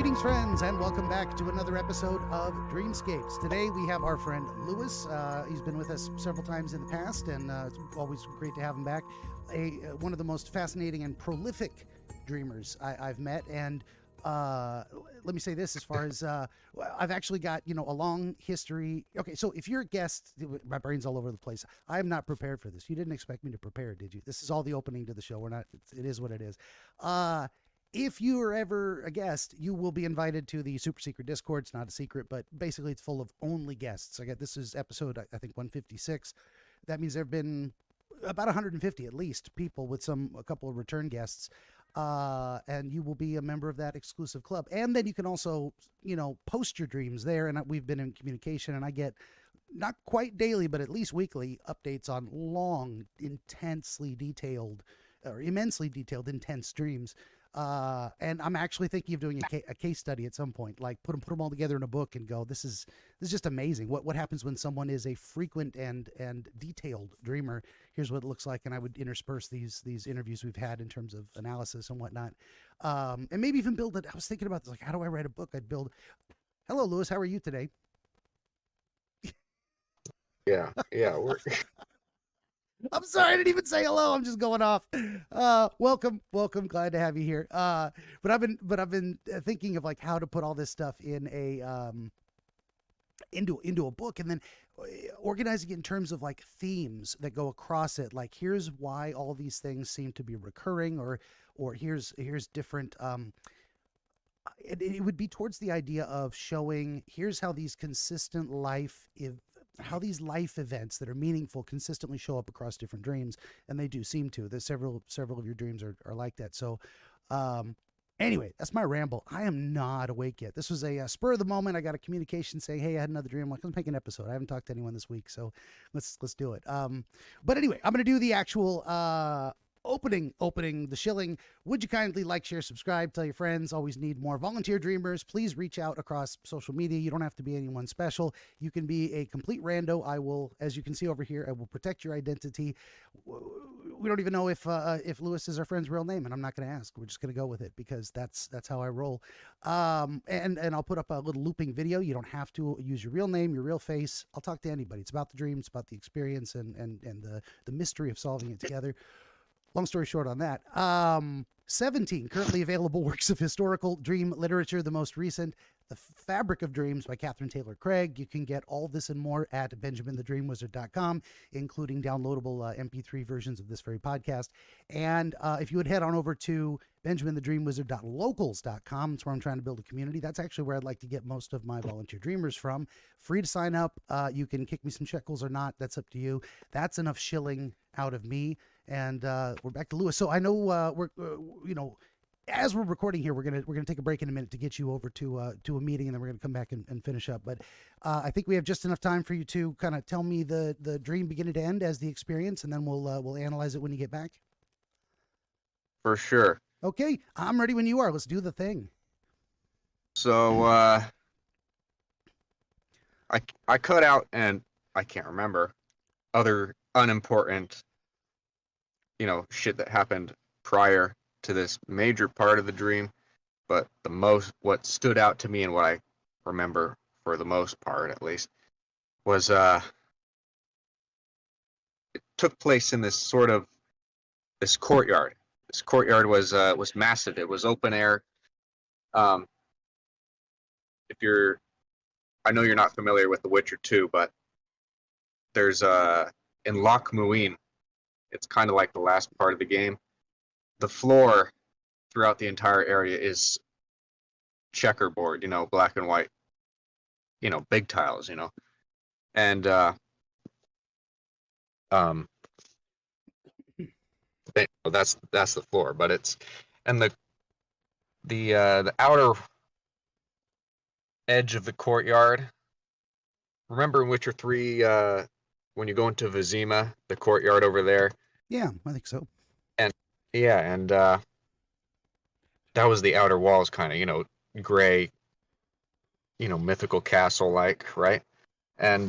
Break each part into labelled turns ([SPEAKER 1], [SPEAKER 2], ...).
[SPEAKER 1] Greetings, friends, and welcome back to another episode of Dreamscapes. Today we have our friend Lewis. He's been with us several times in the past, and it's always great to have him back. One of the most fascinating and prolific dreamers I've met, and let me say this as far as I've actually got, a long history. Okay, so if you're a guest, my brain's all over the place. I am not prepared for this. You didn't expect me to prepare, did you? This is all the opening to the show. It is what it is. If you are ever a guest, you will be invited to the super secret Discord. It's not a secret, but basically it's full of only guests. This is episode, I think, 156. That means there have been about 150 at least people with a couple of return guests. And you will be a member of that exclusive club. And then you can also, post your dreams there. And we've been in communication, and I get not quite daily, but at least weekly updates on long, immensely detailed, intense dreams. And I'm actually thinking of doing a case study at some point, like put them all together in a book and go, this is just amazing. What happens when someone is a frequent and detailed dreamer? Here's what it looks like. And I would intersperse these interviews we've had in terms of analysis and whatnot. And maybe even build it. I was thinking about this, like, how do I write a book? I'd build. Hello, Lewis. How are you today?
[SPEAKER 2] Yeah.
[SPEAKER 1] I'm sorry, I didn't even say hello. I'm just going off. Welcome. Glad to have you here. But I've been thinking of like how to put all this stuff in into a book, and then organizing it in terms of like themes that go across it. Like, here's why all these things seem to be recurring, or here's different. It would be towards the idea of showing here's how these consistent how these life events that are meaningful consistently show up across different dreams, and they do seem to. There's several of your dreams are like that. So anyway, that's my ramble. I am not awake yet. This was a spur of the moment. I got a communication saying, hey, I had another dream. I'm like, let's make an episode. I haven't talked to anyone this week, so let's do it. But anyway, I'm going to do the actual opening the shilling. Would you kindly like, share, subscribe, tell your friends? Always need more volunteer dreamers. Please reach out across social media. You don't have to be anyone special. You can be a complete rando. I will, as you can see over here, I will protect your identity. We don't even know if Lewis is our friend's real name, and I'm not going to ask. We're just going to go with it because that's how I roll. And I'll put up a little looping video. You don't have to use your real name, your real face. I'll talk to anybody. It's about the dreams, about the experience, and the mystery of solving it together. Long story short on that, 17 currently available works of historical dream literature. The most recent, The Fabric of Dreams by Catherine Taylor Craig. You can get all this and more at benjaminthedreamwizard.com, including downloadable MP3 versions of this very podcast. And if you would head on over to benjaminthedreamwizard.locals.com, that's where I'm trying to build a community. That's actually where I'd like to get most of my volunteer dreamers from. Free to sign up. You can kick me some shekels or not. That's up to you. That's enough shilling out of me. And we're back to Lewis. So I know we're as we're recording here, we're gonna take a break in a minute to get you over to a meeting, and then we're gonna come back and finish up. But I think we have just enough time for you to kind of tell me the dream beginning to end as the experience, and then we'll analyze it when you get back.
[SPEAKER 2] For sure.
[SPEAKER 1] Okay, I'm ready when you are. Let's do the thing.
[SPEAKER 2] So I cut out, and I can't remember other unimportant shit that happened prior to this major part of the dream, but what stood out to me and what I remember for the most part at least was it took place in this courtyard. This courtyard was massive. It was open air. I know you're not familiar with The Witcher 2, but there's in Loch Muin, it's kind of like the last part of the game. The floor throughout the entire area is checkerboard, black and white, big tiles, and that's the floor, but it's and the outer edge of the courtyard. Remember in Witcher 3 when you go into Vizima, the courtyard over there?
[SPEAKER 1] Yeah, I think so.
[SPEAKER 2] And that was the outer walls, kind of, gray, mythical castle like, right? And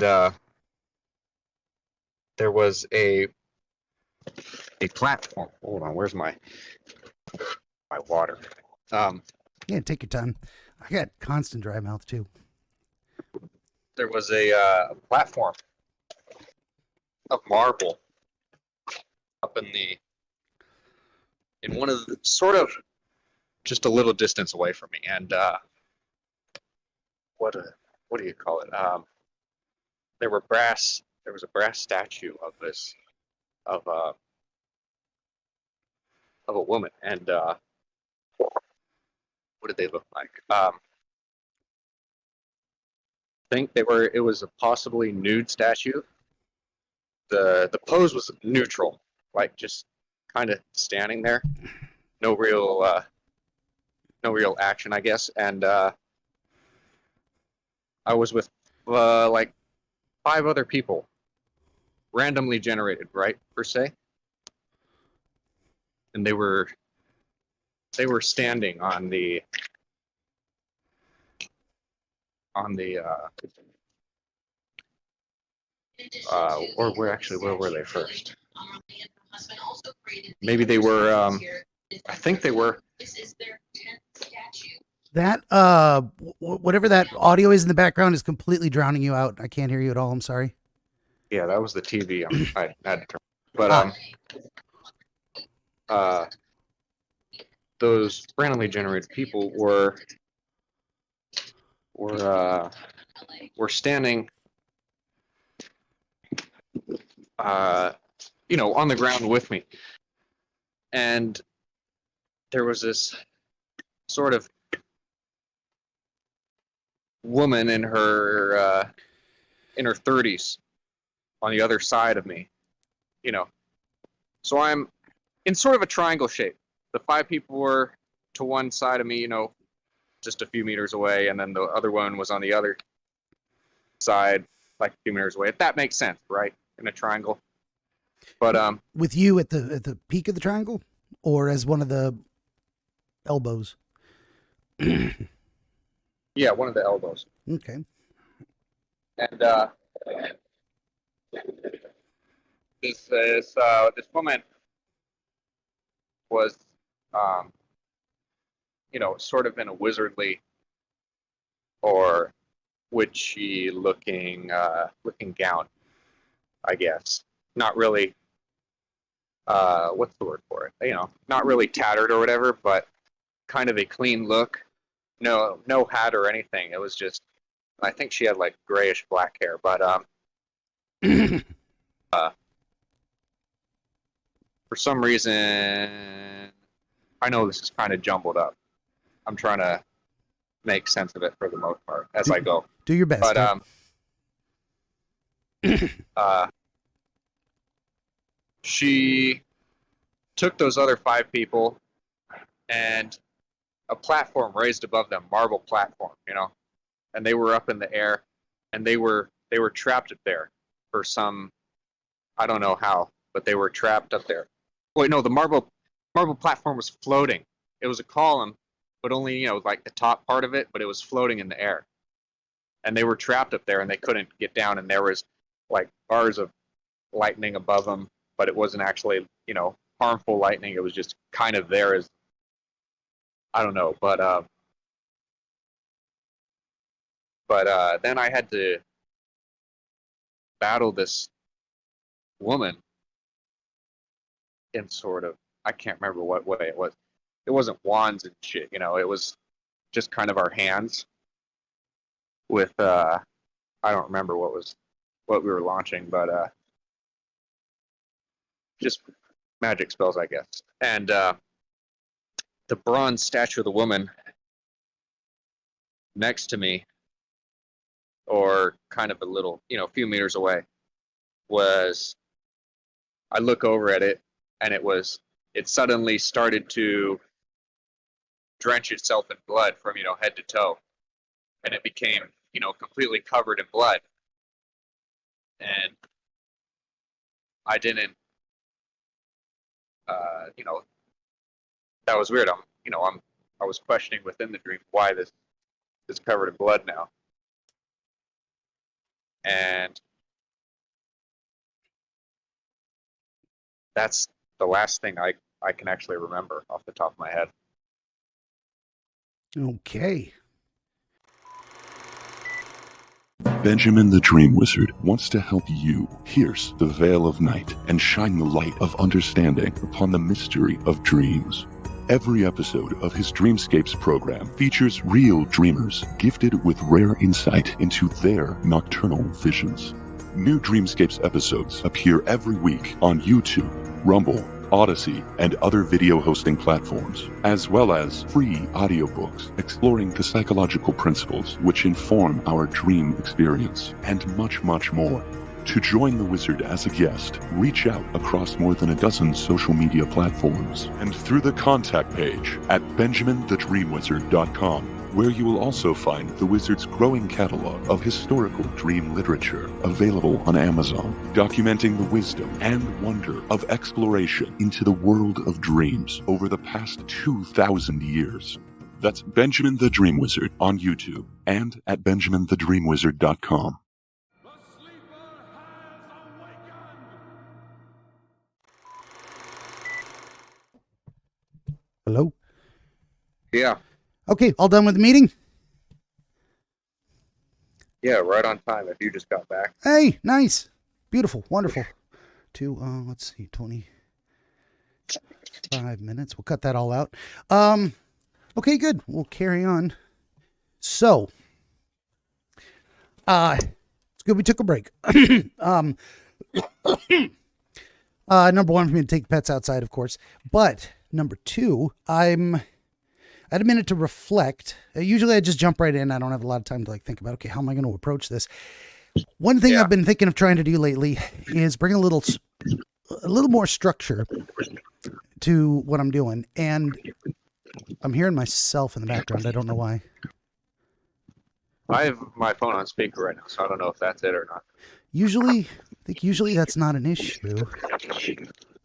[SPEAKER 2] there was a platform. Hold on, where's my water?
[SPEAKER 1] Yeah, take your time. I got constant dry mouth too.
[SPEAKER 2] There was a platform of marble up in one of the sort of just a little distance away from me, and what do you call it? There was a brass statue of this of of a woman, and what did they look like? I think it was a possibly nude statue. The pose was neutral, like just kind of standing there, no real action, I guess. And I was with like 5 other people, randomly generated, right, per se, and they were standing on the or where were they first? Maybe they were I think they were
[SPEAKER 1] that whatever that audio is in the background is completely drowning you out. I can't hear you at all. I'm sorry.
[SPEAKER 2] Yeah, that was the TV. I had to turn. But those randomly generated people were standing on the ground with me, and there was this sort of woman in her 30s on the other side of me, so I'm in sort of a triangle shape. The 5 people were to one side of me, just a few meters away, and then the other one was on the other side, like a few meters away. If that makes sense, right? In a triangle. But
[SPEAKER 1] with you at the peak of the triangle, or as one of the elbows?
[SPEAKER 2] Yeah, one of the elbows.
[SPEAKER 1] Okay.
[SPEAKER 2] And this woman was sort of in a wizardly or witchy looking gown, I guess. Not really what's the word for it? Not really tattered or whatever, but kind of a clean look. No hat or anything. It was just, I think she had like grayish black hair, but for some reason, I know this is kind of jumbled up. I'm trying to make sense of it for the most part as I go.
[SPEAKER 1] Do your best.
[SPEAKER 2] But she took those other 5 people, and a platform raised above them, marble platform, and they were up in the air, and they were trapped up there for some, I don't know how, but they were trapped up there. Wait, no, the marble platform was floating. It was a column, but only like the top part of it, but it was floating in the air, and they were trapped up there, and they couldn't get down, and there was like bars of lightning above them, but it wasn't actually harmful lightning. It was just kind of there as, I don't know, but then I had to battle this woman in sort of, I can't remember what way it was. It wasn't wands and shit, it was just kind of our hands with I don't remember what we were launching, but just magic spells, I guess. And the bronze statue of the woman next to me, or kind of a little, a few meters away, was, I look over at it, and it suddenly started to drench itself in blood from, head to toe. And it became, completely covered in blood. And I didn't, that was weird. I was questioning within the dream why this is covered in blood now. And that's the last thing I can actually remember off the top of my head.
[SPEAKER 1] Okay.
[SPEAKER 3] Benjamin the Dream Wizard wants to help you pierce the veil of night and shine the light of understanding upon the mystery of dreams. Every episode of his Dreamscapes program features real dreamers gifted with rare insight into their nocturnal visions. New Dreamscapes episodes appear every week on YouTube, Rumble, Odyssey, and other video hosting platforms, as well as free audiobooks exploring the psychological principles which inform our dream experience, and much, much more. To join the wizard as a guest, reach out across more than a dozen social media platforms and through the contact page at benjaminthedreamwizard.com, where you will also find the wizard's growing catalog of historical dream literature available on Amazon, documenting the wisdom and wonder of exploration into the world of dreams over the past 2,000 years. That's Benjamin the Dream Wizard on YouTube and at benjaminthedreamwizard.com.
[SPEAKER 1] Hello?
[SPEAKER 2] Yeah.
[SPEAKER 1] Okay, all done with the meeting?
[SPEAKER 2] Yeah, right on time if you just got back.
[SPEAKER 1] Hey, nice. Beautiful, wonderful. Let's see, 25 minutes. We'll cut that all out. Okay, good. We'll carry on. So, it's good we took a break. Number one, for me to take the pets outside, of course. But number two, I had a minute to reflect. Usually I just jump right in. I don't have a lot of time to think about, okay, how am I going to approach this? One thing I've been thinking of trying to do lately is bring a little more structure to what I'm doing. And I'm hearing myself in the background. I don't know why.
[SPEAKER 2] I have my phone on speaker right now, so I don't know if that's it or not.
[SPEAKER 1] Usually that's not an issue,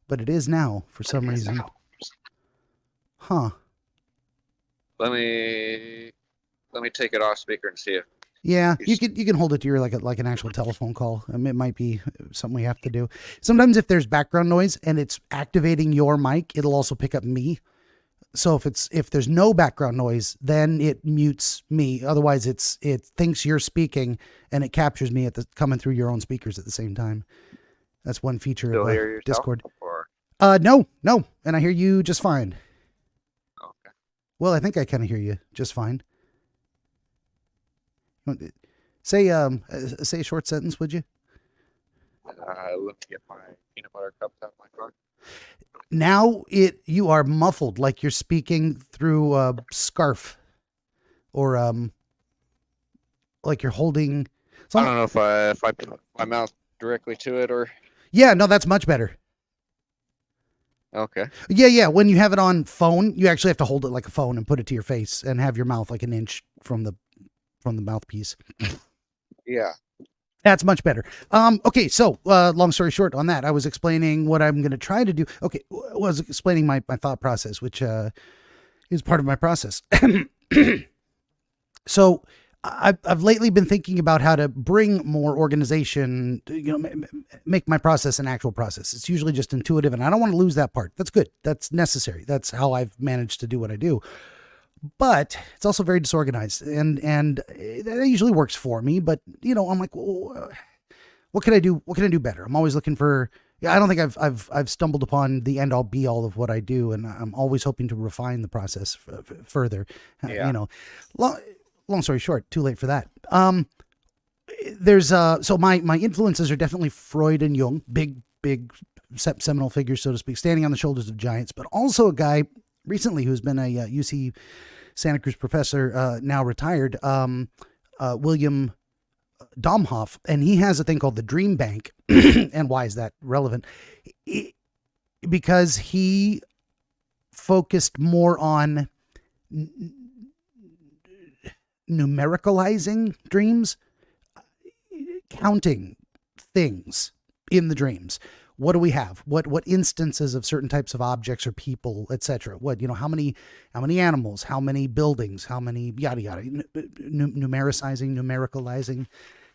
[SPEAKER 1] but it is now for some reason. Huh.
[SPEAKER 2] Let me take it off speaker and see if.
[SPEAKER 1] Yeah, you can hold it to your like an actual telephone call. It might be something we have to do. Sometimes if there's background noise and it's activating your mic, it'll also pick up me. So if there's no background noise, then it mutes me. Otherwise, it thinks you're speaking and it captures me coming through your own speakers at the same time. That's one feature of Discord.
[SPEAKER 2] Or...
[SPEAKER 1] No, and I hear you just fine.
[SPEAKER 2] Okay.
[SPEAKER 1] Well, I think I kind of hear you just fine. Say a short sentence, would you?
[SPEAKER 2] Let me get my peanut butter cups out of my car.
[SPEAKER 1] Now you are muffled, like you're speaking through a scarf, or like you're holding.
[SPEAKER 2] I don't know if I put my mouth directly to it or.
[SPEAKER 1] Yeah, no, that's much better.
[SPEAKER 2] Okay.
[SPEAKER 1] Yeah. When you have it on phone, you actually have to hold it like a phone and put it to your face and have your mouth like an inch from the mouthpiece.
[SPEAKER 2] Yeah.
[SPEAKER 1] That's much better. Okay, so long story short on that, I was explaining what I'm going to try to do. Okay, I was explaining my thought process, which is part of my process. So I've lately been thinking about how to bring more organization, make my process an actual process. It's usually just intuitive, and I don't want to lose that part. That's good. That's necessary. That's how I've managed to do what I do. But it's also very disorganized, and that usually works for me. But I'm like, well, what can I do? What can I do better? I'm always looking for. I don't think I've stumbled upon the end all be all of what I do, and I'm always hoping to refine the process further.
[SPEAKER 2] Yeah.
[SPEAKER 1] Long story short, too late for that. There's so my influences are definitely Freud and Jung, big seminal figures, so to speak, standing on the shoulders of giants, but also a guy recently who's been a UC Santa Cruz professor, now retired, William Domhoff, and he has a thing called the Dream Bank. And why is that relevant? Because he focused more on numericalizing dreams, counting things in the dreams. What do we have? What instances of certain types of objects or people, etc.? How many animals, how many buildings, how many yada yada, numericalizing,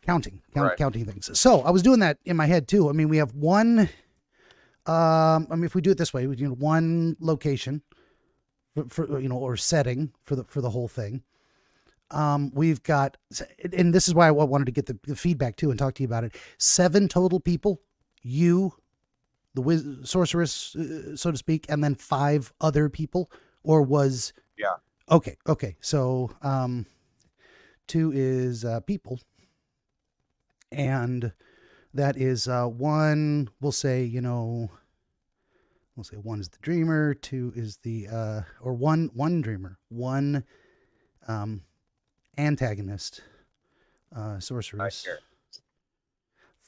[SPEAKER 1] counting things. So I was doing that in my head too. I mean, we have one. If we do it this way, one location for or setting for the whole thing. We've got, and this is why I wanted to get the feedback too and talk to you about it. 7 total people, you, the sorceress, so to speak, and then 5 other people, or was...
[SPEAKER 2] Yeah.
[SPEAKER 1] Okay. So, 2 is people, and that is 1. We'll say 1 is the dreamer, 2 is the or one dreamer, 1 antagonist, sorceress,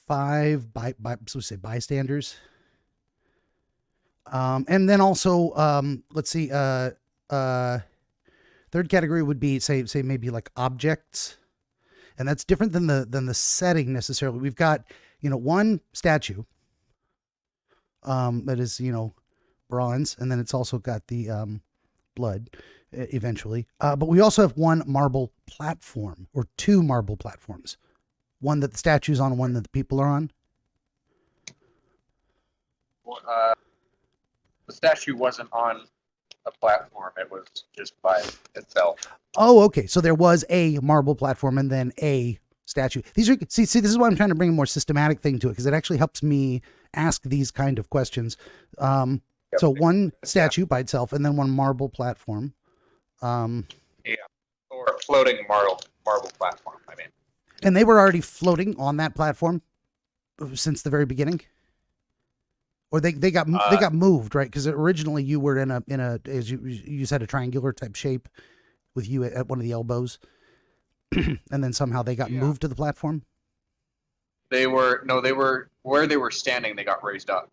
[SPEAKER 1] 5 so we say bystanders, and then also let's see, third category would be say maybe like objects, and that's different than the setting necessarily. We've got 1 statue that is bronze, and then it's also got the blood eventually, but we also have 1 marble platform, or 2 marble platforms, one that the statue's on, one that the people are on.
[SPEAKER 2] The statue wasn't on a platform, it was just by itself.
[SPEAKER 1] Oh, okay. So there was a marble platform and then a statue. These are see this is why I'm trying to bring a more systematic thing to it, because it actually helps me ask these kind of questions. So 1 statue by itself, and then 1 marble platform.
[SPEAKER 2] Or a floating marble platform, I mean.
[SPEAKER 1] And they were already floating on that platform since the very beginning? Or they got moved, right? Because originally you were in a as you said, a triangular type shape with you at one of the elbows, and then somehow they got moved to the platform.
[SPEAKER 2] They were where they were standing. They got raised up.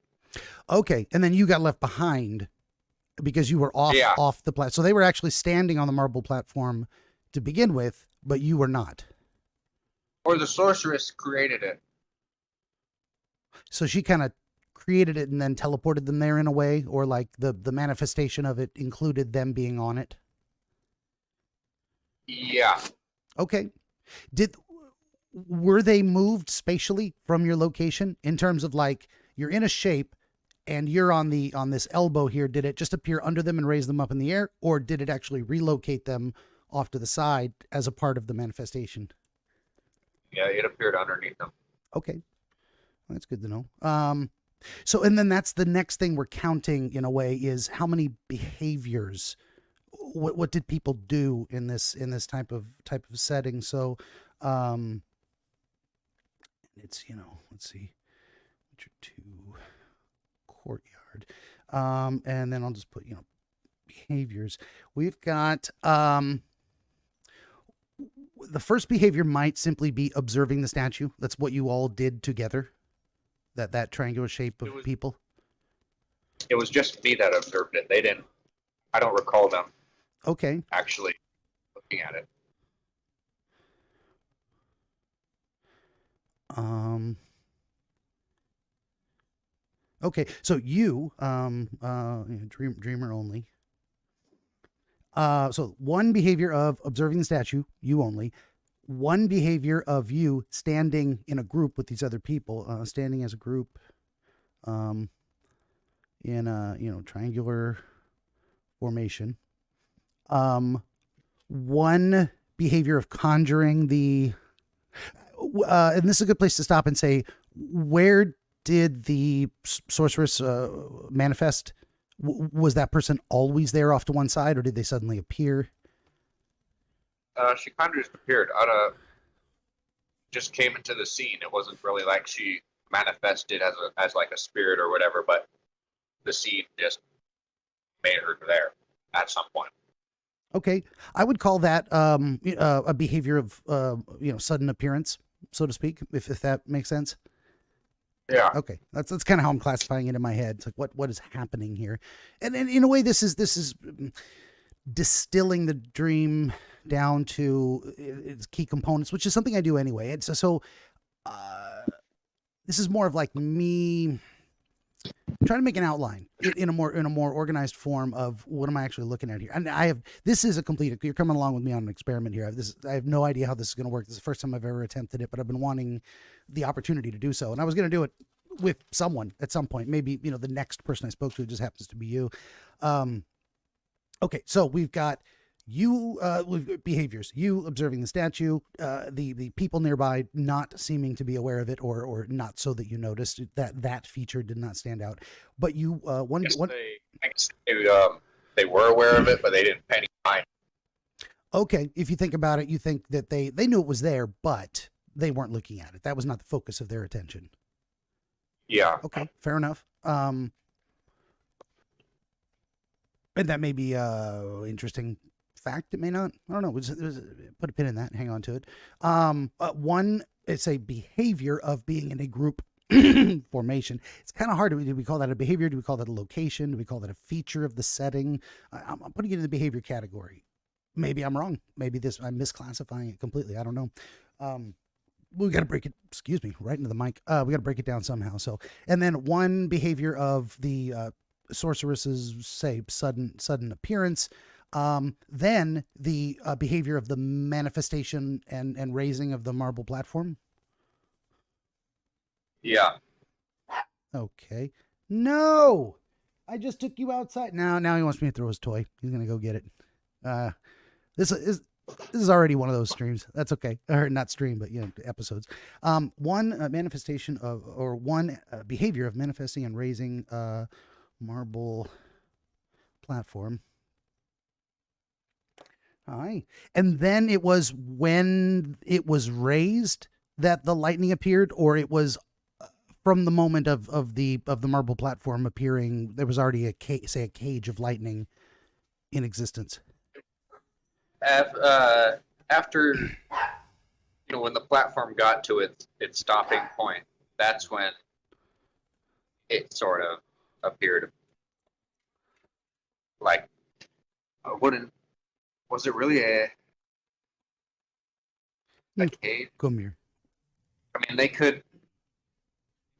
[SPEAKER 1] Okay, and then you got left behind because you were off the platform. So they were actually standing on the marble platform to begin with, but you were not.
[SPEAKER 2] Or the sorceress created it.
[SPEAKER 1] So she kind of created it and then teleported them there in a way, or like the manifestation of it included them being on it.
[SPEAKER 2] Yeah.
[SPEAKER 1] Okay. Were they moved spatially from your location in terms of like you're in a shape and you're on this elbow here? Did it just appear under them and raise them up in the air, or did it actually relocate them off to the side as a part of the manifestation?
[SPEAKER 2] Yeah, it appeared underneath them.
[SPEAKER 1] Okay. Well, that's good to know. So, and then that's the next thing we're counting in a way, is how many behaviors, what did people do in this type of setting? So, it's, let's see, Richard 2 courtyard. And then I'll just put, behaviors. We've got, the first behavior might simply be observing the statue. That's what you all did together. That triangular shape of people.
[SPEAKER 2] It was just me that observed it. They didn't. I don't recall them.
[SPEAKER 1] Okay.
[SPEAKER 2] Actually looking at it.
[SPEAKER 1] Okay. So you, dreamer only. So 1 behavior of observing the statue, you only. 1 behavior of you standing in a group with these other people, standing as a group, in a, triangular formation. 1 behavior of conjuring the, and this is a good place to stop and say, where did the sorceress manifest? Was that person always there off to one side, or did they suddenly appear?
[SPEAKER 2] She kind of just appeared just came into the scene. It wasn't really like she manifested as like a spirit or whatever, but the scene just made her there at some point.
[SPEAKER 1] Okay. I would call that a behavior of sudden appearance, so to speak, if that makes sense.
[SPEAKER 2] Yeah.
[SPEAKER 1] Okay. That's kind of how I'm classifying it in my head. It's like what is happening here? And in a way this is distilling the dream down to its key components, which is something I do anyway. It's so this is more of like me trying to make an outline in a more organized form of what am I actually looking at here. And this is a complete, you're coming along with me on an experiment here. I have no idea how this is going to work. This is the first time I've ever attempted it, but I've been wanting the opportunity to do so. And I was going to do it with someone at some point, maybe, the next person I spoke to just happens to be you. Okay. So we've got You with behaviors. You observing the statue, the people nearby not seeming to be aware of it, or not, so that you noticed that feature did not stand out. But you
[SPEAKER 2] I guess they were aware of it, but they didn't pay any mind.
[SPEAKER 1] Okay, if you think about it, you think that they knew it was there, but they weren't looking at it. That was not the focus of their attention.
[SPEAKER 2] Yeah.
[SPEAKER 1] Okay, fair enough. And that may be interesting fact. It may not. I don't know. Put a pin in that and hang on to it. One, it's a behavior of being in a group formation. It's kind of hard. Do we call that a behavior? Do we call that a location? Do we call that a feature of the setting? I'm putting it in the behavior category. Maybe I'm wrong. Maybe I'm misclassifying it completely. I don't know. We got to break it. Excuse me, right into the mic. We got to break it down somehow. So, and then one behavior of the sorceress's, say, sudden appearance. Then the behavior of the manifestation and raising of the marble platform.
[SPEAKER 2] Yeah.
[SPEAKER 1] Okay. No, I just took you outside. Now he wants me to throw his toy. He's gonna go get it. This is already one of those streams. That's okay. Or not stream, but episodes. One manifestation of, or one behavior of manifesting and raising marble platform. Hi. And then it was when it was raised that the lightning appeared, or it was from the moment of the marble platform appearing, there was already a cage of lightning in existence.
[SPEAKER 2] After when the platform got to its stopping point, that's when it sort of appeared. Like, was it really a cage?
[SPEAKER 1] Come here.
[SPEAKER 2] I mean, they could,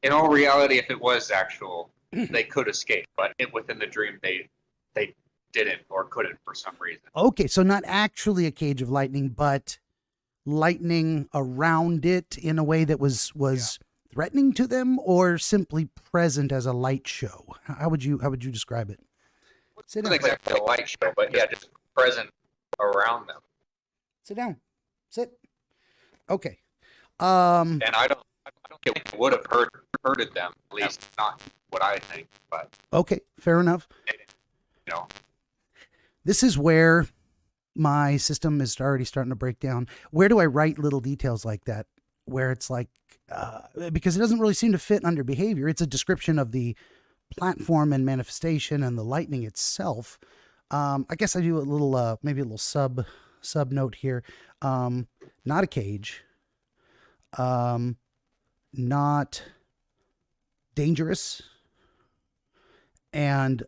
[SPEAKER 2] in all reality, if it was actual, they could escape, but within the dream, they didn't or couldn't for some reason.
[SPEAKER 1] Okay, so not actually a cage of lightning, but lightning around it in a way that was threatening to them, or simply present as a light show. How would you describe it?
[SPEAKER 2] Sit down. Not exactly a light show, but yeah, just present around them.
[SPEAKER 1] Sit down. Sit. Okay.
[SPEAKER 2] And I don't think it would have hurted them, at least not what I think. But
[SPEAKER 1] okay, fair enough. This is where my system is already starting to break down. Where do I write little details like that? Where it's like, because it doesn't really seem to fit under behavior. It's a description of the platform and manifestation and the lightning itself. I guess I do a little, maybe a little sub note here. Not a cage. Not dangerous. And,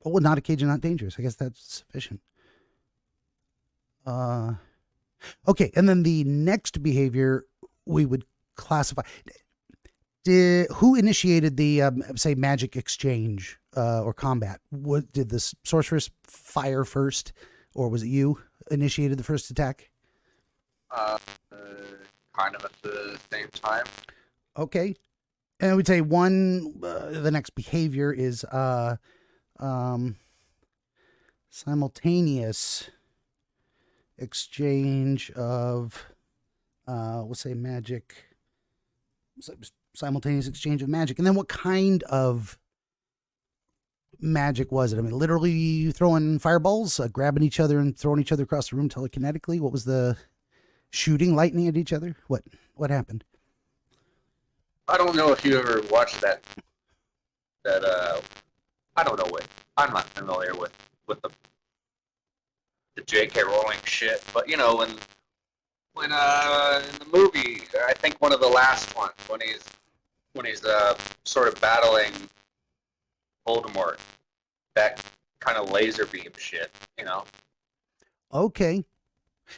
[SPEAKER 1] not a cage and not dangerous. I guess that's sufficient. Okay, and then the next behavior we would classify. Who initiated the, say, magic exchange or combat? Did the sorceress fire first, or was it you initiated the first attack?
[SPEAKER 2] Kind of at the same time.
[SPEAKER 1] Okay, and I would say the next behavior is simultaneous exchange of, we'll say magic, simultaneous exchange of magic. And then what kind of magic was it? I mean, literally throwing fireballs, grabbing each other and throwing each other across the room telekinetically? What was the shooting lightning at each other? What happened?
[SPEAKER 2] I don't know if you ever watched that I don't know what. I'm not familiar with the J.K. Rowling shit, but when in the movie, I think one of the last ones when he's sort of battling Voldemort, that kind of laser beam shit,
[SPEAKER 1] Okay.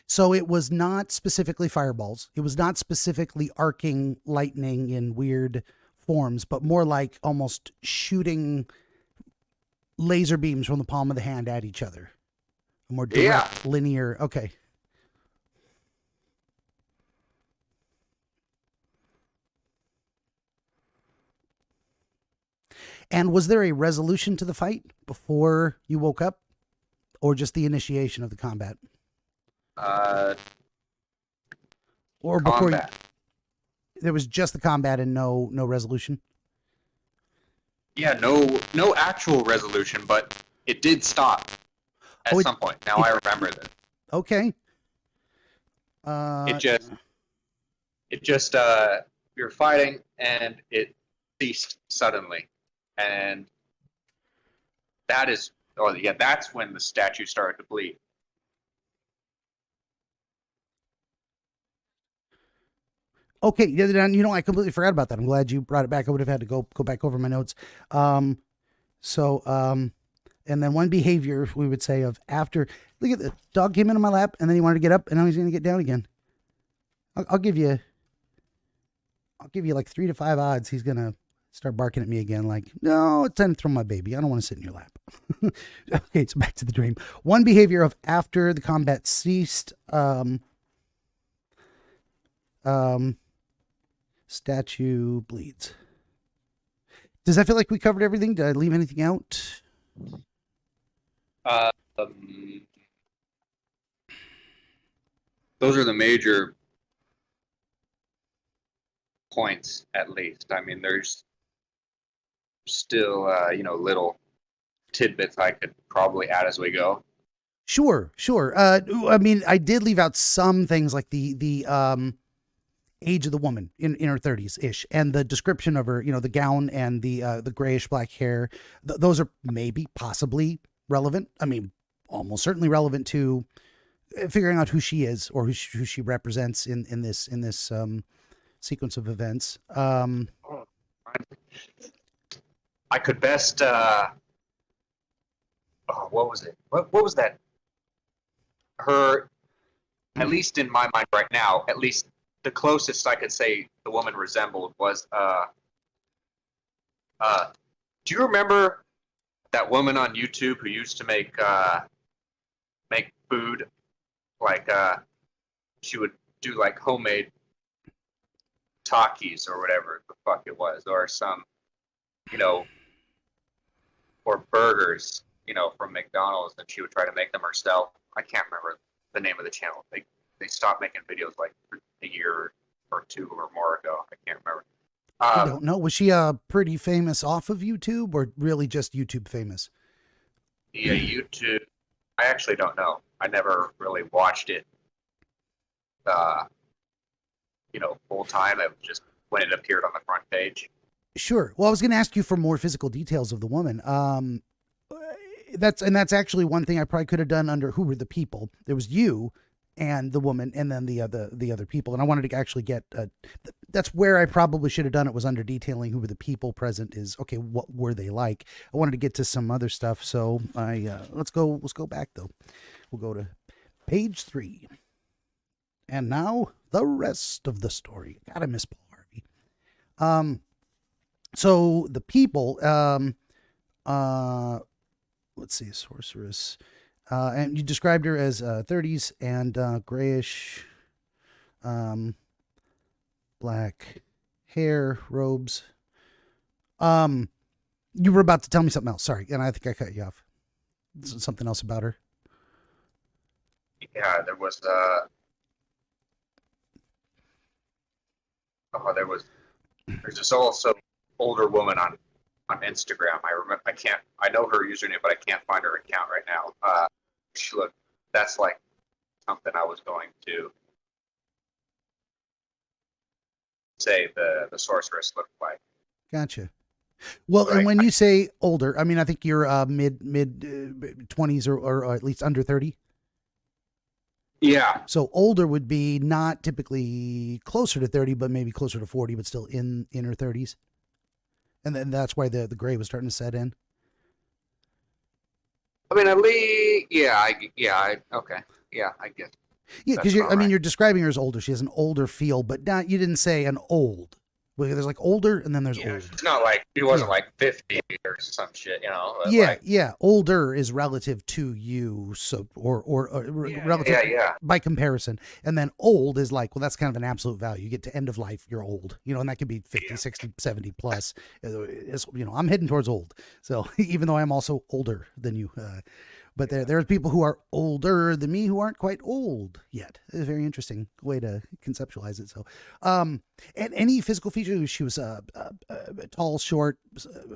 [SPEAKER 1] So it was not specifically fireballs. It was not specifically arcing lightning in weird forms, but more like almost shooting laser beams from the palm of the hand at each other. A more direct, linear. Okay. And was there a resolution to the fight before you woke up, or just the initiation of the combat? Or before you,
[SPEAKER 2] Combat.
[SPEAKER 1] there was just the combat and no resolution?
[SPEAKER 2] Yeah, no actual resolution, but it did stop at
[SPEAKER 1] Oh,
[SPEAKER 2] some point. Now I remember that.
[SPEAKER 1] Okay.
[SPEAKER 2] It just we were fighting and it ceased suddenly, and that's when the statue started to bleed.
[SPEAKER 1] Okay, I completely forgot about that. I'm glad you brought it back. I would have had to go back over my notes. And then one behavior we would say of after, look at the dog came into my lap and then he wanted to get up and now he's going to get down again. I'll give you like 3 to 5 odds he's going to start barking at me again. Like, no, it's time to throw my baby. I don't want to sit in your lap. Okay, so back to the dream. One behavior of after the combat ceased, statue bleeds. Does that feel like we covered everything? Did I leave anything out?
[SPEAKER 2] Those are the major points, at least. I mean, there's still, little tidbits I could probably add as we go.
[SPEAKER 1] Sure. I mean, I did leave out some things like the age of the woman in her 30s ish, and the description of her, the gown and the grayish black hair. Those are maybe possibly relevant. I mean, almost certainly relevant to figuring out who she is or who she represents in this sequence of events.
[SPEAKER 2] I could best. What was it? What was that? Her, at least in my mind right now, at least the closest I could say the woman resembled was. Do you remember that woman on YouTube who used to make food? Like she would do like homemade Takis or whatever the fuck it was, or some, or burgers, from McDonald's, and she would try to make them herself. I can't remember the name of the channel. They stopped making videos like a year or 2 or more ago. I can't remember.
[SPEAKER 1] I don't know. Was she pretty famous off of YouTube or really just YouTube famous?
[SPEAKER 2] Yeah, YouTube. I actually don't know. I never really watched it, full time. It was just when it appeared on the front page.
[SPEAKER 1] Sure. Well, I was going to ask you for more physical details of the woman. That's actually one thing I probably could have done under who were the people. There was you and the woman, and then the other people. And I wanted to actually get. That's where I probably should have done it, was under detailing who were the people present. Is okay. What were they like? I wanted to get to some other stuff. So let's go back though. We'll go to page 3. And now the rest of the story. Gotta miss Paul Harvey. So the people, let's see, sorceress, and you described her as 30s and grayish, black hair, robes. You were about to tell me something else. Sorry, and I think I cut you off. Something else about her.
[SPEAKER 2] Yeah, there's this also older woman on Instagram. I know her username, but I can't find her account right now. That's like something I was going to say the sorceress looked like.
[SPEAKER 1] Gotcha. Well, right. And when you say older, I mean, I think you're mid 20s or at least under 30.
[SPEAKER 2] Yeah.
[SPEAKER 1] So older would be not typically closer to 30, but maybe closer to 40, but still in her 30s. And then that's why the gray was starting to set in.
[SPEAKER 2] I mean, at least, okay. Yeah, I guess.
[SPEAKER 1] Yeah, because you're describing her as older. She has an older feel, but you didn't say an old. Well, there's like older, and then there's
[SPEAKER 2] Yeah,
[SPEAKER 1] old.
[SPEAKER 2] it's not like he wasn't
[SPEAKER 1] Yeah.
[SPEAKER 2] like 50 or some shit, you know. But
[SPEAKER 1] Yeah,
[SPEAKER 2] like,
[SPEAKER 1] yeah. Older is relative to you, so relative
[SPEAKER 2] yeah.
[SPEAKER 1] by comparison. And then old is like, well, that's kind of an absolute value. You get to end of life, you're old, and that could be 50, 60, 70 plus. I'm heading towards old. So even though I'm also older than you, but there's people who are older than me who aren't quite old yet. It's a very interesting way to conceptualize it. So, and any physical features, she was tall, short,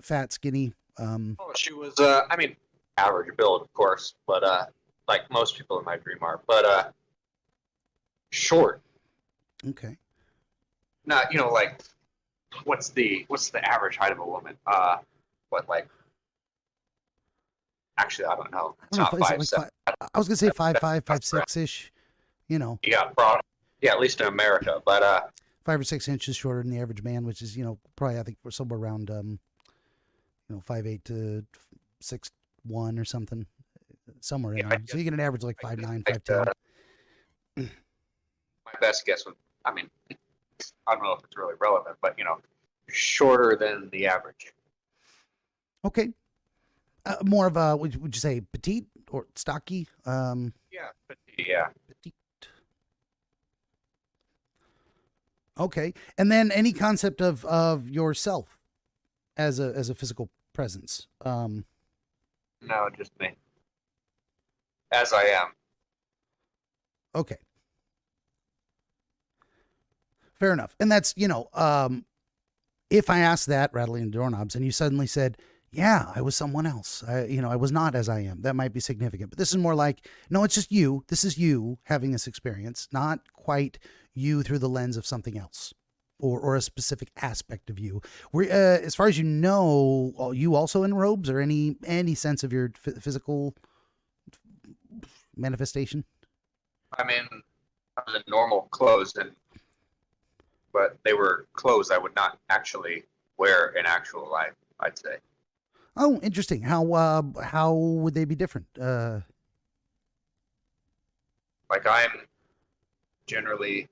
[SPEAKER 1] fat, skinny.
[SPEAKER 2] Oh, she was, I mean, average build, of course, but like most people in my dream are, but short.
[SPEAKER 1] Okay.
[SPEAKER 2] Not, like what's the average height of a woman? What like? Actually, I don't know.
[SPEAKER 1] I
[SPEAKER 2] It's
[SPEAKER 1] don't know.
[SPEAKER 2] not
[SPEAKER 1] Is it
[SPEAKER 2] 5'7".
[SPEAKER 1] like five? I was gonna say 5'5", 5'6" ish.
[SPEAKER 2] Yeah, probably. Yeah, at least in America, but
[SPEAKER 1] 5 or 6 inches shorter than the average man, which is probably I think we're somewhere around 5'8" to 6'1" or something, somewhere in
[SPEAKER 2] yeah,
[SPEAKER 1] there. So you get an average like
[SPEAKER 2] I
[SPEAKER 1] 5'9",
[SPEAKER 2] think,
[SPEAKER 1] 5'10".
[SPEAKER 2] my best guess would, I mean, I don't know if it's really relevant, but shorter than the average.
[SPEAKER 1] Okay. More of a would you say petite or stocky?
[SPEAKER 2] Yeah, yeah.
[SPEAKER 1] Petite. Okay, and then any concept of yourself as a physical presence.
[SPEAKER 2] No, just me. As I am.
[SPEAKER 1] Okay. Fair enough. And that's, if I asked that rattling doorknobs and you suddenly said, yeah, I was someone else. I was not as I am. That might be significant. But this is more like, no, it's just you. This is you having this experience, not quite you through the lens of something else or a specific aspect of you. As far as you know, are you also in robes or any sense of your physical manifestation?
[SPEAKER 2] I mean, I'm in normal clothes, but they were clothes I would not actually wear in actual life, I'd say.
[SPEAKER 1] Oh, interesting. How would they be different?
[SPEAKER 2] Like I'm generally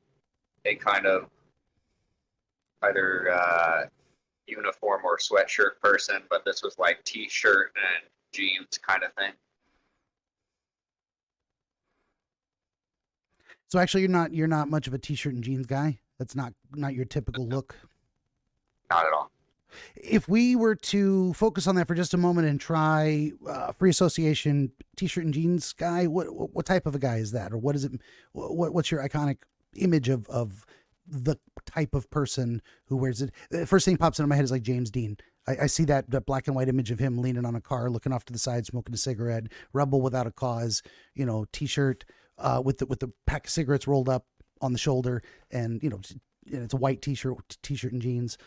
[SPEAKER 2] a kind of either uniform or sweatshirt person, but this was like t-shirt and jeans kind of thing.
[SPEAKER 1] So actually, you're not much of a t-shirt and jeans guy. That's not your typical look.
[SPEAKER 2] Not at all.
[SPEAKER 1] If we were to focus on that for just a moment and try free association t-shirt and jeans guy, what type of a guy is that, or what is it? What's your iconic image of the type of person who wears it? The first thing pops into my head is like James Dean. I see that black and white image of him leaning on a car, looking off to the side, smoking a cigarette, rebel without a cause, t-shirt with the pack of cigarettes rolled up on the shoulder, and it's a white t-shirt and jeans.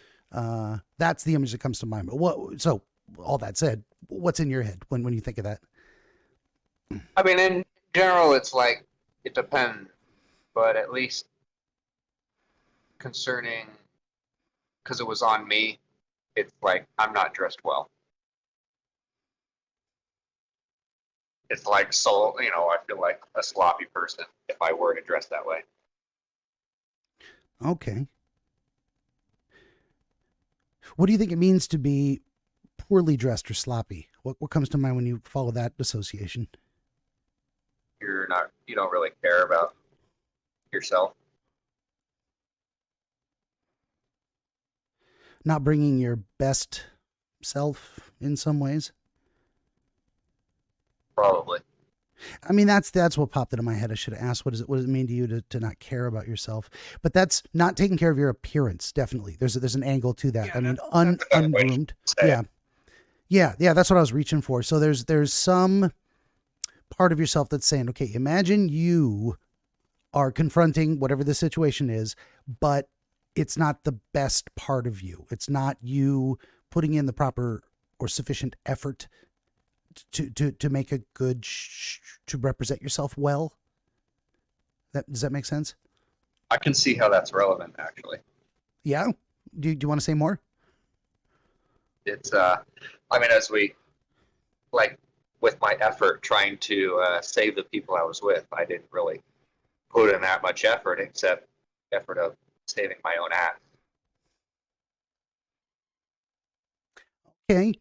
[SPEAKER 1] That's the image that comes to mind. So all that said, what's in your head when you think of that?
[SPEAKER 2] I mean, in general, it's like it depends, but at least concerning, because it was on me, it's like I'm not dressed well. It's like, so I feel like a sloppy person if I were to dress that way.
[SPEAKER 1] Okay. What do you think it means to be poorly dressed or sloppy? What comes to mind when you follow that association?
[SPEAKER 2] You don't really care about yourself.
[SPEAKER 1] Not bringing your best self in some ways?
[SPEAKER 2] Probably.
[SPEAKER 1] I mean, that's what popped into my head. I should have asked, what does it mean to you to not care about yourself? But that's not taking care of your appearance. Definitely. There's an angle to that.
[SPEAKER 2] Yeah,
[SPEAKER 1] I mean,
[SPEAKER 2] that's
[SPEAKER 1] ungroomed. Yeah. That's what I was reaching for. So there's some part of yourself that's saying, okay, imagine you are confronting whatever the situation is, but it's not the best part of you. It's not you putting in the proper or sufficient effort to make a good to represent yourself well. Does that make sense?
[SPEAKER 2] I can see how that's relevant, actually.
[SPEAKER 1] Yeah. Do you want to say more?
[SPEAKER 2] It's I mean, as we like with my effort trying to save the people I was with, I didn't really put in that much effort except effort of saving my own ass.
[SPEAKER 1] Okay.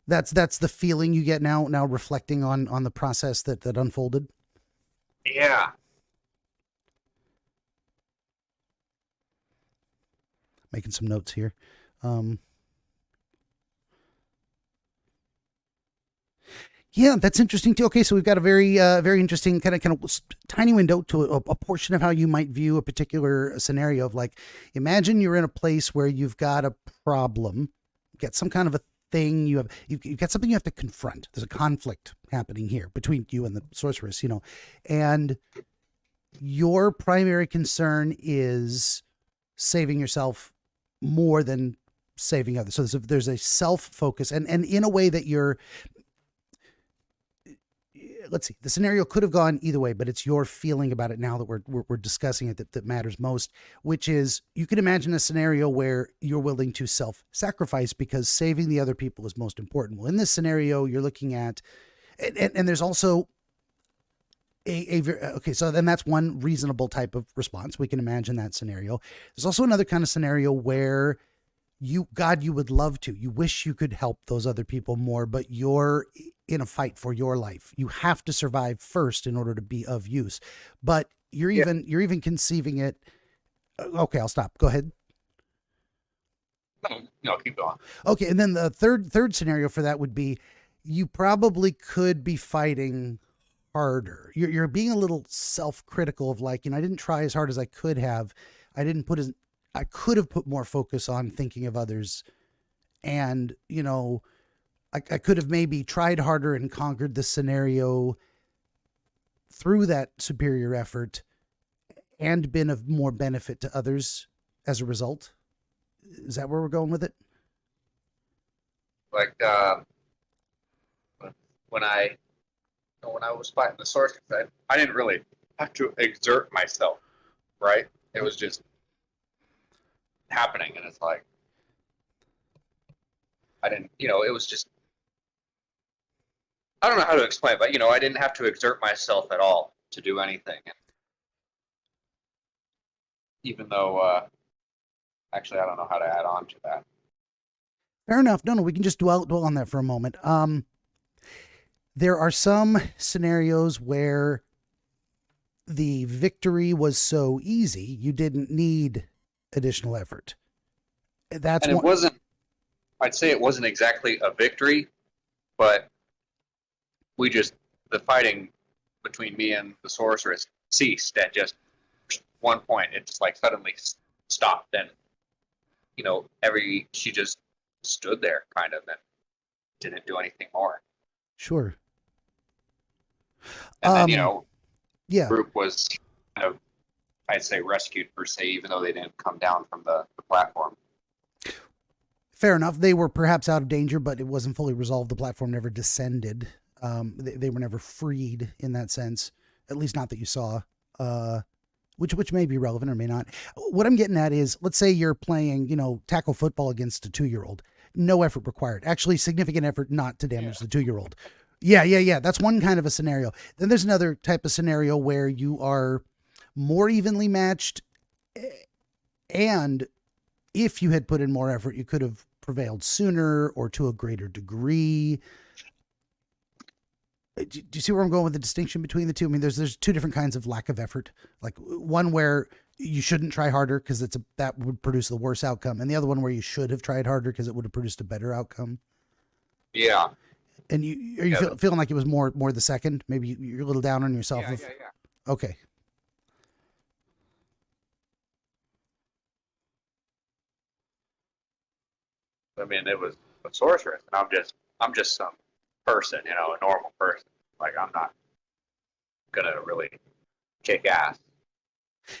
[SPEAKER 1] That's the feeling you get now reflecting on the process that unfolded.
[SPEAKER 2] Yeah.
[SPEAKER 1] Making some notes here. Yeah, that's interesting too. Okay, so we've got a very interesting kind of tiny window to a portion of how you might view a particular scenario of like, imagine you're in a place where you've got a problem, you've got some kind of a thing you've got something you have to confront. There's a conflict happening here between you and the sorceress, and your primary concern is saving yourself more than saving others. So there's a self-focus and in a way that let's see, the scenario could have gone either way, but it's your feeling about it now that we're discussing it that matters most, which is you can imagine a scenario where you're willing to self-sacrifice because saving the other people is most important. Well, in this scenario, you're looking at, and there's also okay, so then that's one reasonable type of response. We can imagine that scenario. There's also another kind of scenario where you would love to, you wish you could help those other people more, but you're in a fight for your life. You have to survive first in order to be of use. But you're even conceiving it. Okay, I'll stop. Go ahead.
[SPEAKER 2] No, keep going.
[SPEAKER 1] Okay, and then the third scenario for that would be you probably could be fighting harder. You're being a little self-critical of like, I didn't try as hard as I could have. I could have put more focus on thinking of others, and I could have maybe tried harder and conquered the scenario through that superior effort and been of more benefit to others as a result. Is that where we're going with it?
[SPEAKER 2] Like when I was fighting the sorceress, I didn't really have to exert myself, right? It was just happening, and it's like I didn't, it was just, I don't know how to explain it, but I didn't have to exert myself at all to do anything. Even though, actually, I don't know how to add on to that.
[SPEAKER 1] Fair enough. No, we can just dwell on that for a moment. There are some scenarios where the victory was so easy, you didn't need additional effort.
[SPEAKER 2] I'd say it wasn't exactly a victory, but the fighting between me and the sorceress ceased at just one point. It just like suddenly stopped, and she just stood there kind of and didn't do anything more.
[SPEAKER 1] Sure.
[SPEAKER 2] And then
[SPEAKER 1] yeah,
[SPEAKER 2] the group was kind of, I'd say, rescued per se, even though they didn't come down from the platform.
[SPEAKER 1] Fair enough. They were perhaps out of danger, but it wasn't fully resolved. The platform never descended. They were never freed in that sense, at least not that you saw, which may be relevant or may not. What I'm getting at is, let's say you're playing, tackle football against a 2-year-old. No effort required. Actually, significant effort not to damage the 2-year-old. Yeah. That's one kind of a scenario. Then there's another type of scenario where you are more evenly matched, and if you had put in more effort, you could have prevailed sooner or to a greater degree. Do you see where I'm going with the distinction between the two? I mean, there's two different kinds of lack of effort. Like one where you shouldn't try harder because that would produce the worst outcome, and the other one where you should have tried harder because it would have produced a better outcome.
[SPEAKER 2] Yeah.
[SPEAKER 1] And are you feeling like it was more the second? Maybe you're a little down on yourself.
[SPEAKER 2] Yeah.
[SPEAKER 1] Okay.
[SPEAKER 2] I mean, it was a sorceress, and I'm just some person, a normal person. Like, I'm not gonna really kick ass.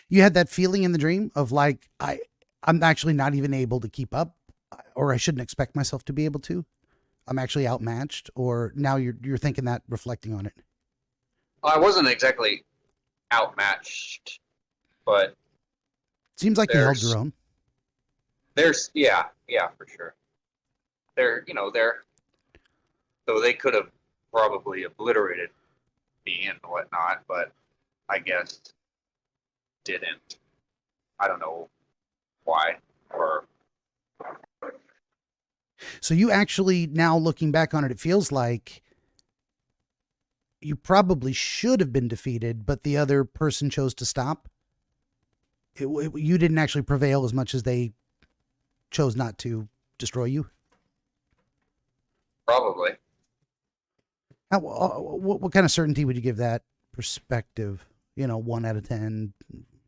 [SPEAKER 1] You had that feeling in the dream of like, I'm actually not even able to keep up, or I shouldn't expect myself to be able to. I'm actually outmatched, or now you're thinking that, reflecting on it.
[SPEAKER 2] Well, I wasn't exactly outmatched, but
[SPEAKER 1] seems like you held your own.
[SPEAKER 2] Yeah, for sure. So they could have probably obliterated me and whatnot, but I guess didn't. I don't know why, or
[SPEAKER 1] So you actually, now looking back on it, it feels like you probably should have been defeated, but the other person chose to stop. You didn't actually prevail as much as they chose not to destroy you.
[SPEAKER 2] Probably.
[SPEAKER 1] What kind of certainty would you give that perspective? 1 out of 10,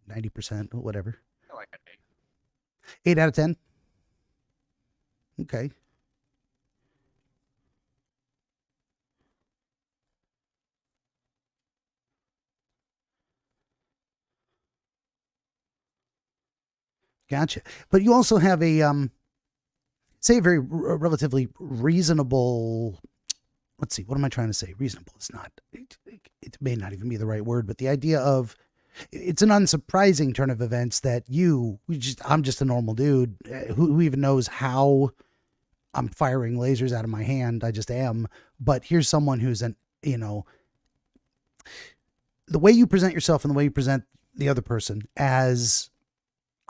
[SPEAKER 1] 90%, whatever.
[SPEAKER 2] I like an
[SPEAKER 1] 8 out of 10? Okay. Gotcha. But you also have a, say a very relatively reasonable, let's see, what am I trying to say? Reasonable. It's not, it may not even be the right word, but the idea of, it's an unsurprising turn of events that I'm just a normal dude who even knows how I'm firing lasers out of my hand. I just am. But here's someone who's the way you present yourself and the way you present the other person as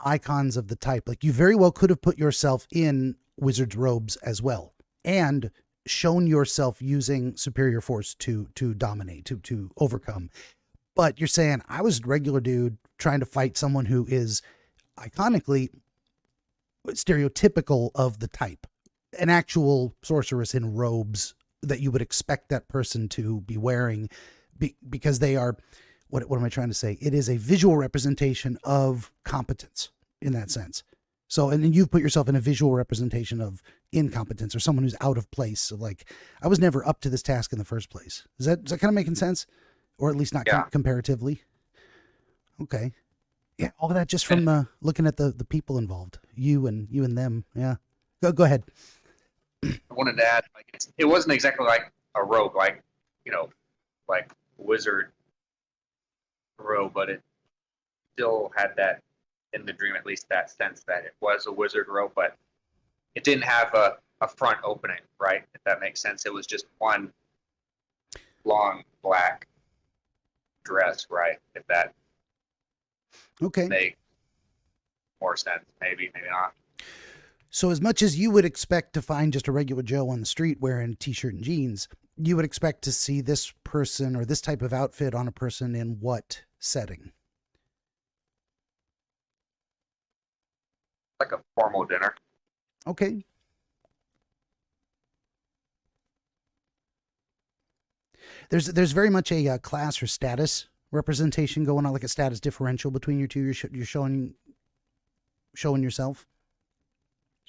[SPEAKER 1] icons of the type, like you very well could have put yourself in wizard's robes as well and shown yourself using superior force to dominate, to overcome. But you're saying, I was a regular dude trying to fight someone who is iconically stereotypical of the type, an actual sorceress in robes that you would expect that person to be wearing because they are, what am I trying to say? It is a visual representation of competence in that sense. So, and then you've put yourself in a visual representation of incompetence or someone who's out of place. So like, I was never up to this task in the first place. Is that kind of making sense? Or at least not comparatively? Okay. Yeah, all of that just from looking at the people involved. You and them. Yeah. Go ahead.
[SPEAKER 2] I wanted to add, it wasn't exactly like a robe, like wizard robe, but it still had that in the dream, at least that sense that it was a wizard robe, but it didn't have a front opening, right? If that makes sense. It was just one long black dress, right? If that makes more sense, maybe not.
[SPEAKER 1] So as much as you would expect to find just a regular Joe on the street wearing a t-shirt and jeans, you would expect to see this person or this type of outfit on a person in what setting?
[SPEAKER 2] Like a formal dinner.
[SPEAKER 1] Okay. There's very much a class or status representation going on, like a status differential between your two. You're showing yourself.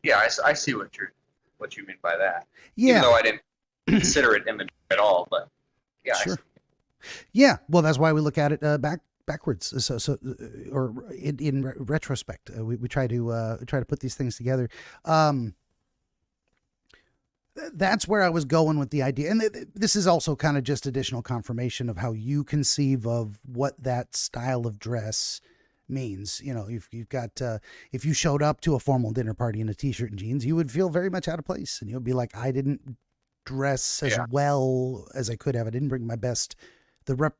[SPEAKER 2] Yeah, I see what you mean by that.
[SPEAKER 1] Yeah.
[SPEAKER 2] Even though I didn't consider it image at all, but yeah.
[SPEAKER 1] Sure. Yeah. Well, that's why we look at it backwards. So or in retrospect, we try to put these things together. That's where I was going with the idea. And this is also kind of just additional confirmation of how you conceive of what that style of dress means. You've got, if you showed up to a formal dinner party in a t-shirt and jeans, you would feel very much out of place and you'll be like, I didn't dress as well as I could have. I didn't bring my best, the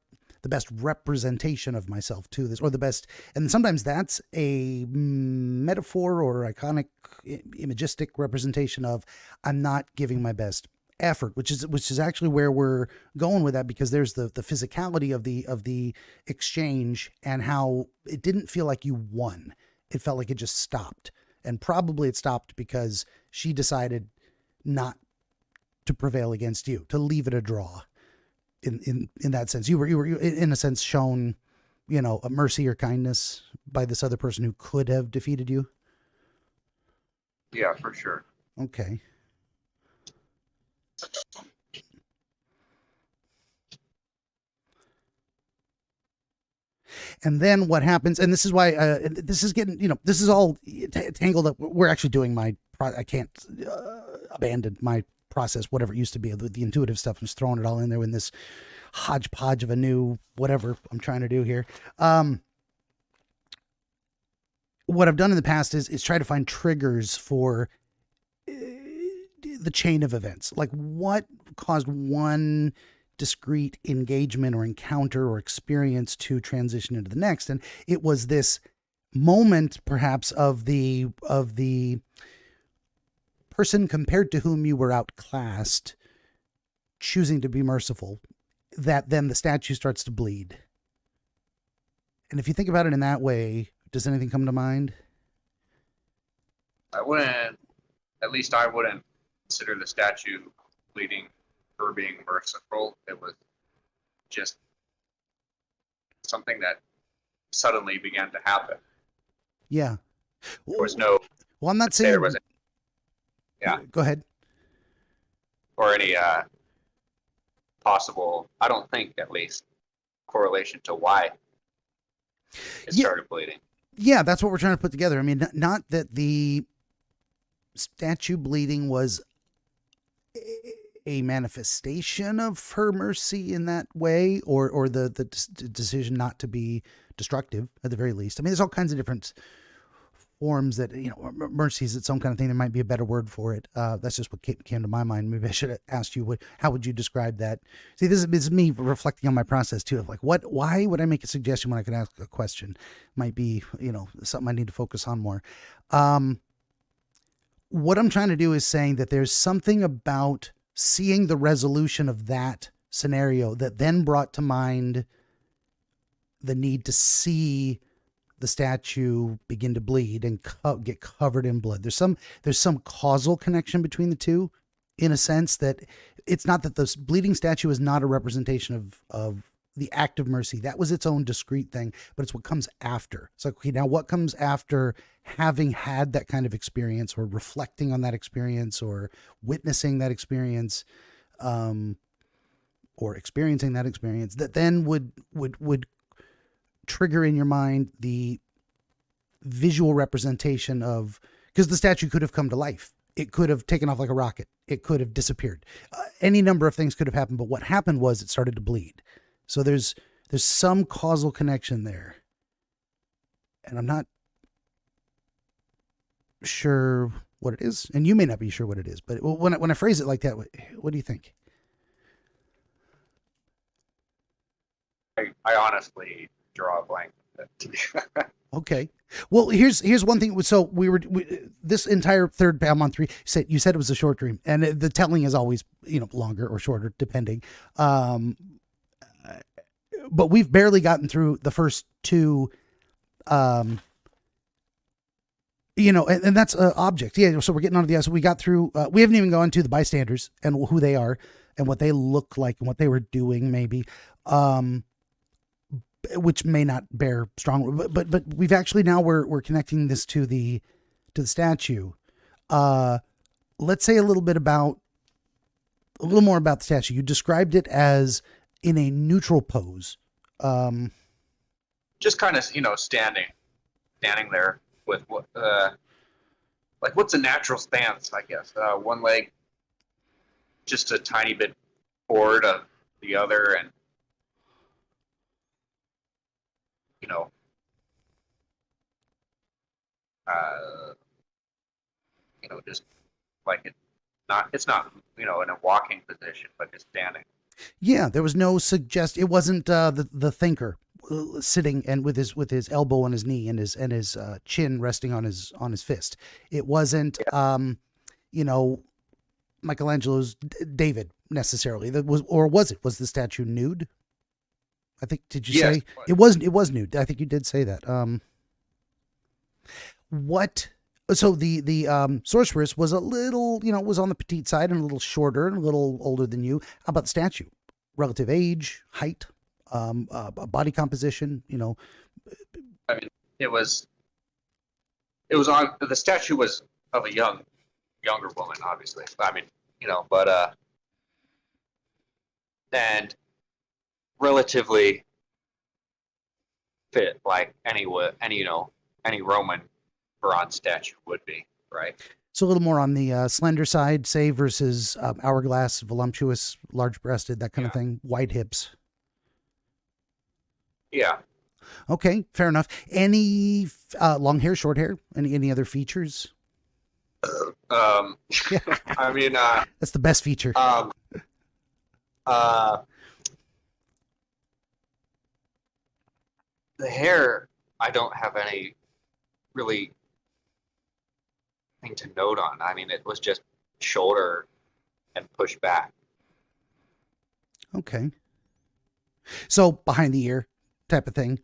[SPEAKER 1] best representation of myself to this, or the best. And sometimes that's a metaphor or iconic imagistic representation of, I'm not giving my best effort, which is actually where we're going with that, because there's the physicality of the exchange and how it didn't feel like you won. It felt like it just stopped, and probably it stopped because she decided not to prevail against you, to leave it a draw. In that sense, you were in a sense shown, a mercy or kindness by this other person who could have defeated you.
[SPEAKER 2] Yeah, for sure.
[SPEAKER 1] Okay. And then what happens, and this is why this is getting, this is all tangled up. We're actually doing I can't abandon my process, whatever it used to be, the intuitive stuff. I'm just throwing it all in there in this hodgepodge of a new whatever I'm trying to do here. What I've done in the past is try to find triggers for the chain of events. Like what caused one discrete engagement or encounter or experience to transition into the next. And it was this moment perhaps of the person compared to whom you were outclassed, choosing to be merciful, that then the statue starts to bleed. And if you think about it in that way, does anything come to mind?
[SPEAKER 2] I wouldn't consider the statue bleeding for being merciful. It was just something that suddenly began to happen.
[SPEAKER 1] Yeah.
[SPEAKER 2] There was no.
[SPEAKER 1] Well, I'm not saying.
[SPEAKER 2] There was. Yeah.
[SPEAKER 1] Go ahead.
[SPEAKER 2] Or any possible, I don't think at least, correlation to why it started bleeding.
[SPEAKER 1] Yeah, that's what we're trying to put together. I mean, not that the statue bleeding was a manifestation of her mercy in that way, or the decision not to be destructive at the very least. I mean, there's all kinds of different forms that, mercy is its own kind of thing. There might be a better word for it. That's just what came to my mind. Maybe I should have asked you, how would you describe that? See, this is me reflecting on my process too, of like, why would I make a suggestion when I could ask a question? Might be, something I need to focus on more. What I'm trying to do is saying that there's something about seeing the resolution of that scenario that then brought to mind the need to see the statue begin to bleed and get covered in blood. There's some causal connection between the two, in a sense that it's not that the bleeding statue is not a representation of the act of mercy. That was its own discrete thing, but it's what comes after. It's like, okay, now what comes after having had that kind of experience, or reflecting on that experience, or witnessing that experience, or experiencing that experience, that then would trigger in your mind the visual representation of, because the statue could have come to life. It could have taken off like a rocket. It could have disappeared. Any number of things could have happened, but what happened was it started to bleed. So there's some causal connection there. And I'm not sure what it is. And you may not be sure what it is, but when I phrase it like that, what do you think?
[SPEAKER 2] I honestly draw a blank.
[SPEAKER 1] Okay. Well, here's one thing. So this entire third, I'm on 3. You said it was a short dream, and the telling is always, longer or shorter, depending. But we've barely gotten through the first 2, and that's objects. Yeah. So we're getting onto the, so we got through, we haven't even gone to the bystanders and who they are and what they look like and what they were doing, maybe. Which may not bear strong, but we've actually, now we're connecting this to the statue. Let's say a little more about the statue. You described it as in a neutral pose.
[SPEAKER 2] Just kind of, standing there with what, like, what's a natural stance, I guess. One leg just a tiny bit forward of the other, and just like it's not, in a walking position, but just standing.
[SPEAKER 1] Yeah, there was no it wasn't the thinker sitting and with his elbow on his knee and his chin resting on his fist. It wasn't Michelangelo's David necessarily. Was the statue nude? I think, did you say it was nude? I think you did say that. So the sorceress was a little, was on the petite side and a little shorter and a little older than you. How about the statue? Relative age, height, body composition,
[SPEAKER 2] I mean, it was on, the statue was of a younger woman, obviously. I mean, but and relatively fit, like any Roman bronze statue would be, right?
[SPEAKER 1] So a little more on the slender side, say, versus hourglass, voluptuous, large-breasted, that kind of thing, wide hips.
[SPEAKER 2] Yeah.
[SPEAKER 1] Okay, fair enough. Any long hair, short hair? Any other features?
[SPEAKER 2] I mean,
[SPEAKER 1] that's the best feature.
[SPEAKER 2] The hair, I don't have any really anything to note on. I mean, it was just shoulder and push back.
[SPEAKER 1] Okay. So behind the ear type of thing.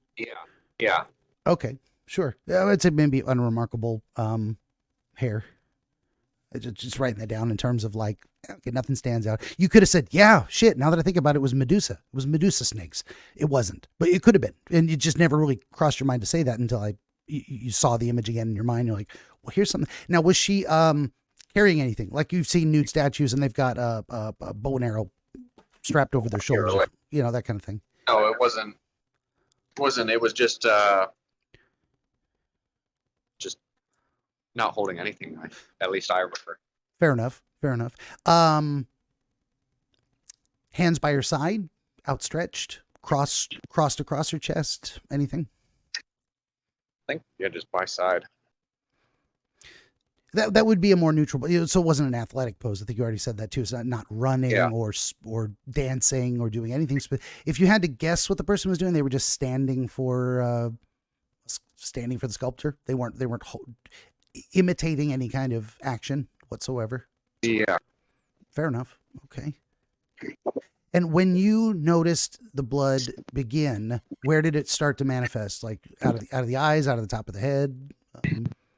[SPEAKER 2] Yeah.
[SPEAKER 1] Okay, sure. I'd say maybe unremarkable hair. Just writing that down in terms of like, okay, nothing stands out. You could have said, yeah, shit. Now that I think about it, it was Medusa. It was Medusa snakes. It wasn't, but it could have been. And it just never really crossed your mind to say that until you saw the image again in your mind. You're like, well, here's something. Now, was she carrying anything? Like you've seen nude statues and they've got a bow and arrow strapped over their shoulder, you know, that kind of thing.
[SPEAKER 2] No, it wasn't. It was just not holding anything. At least I remember.
[SPEAKER 1] Fair enough. Hands by her side, outstretched, crossed across her chest. Anything?
[SPEAKER 2] I think just by side.
[SPEAKER 1] That would be a more neutral, so it wasn't an athletic pose. I think you already said that too. It's not running or dancing or doing anything. If you had to guess what the person was doing, they were just standing for the sculpture. They weren't imitating any kind of action whatsoever.
[SPEAKER 2] Yeah.
[SPEAKER 1] Fair enough. Okay. And when you noticed the blood begin, where did it start to manifest? Like out of the eyes, out of the top of the head?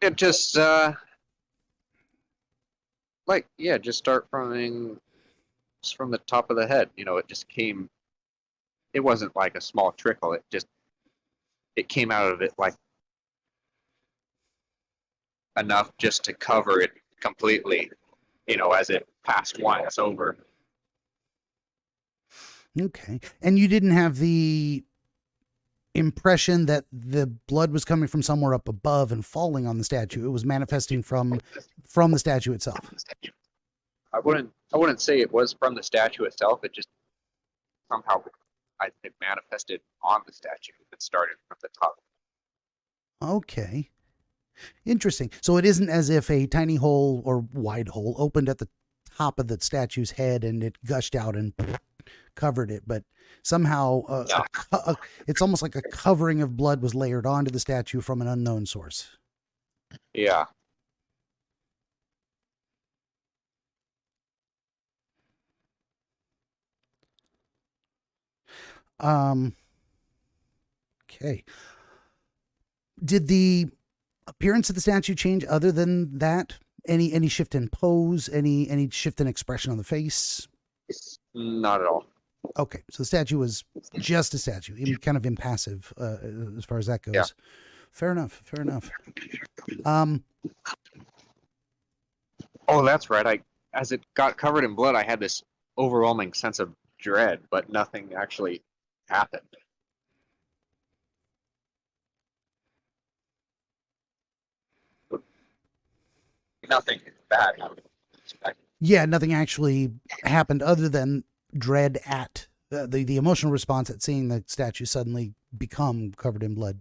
[SPEAKER 2] It just just start from the top of the head. You know, it just came. It wasn't like a small trickle. It came out of it like enough just to cover it completely. You know, as it passed once over.
[SPEAKER 1] Okay. And you didn't have the impression that the blood was coming from somewhere up above and falling on the statue. It was manifesting from the statue itself.
[SPEAKER 2] I wouldn't say it was from the statue itself. It just somehow it manifested on the statue. It started from the top.
[SPEAKER 1] Okay. Interesting. So it isn't as if a tiny hole or wide hole opened at the top of the statue's head and it gushed out and covered it, but somehow it's almost like a covering of blood was layered onto the statue from an unknown source.
[SPEAKER 2] Yeah.
[SPEAKER 1] Okay. Did the appearance of the statue change other than that? Any shift in pose? Any shift in expression on the face?
[SPEAKER 2] Not at all.
[SPEAKER 1] Okay, so the statue was just a statue, kind of impassive as far as that goes. Yeah. Fair enough.
[SPEAKER 2] Oh, that's right. As it got covered in blood, I had this overwhelming sense of dread, but nothing actually happened. Nothing bad happened.
[SPEAKER 1] Yeah, nothing actually happened other than dread at the emotional response at seeing the statue suddenly become covered in blood.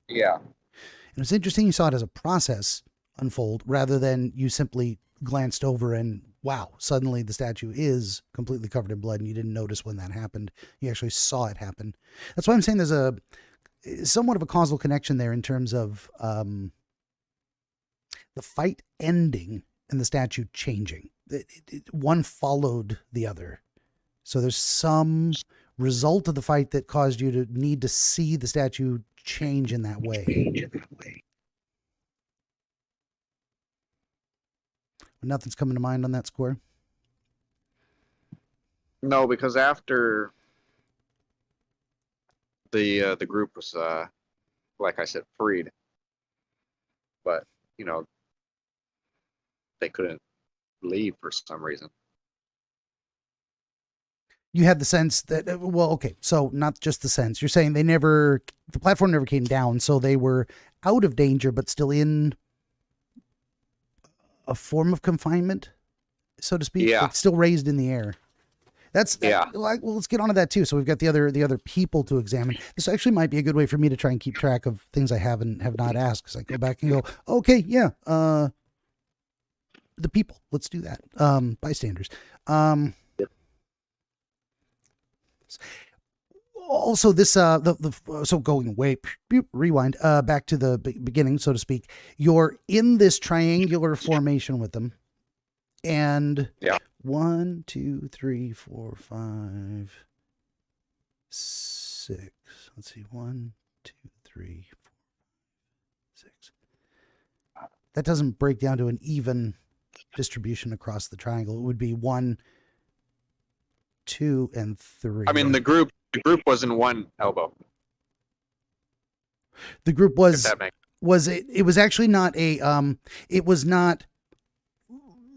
[SPEAKER 2] Yeah.
[SPEAKER 1] And it's interesting you saw it as a process unfold rather than you simply glanced over and wow, suddenly the statue is completely covered in blood and you didn't notice when that happened. You actually saw it happen. That's why I'm saying there's a somewhat of a causal connection there in terms of the fight ending and the statue changing. One followed the other. So there's some result of the fight that caused you to need to see the statue change in that way. Nothing's coming to mind on that score?
[SPEAKER 2] No, because after the group was, like I said, freed, but, you know, they couldn't leave for some reason.
[SPEAKER 1] You had the sense that, well, okay, so not just the sense. You're saying the platform never came down, so they were out of danger, but still in a form of confinement, so to speak.
[SPEAKER 2] Yeah.
[SPEAKER 1] It's still raised in the air. Well, let's get onto that too. So we've got the other people to examine. This actually might be a good way for me to try and keep track of things I have and have not asked, because I go back and go, okay, yeah, the people. Let's do that. Bystanders. Also, this so going way rewind back to the beginning, so to speak. You're in this triangular formation with them, and
[SPEAKER 2] Yeah.
[SPEAKER 1] 1, 2, 3, 4, 5, 6. Let's see, 1, 2, 3, 4, 6. That doesn't break down to an even distribution across the triangle. It would be 1, 2, and 3.
[SPEAKER 2] I mean, the group was in one elbow.
[SPEAKER 1] The group
[SPEAKER 2] If
[SPEAKER 1] was
[SPEAKER 2] that makes
[SPEAKER 1] it was actually not it was not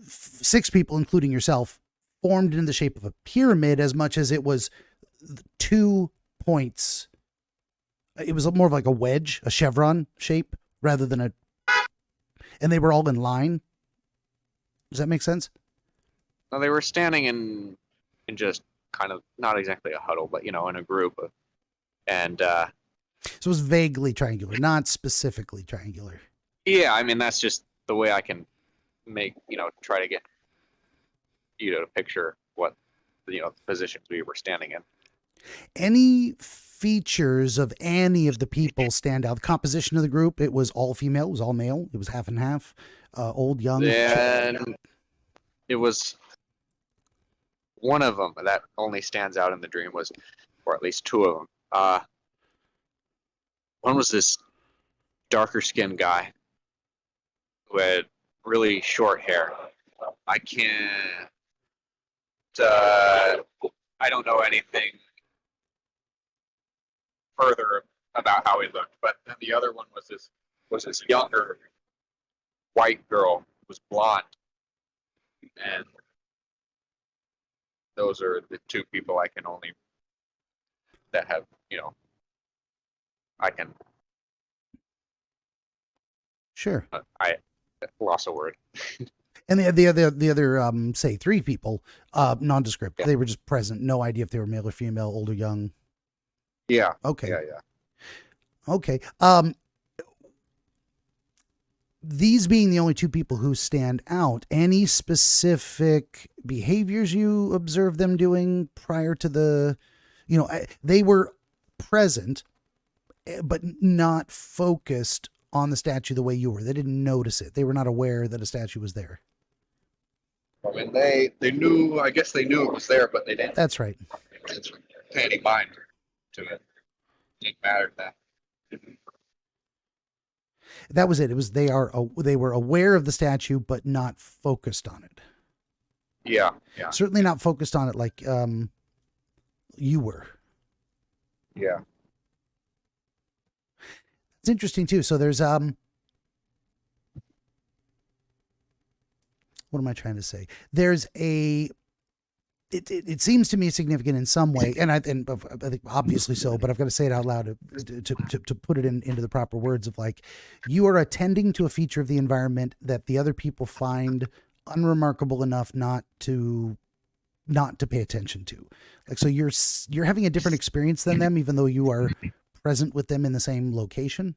[SPEAKER 1] 6 people, including yourself, formed in the shape of a pyramid as much as it was 2 points. It was more of like a wedge, a chevron shape, rather than and they were all in line. Does that make sense?
[SPEAKER 2] No, they were standing in just kind of not exactly a huddle, but in a group, and
[SPEAKER 1] So it was vaguely triangular, not specifically triangular.
[SPEAKER 2] yeah, I mean that's just the way I can make try to get you to picture what the positions we were standing in.
[SPEAKER 1] Any features of any of the people stand out? The composition of the group, it was all female, it was all male, it was half and half, old, young.
[SPEAKER 2] Then it was one of them that only stands out in the dream was, or at least 2 of them. One was this darker skinned guy who had really short hair. I can't. I don't know anything further about how he looked, but then the other one was this younger white girl who was blonde, and those are the 2 people I can only that have I can.
[SPEAKER 1] Sure.
[SPEAKER 2] I lost a word.
[SPEAKER 1] And the other say 3 people, nondescript.
[SPEAKER 2] Yeah.
[SPEAKER 1] They were just present. No idea if they were male or female, old or young.
[SPEAKER 2] Yeah.
[SPEAKER 1] Okay.
[SPEAKER 2] Yeah.
[SPEAKER 1] Okay. These being the only 2 people who stand out, any specific behaviors you observed them doing prior to the, they were present, but not focused on the statue the way you were. They didn't notice it. They were not aware that a statue was there.
[SPEAKER 2] I mean, they knew. I guess they knew it was there, but they didn't.
[SPEAKER 1] That's right.
[SPEAKER 2] Pay any mind to it. Didn't matter that.
[SPEAKER 1] That was it. It was they were aware of the statue, but not focused on it.
[SPEAKER 2] Yeah.
[SPEAKER 1] Certainly not focused on it like you were.
[SPEAKER 2] Yeah.
[SPEAKER 1] It's interesting too. So there's what am I trying to say? There's it seems to me significant in some way, and I think obviously so, but I've got to say it out loud to put it into the proper words of like, you are attending to a feature of the environment that the other people find unremarkable enough not to pay attention to. Like, so you're having a different experience than them, even though you are present with them in the same location.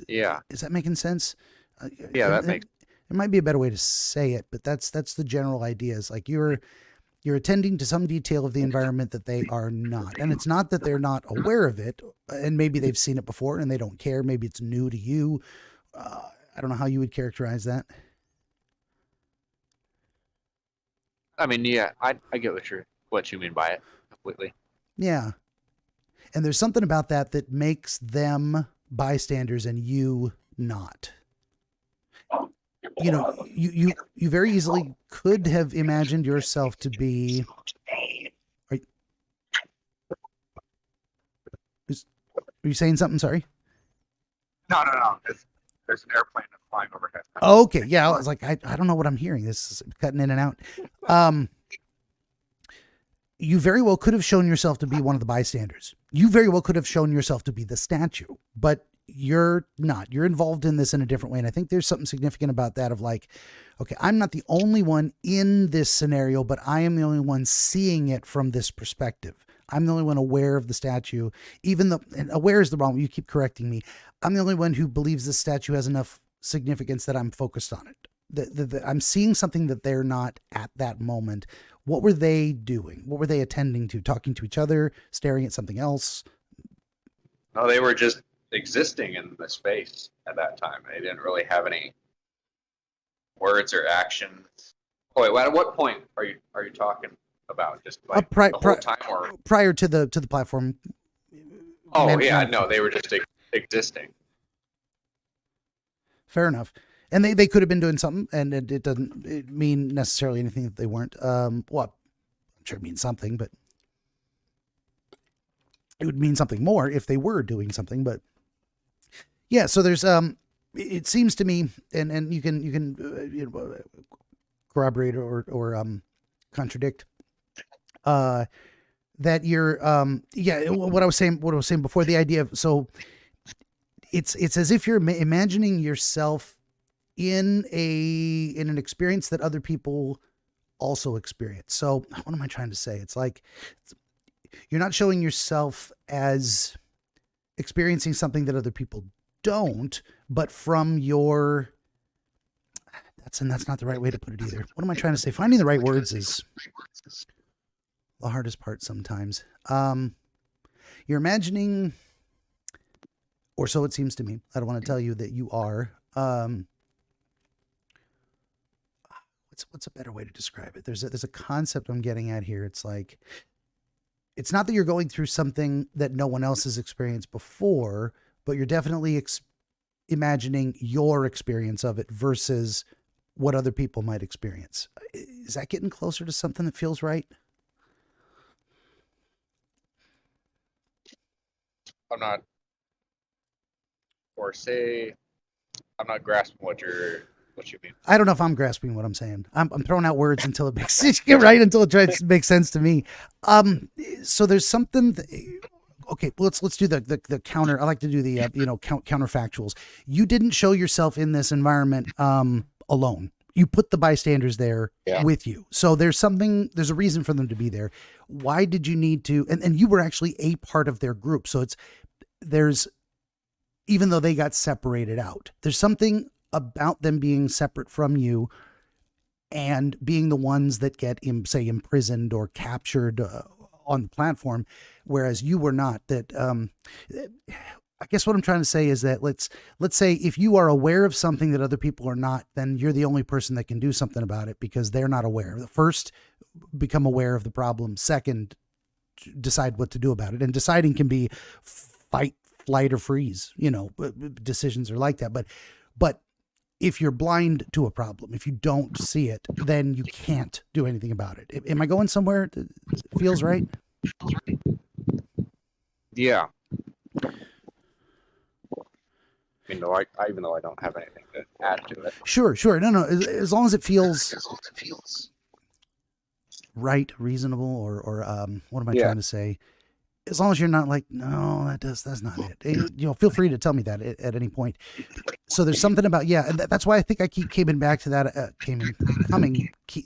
[SPEAKER 2] Yeah.
[SPEAKER 1] Is that making sense?
[SPEAKER 2] Yeah, that makes.
[SPEAKER 1] It might be a better way to say it, but that's the general idea. Is like you're attending to some detail of the environment that they are not, and it's not that they're not aware of it, and maybe they've seen it before and they don't care. Maybe it's new to you. I don't know how you would characterize that.
[SPEAKER 2] I mean, yeah, I get what you mean by it completely.
[SPEAKER 1] Yeah, and there's something about that makes them bystanders and you not. You very easily could have imagined yourself to be. Are you saying something? Sorry.
[SPEAKER 2] No. There's an airplane that's flying overhead.
[SPEAKER 1] Okay, yeah. I was like, I don't know what I'm hearing. This is cutting in and out. You very well could have shown yourself to be one of the bystanders. You very well could have shown yourself to be the statue, but you're not. You're involved in this in a different way. And I think there's something significant about that of like, okay, I'm not the only one in this scenario, but I am the only one seeing it from this perspective. I'm the only one aware of the statue, even though, and aware is the wrong, you keep correcting me. I'm the only one who believes the statue has enough significance that I'm focused on it. I'm seeing something that they're not at that moment, What were they doing? What were they attending to? Talking to each other, staring at something else?
[SPEAKER 2] No, they were just existing in the space at that time. They didn't really have any words or actions. Oh, wait, at what point are you talking about? Just like the whole time, or
[SPEAKER 1] prior to the platform?
[SPEAKER 2] Oh yeah, no, they were just existing.
[SPEAKER 1] Fair enough. And they could have been doing something, and it doesn't mean necessarily anything that they weren't. Well, I'm sure it means something, but it would mean something more if they were doing something. But yeah, so there's it seems to me, and you can corroborate or contradict that you're what I was saying before, the idea of, so it's as if you're imagining yourself in an experience that other people also experience. So what am I trying to say? It's like you're not showing yourself as experiencing something that other people don't, but from your, that's not the right way to put it either. What am I trying to say? Finding the right words is the hardest part sometimes. You're imagining, or so it seems to me. I don't want to tell you that you are. What's a better way to describe it? There's a concept I'm getting at here. It's like, it's not that you're going through something that no one else has experienced before, but you're definitely imagining your experience of it versus what other people might experience. Is that getting closer to something that feels right?
[SPEAKER 2] I'm not grasping what you mean.
[SPEAKER 1] I don't know if I'm grasping what I'm saying. I'm throwing out words until it makes sense. Right, until it tries to make sense to me. So there's something. Okay, well, let's do the counter. I like to do the counterfactuals. You didn't show yourself in this environment alone. You put the bystanders there with you. So there's a reason for them to be there. Why did you need to? And you were actually a part of their group. So even though they got separated out, there's something about them being separate from you and being the ones that get imprisoned or captured on the platform, whereas you were not. That I guess what I'm trying to say is that let's say if you are aware of something that other people are not, then you're the only person that can do something about it because they're not aware. First, become aware of the problem. Second, decide what to do about it. And deciding can be fight, flight, or freeze. Decisions are like that. But if you're blind to a problem, if you don't see it, then you can't do anything about it. Am I going somewhere that feels right?
[SPEAKER 2] Yeah. Even though I don't have anything to add to it.
[SPEAKER 1] Sure. No. As long as it feels right, reasonable, or what am I trying to say? As long as you're not like, no, that's not it. Feel free to tell me that at any point. So there's something about, and that's why I think I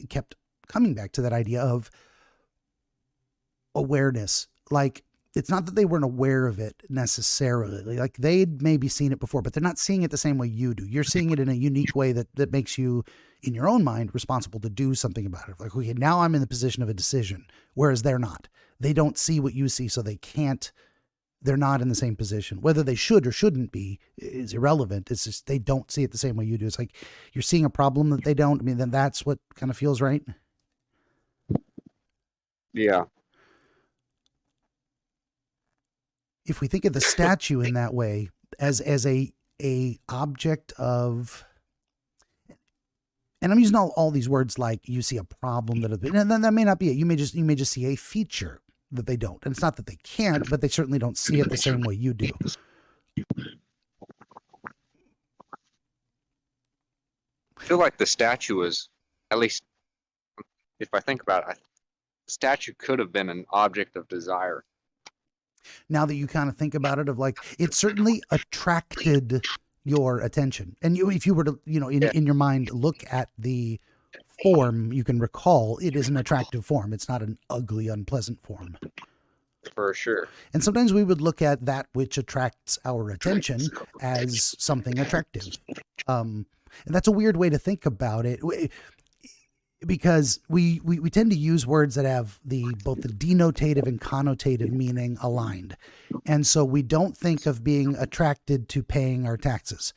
[SPEAKER 1] kept coming back to that idea of awareness. Like, it's not that they weren't aware of it necessarily. Like, they'd maybe seen it before, but they're not seeing it the same way you do. You're seeing it in a unique way that makes you, in your own mind, responsible to do something about it. Like, okay, now I'm in the position of a decision, whereas they're not. They don't see what you see, so they're not in the same position. Whether they should or shouldn't be is irrelevant. It's just they don't see it the same way you do. It's like you're seeing a problem that they don't. I mean, then that's what kind of feels right.
[SPEAKER 2] Yeah.
[SPEAKER 1] If we think of the statue in that way as a object of, and I'm using all these words like you see a problem and then that may not be it. You may just see a feature that they don't. And it's not that they can't, but they certainly don't see it the same way you do.
[SPEAKER 2] I feel like the statue is, at least if I think about it, the statue could have been an object of desire.
[SPEAKER 1] Now that you kind of think about it, of like, it certainly attracted your attention. And if you were to, in your mind, look at the form, you can recall it is an attractive form. It's not an ugly, unpleasant form.
[SPEAKER 2] For sure.
[SPEAKER 1] And sometimes we would look at that which attracts our attention as something attractive. And that's a weird way to think about it. because we tend to use words that have both the denotative and connotative meaning aligned. And so we don't think of being attracted to paying our taxes.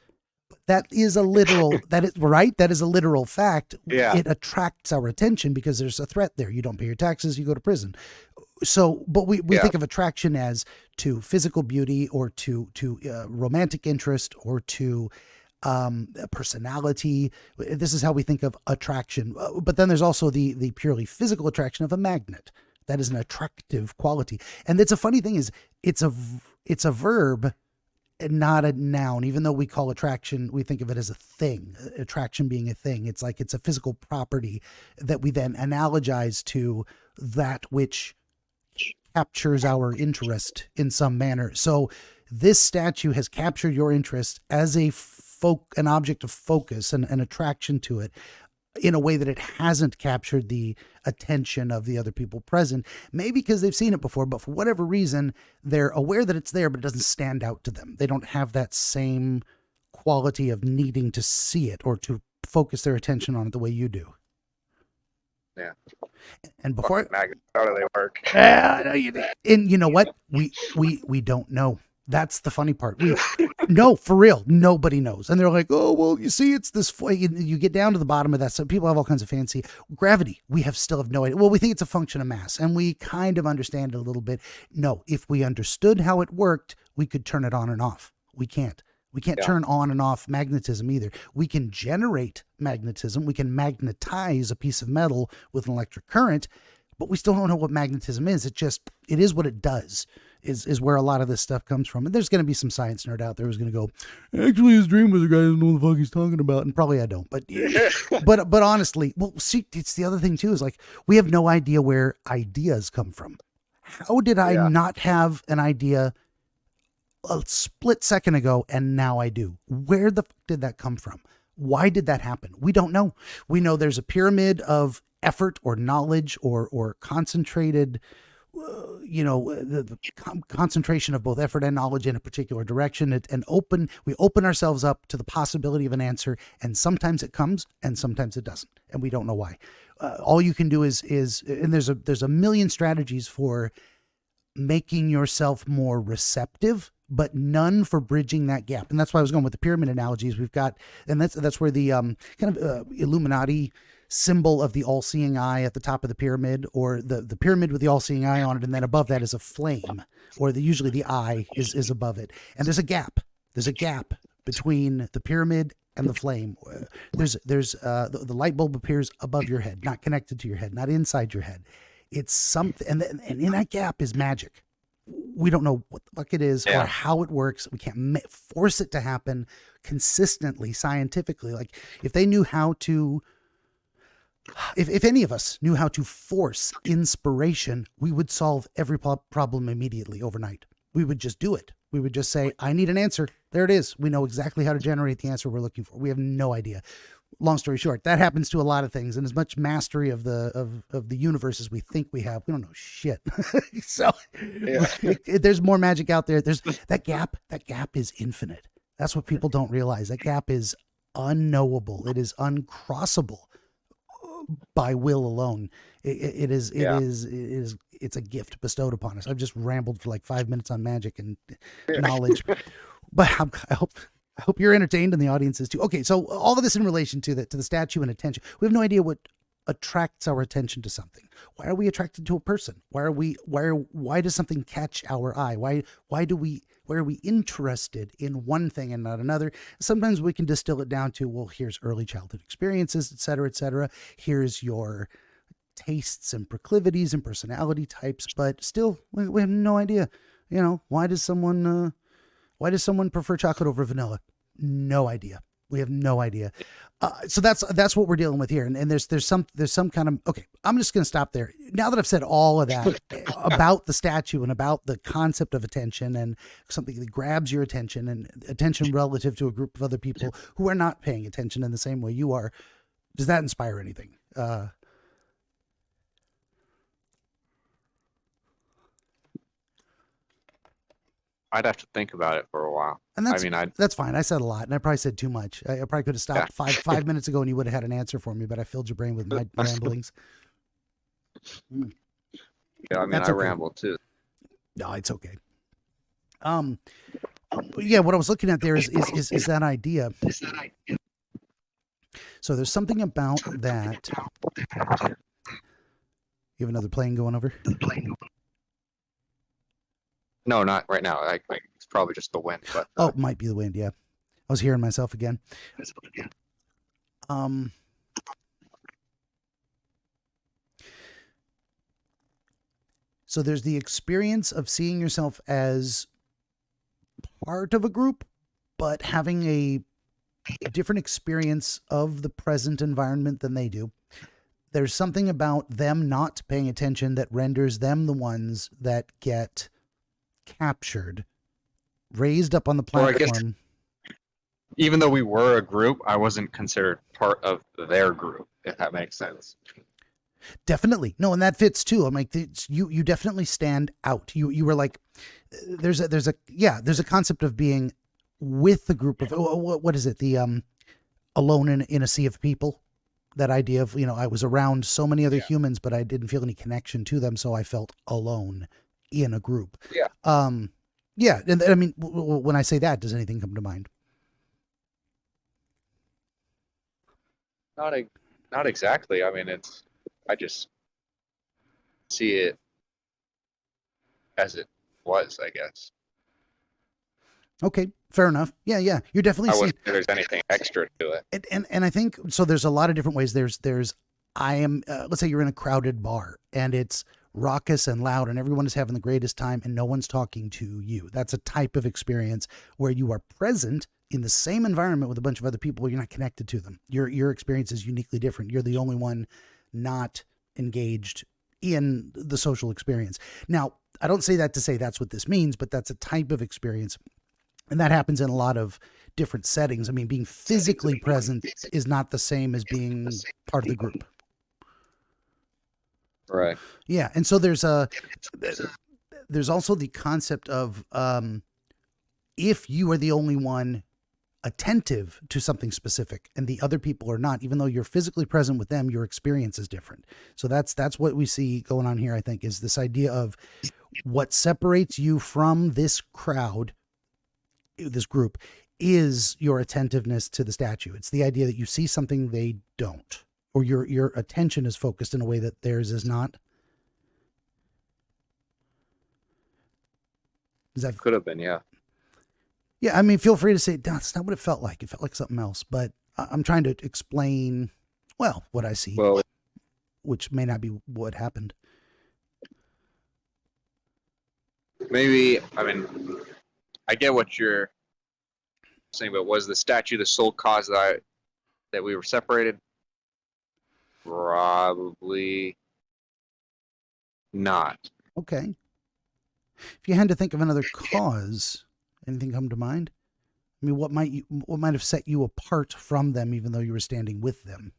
[SPEAKER 1] That is a literal, that is right. That is a literal fact.
[SPEAKER 2] Yeah.
[SPEAKER 1] It attracts our attention because there's a threat there. You don't pay your taxes, you go to prison. So, but we think of attraction as to physical beauty or to romantic interest or to personality. This is how we think of attraction. But then there's also the purely physical attraction of a magnet. That is an attractive quality. And it's a funny thing is it's a verb, not a noun. Even though we call attraction, we think of it as a thing, attraction being a thing. It's like it's a physical property that we then analogize to that which captures our interest in some manner. So this statue has captured your interest as an object of focus and an attraction to it in a way that it hasn't captured the attention of the other people present, maybe because they've seen it before, but for whatever reason, they're aware that it's there, but it doesn't stand out to them. They don't have that same quality of needing to see it or to focus their attention on it the way you do.
[SPEAKER 2] Yeah.
[SPEAKER 1] And before
[SPEAKER 2] magnets, how do they work?
[SPEAKER 1] and you know what? We don't know. That's the funny part. No, for real, nobody knows. And they're like, oh, well, you see, it's this. You get down to the bottom of that. So people have all kinds of fancy gravity. We still have no idea. Well, we think it's a function of mass, and we kind of understand it a little bit. No, if we understood how it worked, we could turn it on and off. We can't. We can't turn on and off magnetism either. We can generate magnetism. We can magnetize a piece of metal with an electric current, but we still don't know what magnetism is. It is what it does. Is where a lot of this stuff comes from. And there's going to be some science nerd out there who's going to go, actually, this DreamWizard guy doesn't know what the fuck he's talking about. And probably I don't. But honestly, well, see, it's the other thing too, is like, we have no idea where ideas come from. How did I not have an idea a split second ago and now I do? Where the fuck did that come from? Why did that happen? We don't know. We know there's a pyramid of effort or knowledge or concentrated the concentration of both effort and knowledge in a particular direction, we open ourselves up to the possibility of an answer, and sometimes it comes and sometimes it doesn't, and we don't know why. All you can do is and there's a million strategies for making yourself more receptive, but none for bridging that gap. And that's why I was going with the pyramid analogies. We've got, and that's where the kind of Illuminati symbol of the all-seeing eye at the top of the pyramid, or the pyramid with the all-seeing eye on it, and then above that is a flame, or usually the eye is above it. And there's a gap between the pyramid and the flame. There's the light bulb appears above your head, not connected to your head, not inside your head. It's something, and in that gap is magic. We don't know what the fuck it is or how it works. We can't force it to happen consistently, scientifically. Like if they knew how to, if any of us knew how to force inspiration, we would solve every problem immediately overnight. We would just do it. We would just say, I need an answer. There it is. We know exactly how to generate the answer we're looking for. We have no idea. Long story short, that happens to a lot of things, and as much mastery of the universe as we think we have, we don't know shit. So there's more magic out there. There's that gap is infinite. That's what people don't realize. That gap is unknowable. It is uncrossable by will alone. It's a gift bestowed upon us. I've just rambled for like 5 minutes on magic and knowledge, but I hope you're entertained and the audience is too. Okay, so all of this in relation to the statue and attention. We have no idea what attracts our attention to something. Why are we attracted to a person? Why does something catch our eye? Why are we interested in one thing and not another? Sometimes we can distill it down to, well, here's early childhood experiences, et cetera, et cetera. Here's your tastes and proclivities and personality types, but still we have no idea. Why does someone prefer chocolate over vanilla? No idea. We have no idea. So that's what we're dealing with here. And there's some kind of, okay, I'm just going to stop there. Now that I've said all of that about the statue and about the concept of attention and something that grabs your attention and attention relative to a group of other people who are not paying attention in the same way you are, does that inspire anything?
[SPEAKER 2] I'd have to think about it for a while.
[SPEAKER 1] And
[SPEAKER 2] I mean,
[SPEAKER 1] that's fine. I said a lot, and I probably said too much. I probably could have stopped
[SPEAKER 2] yeah.
[SPEAKER 1] 5 minutes ago, and you would have had an answer for me. But I filled your brain with my ramblings.
[SPEAKER 2] Yeah, I mean,
[SPEAKER 1] That's
[SPEAKER 2] I
[SPEAKER 1] okay.
[SPEAKER 2] ramble too.
[SPEAKER 1] No, it's okay. Yeah, what I was looking at there is that idea. So there's something about that. You have another plane going over?
[SPEAKER 2] No, not right now. It's probably just the wind. But
[SPEAKER 1] Oh, it might be the wind. Yeah, I was hearing myself again. So there's the experience of seeing yourself as part of a group, but having a different experience of the present environment than they do. There's something about them not paying attention that renders them the ones that get captured, raised up on the
[SPEAKER 2] Well, I
[SPEAKER 1] platform.
[SPEAKER 2] guess even though we were a group, I wasn't considered part of their group, if that makes sense.
[SPEAKER 1] Definitely. No, and that fits too. I'm like, you definitely stand out. You were like, there's a concept of being with the group of, what is it? The, alone in a sea of people. That idea of, I was around so many other humans, but I didn't feel any connection to them. So I felt alone in a group.
[SPEAKER 2] Yeah.
[SPEAKER 1] Yeah. And I mean, when I say that, does anything come to mind?
[SPEAKER 2] Not exactly. I mean, I just see it as it was, I guess.
[SPEAKER 1] Okay, fair enough. Yeah. You're definitely
[SPEAKER 2] I
[SPEAKER 1] seeing,
[SPEAKER 2] wouldn't say there's anything extra to it.
[SPEAKER 1] and I think so. There's a lot of different ways. I am. Let's say you're in a crowded bar and it's raucous and loud, and everyone is having the greatest time, and no one's talking to you. That's a type of experience where you are present in the same environment with a bunch of other people. You're not connected to them. Your experience is uniquely different. You're the only one not engaged in the social experience. Now, I don't say that to say that's what this means, but that's a type of experience. And that happens in a lot of different settings. I mean, being physically present is not the same as being part of the group.
[SPEAKER 2] Right.
[SPEAKER 1] Yeah. And so there's also the concept of, if you are the only one attentive to something specific and the other people are not, even though you're physically present with them, your experience is different. So that's what we see going on here, I think, is this idea of what separates you from this crowd, this group, is your attentiveness to the statue. It's the idea that you see something they don't, or your attention is focused in a way that theirs is not. Is that
[SPEAKER 2] Could have been, yeah.
[SPEAKER 1] Yeah, I mean, feel free to say, that's not what it felt like. It felt like something else. But I'm trying to explain, well, what I see,
[SPEAKER 2] Well,
[SPEAKER 1] which may not be what happened.
[SPEAKER 2] maybe, I mean, I get what you're saying, but was the statue the sole cause that we were separated? Probably not.
[SPEAKER 1] Okay. If you had to think of another cause, anything come to mind? I mean, what might have set you apart from them, even though you were standing with them?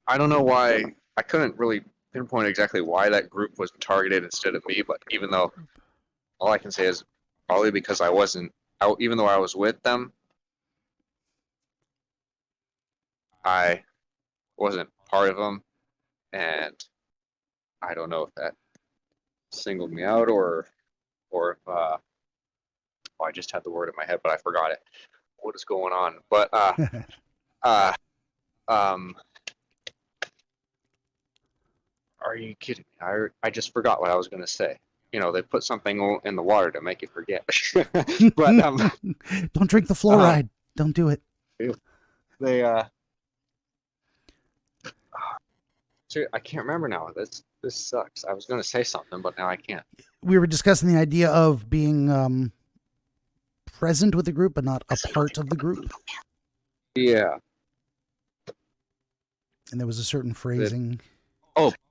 [SPEAKER 2] I don't know why. I couldn't really pinpoint exactly why that group was targeted instead of me, but even though all I can say is probably because I wasn't out, even though I was with them, I wasn't part of them, and I don't know if that singled me out or if I just had the word in my head, but I forgot it. What is going on? But are you kidding me? I just forgot what I was going to say. They put something in the water to make you forget. But
[SPEAKER 1] don't drink the fluoride. Don't do it.
[SPEAKER 2] They I can't remember now. This sucks. I was going to say something, but now I can't.
[SPEAKER 1] We were discussing the idea of being present with the group, but not a part of the group.
[SPEAKER 2] Yeah.
[SPEAKER 1] And there was a certain phrasing.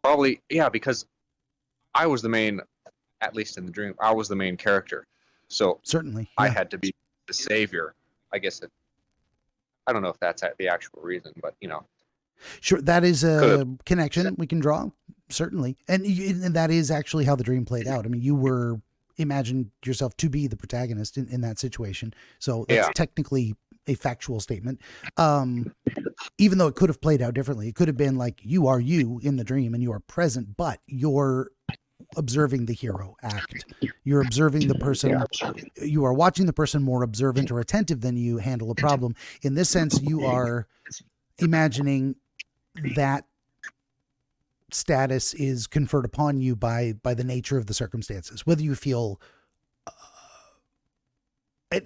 [SPEAKER 2] Probably, yeah, because I was the main, at least in the dream, I was the main character. So
[SPEAKER 1] Certainly.
[SPEAKER 2] I
[SPEAKER 1] Yeah.
[SPEAKER 2] had to be the savior. I guess I don't know if that's the actual reason, but
[SPEAKER 1] Sure, that is a
[SPEAKER 2] Could've.
[SPEAKER 1] connection we can draw, certainly. And that is actually how the dream played out. I mean, you were imagined yourself to be the protagonist in that situation. So that's technically a factual statement. Even though it could have played out differently, it could have been like you are you in the dream and you are present, but you're observing the hero act. You're observing the person. You are watching the person more observant or attentive than you handle a problem. In this sense, you are imagining that status is conferred upon you by the nature of the circumstances, whether you feel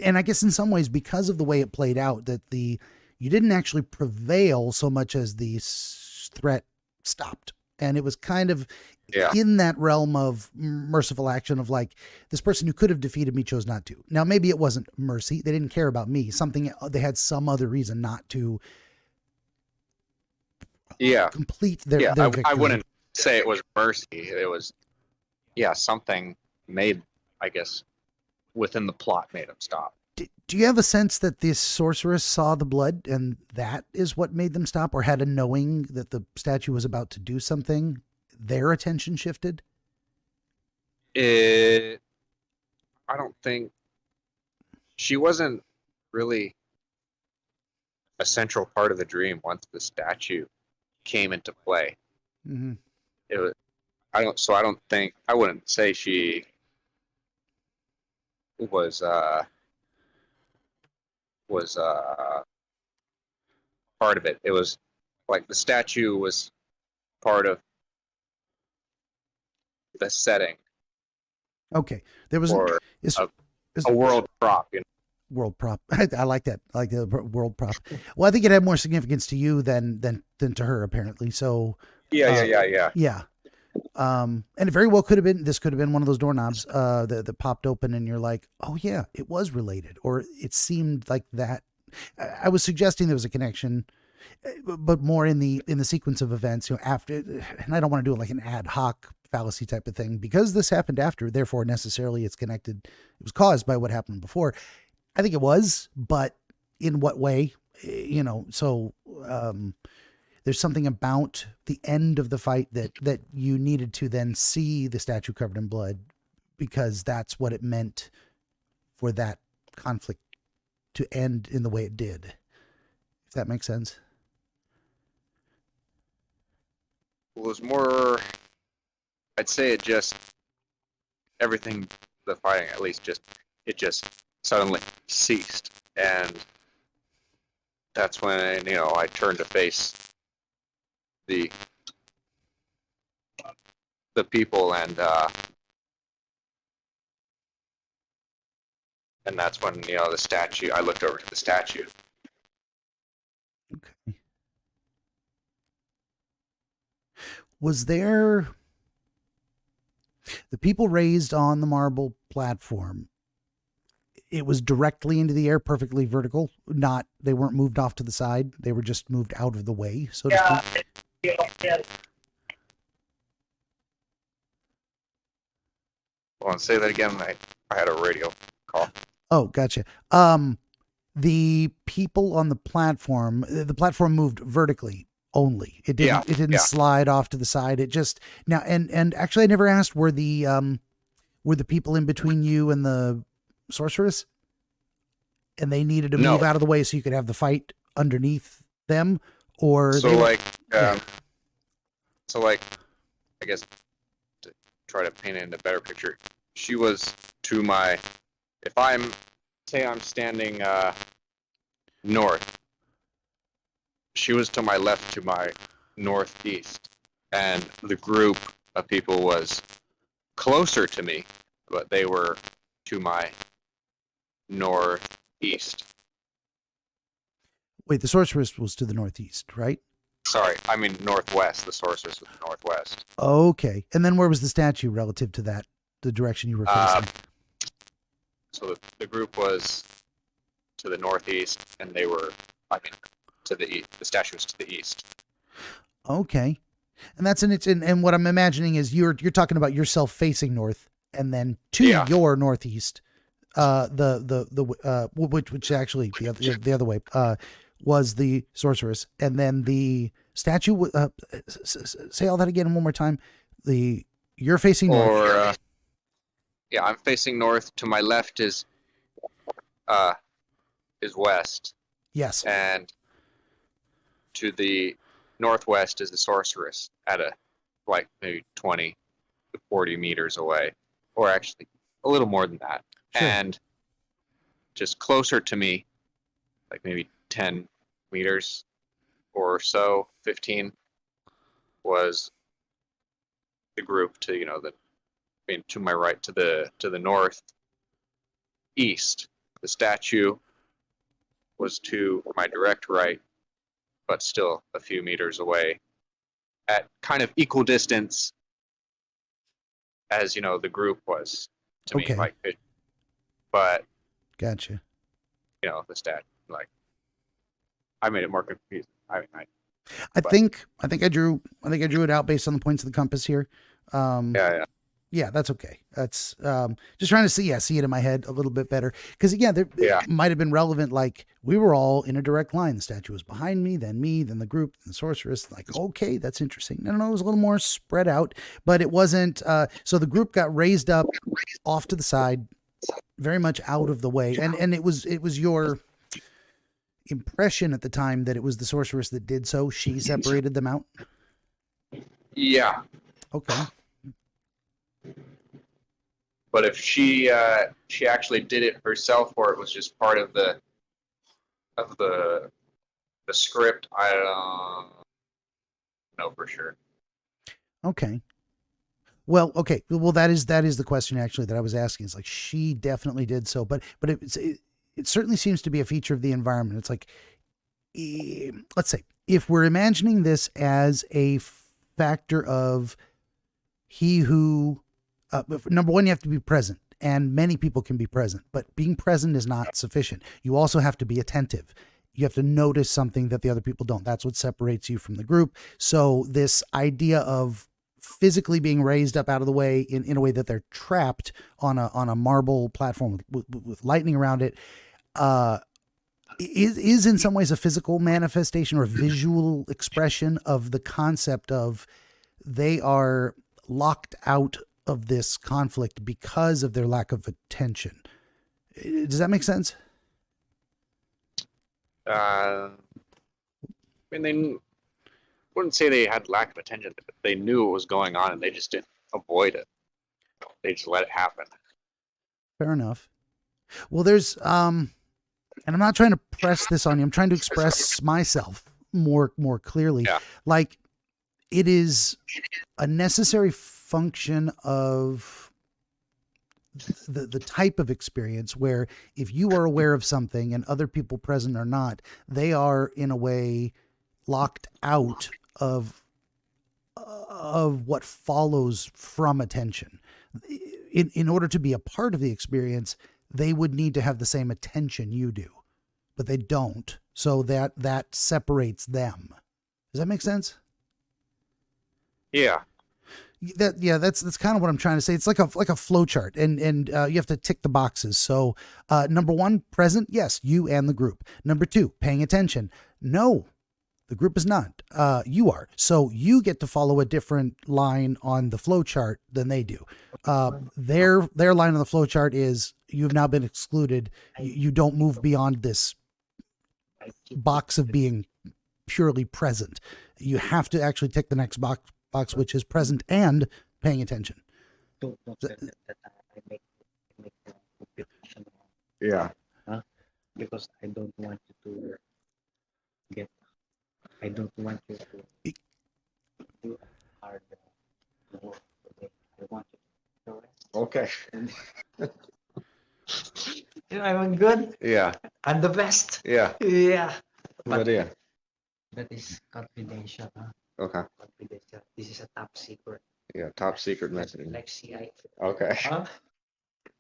[SPEAKER 1] and I guess in some ways, because of the way it played out, that you didn't actually prevail so much as the threat stopped. And it was kind of in that realm of merciful action of like, this person who could have defeated me chose not to. Now, maybe it wasn't mercy. They didn't care about me. They had some other reason not to complete their victory.
[SPEAKER 2] I wouldn't say it was mercy. It was, something made, I guess, within the plot made him stop.
[SPEAKER 1] Do you have a sense that this sorceress saw the blood and that is what made them stop, or had a knowing that the statue was about to do something? Their attention shifted?
[SPEAKER 2] I don't think she wasn't really a central part of the dream once the statue came into play.
[SPEAKER 1] Mm-hmm.
[SPEAKER 2] I wouldn't say she was part of it. It was like the statue was part of the setting.
[SPEAKER 1] Okay, there was
[SPEAKER 2] a world prop.
[SPEAKER 1] World prop. I like that. I like the world prop. Well, I think it had more significance to you than to her, apparently. So yeah. And it very well could have been. This could have been one of those doorknobs that popped open, and you're like, oh yeah, it was related, or it seemed like that. I was suggesting there was a connection, but more in the sequence of events. After, and I don't want to do it like an ad hoc fallacy type of thing, because this happened after. Therefore, necessarily, it's connected. It was caused by what happened before. I think it was, but in what way? So. There's something about the end of the fight that you needed to then see the statue covered in blood, because that's what it meant for that conflict to end in the way it did. If that makes sense.
[SPEAKER 2] It was more, I'd say everything, the fighting at least, it just suddenly ceased. And that's when, I turned to face the people, and that's when the statue. I looked over to the statue.
[SPEAKER 1] Okay. Was there the people raised on the marble platform? It was directly into the air, perfectly vertical. They weren't moved off to the side. They were just moved out of the way, so to speak.
[SPEAKER 2] Well, say that again. I had a radio call.
[SPEAKER 1] Oh, gotcha. The people on the platform moved vertically only. It didn't slide off to the side. It just now and actually I never asked, were the people in between you and the sorceress, and they needed to move out of the way so you could have the fight underneath them, or
[SPEAKER 2] I guess to try to paint it in a better picture, she was to my, if I'm standing north, she was to my left, to my northeast, and the group of people was closer to me, but they were to my northeast.
[SPEAKER 1] Wait, the sorceress was to the northeast, right?
[SPEAKER 2] Sorry, I mean northwest. The sorceress was northwest.
[SPEAKER 1] Okay. And then where was the statue relative to that, the direction you were facing?
[SPEAKER 2] So the group was to the northeast, and they were, to the east. The statue was to the east.
[SPEAKER 1] Okay. And that's and what I'm imagining is you're talking about yourself facing north, and then to your northeast, which actually the other way, was the sorceress, and then the statue. Say all that again one more time. You're facing north.
[SPEAKER 2] Yeah, I'm facing north. To my left is west,
[SPEAKER 1] Yes.
[SPEAKER 2] and to the northwest is the sorceress at like maybe 20 to 40 meters away, or actually a little more than that.
[SPEAKER 1] Sure.
[SPEAKER 2] And just closer to me, like maybe 10 meters or so, 15, was the group to, to my right, to the north east. The statue was to my direct right, but still a few meters away, at kind of equal distance as the group was to
[SPEAKER 1] Okay.
[SPEAKER 2] me. Like, but
[SPEAKER 1] Gotcha.
[SPEAKER 2] the statue, like, I made it more confusing.
[SPEAKER 1] I think I drew it out based on the points of the compass here. Yeah, that's okay. That's just trying to see it in my head a little bit better. Because it might have been relevant. Like, we were all in a direct line. The statue was behind me, then the group, then the sorceress. Like, okay, that's interesting. I don't know, it was a little more spread out, but it wasn't. So the group got raised up off to the side, very much out of the way, and it was your impression at the time that it was the sorceress that did so. She separated them out.
[SPEAKER 2] Yeah.
[SPEAKER 1] Okay.
[SPEAKER 2] But if she actually did it herself, or it was just part of the script, I don't know for sure.
[SPEAKER 1] Okay. Well, okay. Well, that is the question actually that I was asking. It's like, she definitely did so, but it certainly seems to be a feature of the environment. It's like, let's say, if we're imagining this as a factor of he who, number one, you have to be present, and many people can be present, but being present is not sufficient. You also have to be attentive. You have to notice something that the other people don't. That's what separates you from the group. So this idea of physically being raised up out of the way in a way that they're trapped on a marble platform with lightning around it, is in some ways a physical manifestation or a visual expression of the concept of they are locked out of this conflict because of their lack of attention. Does that make sense?
[SPEAKER 2] I mean, they wouldn't say they had lack of attention. They knew what was going on, and they just didn't avoid it. They just let it happen.
[SPEAKER 1] Fair enough. Well, there's and I'm not trying to press this on you. I'm trying to express myself more clearly.
[SPEAKER 2] Yeah.
[SPEAKER 1] Like, it is a necessary function of the type of experience where if you are aware of something and other people present are not, they are in a way locked out of what follows from attention. In order to be a part of the experience, they would need to have the same attention you do, but they don't. So that separates them. Does that make sense?
[SPEAKER 2] Yeah.
[SPEAKER 1] That's kind of what I'm trying to say. It's like a flow chart, and you have to tick the boxes. So, number one, present. Yes, you and the group. Number two, paying attention. No, the group is not. You are. So you get to follow a different line on the flow chart than they do. Their line on the flow chart is you've now been excluded. You don't move beyond this box of being purely present. You have to actually tick the next box, which is present and paying attention.
[SPEAKER 4] Don't say that I make the computation wrong.
[SPEAKER 2] Yeah.
[SPEAKER 4] Because I don't want you to get. I don't want you to do hard work today. I want you to rest.
[SPEAKER 2] Okay.
[SPEAKER 4] I'm good.
[SPEAKER 2] Yeah.
[SPEAKER 4] I'm the best.
[SPEAKER 2] Yeah.
[SPEAKER 4] Yeah.
[SPEAKER 2] Good idea.
[SPEAKER 4] That is confidential. Huh?
[SPEAKER 2] Okay.
[SPEAKER 4] Confidential. This is a top secret.
[SPEAKER 2] Yeah. Top secret messaging.
[SPEAKER 4] Like CIA.
[SPEAKER 2] Okay.
[SPEAKER 4] Huh?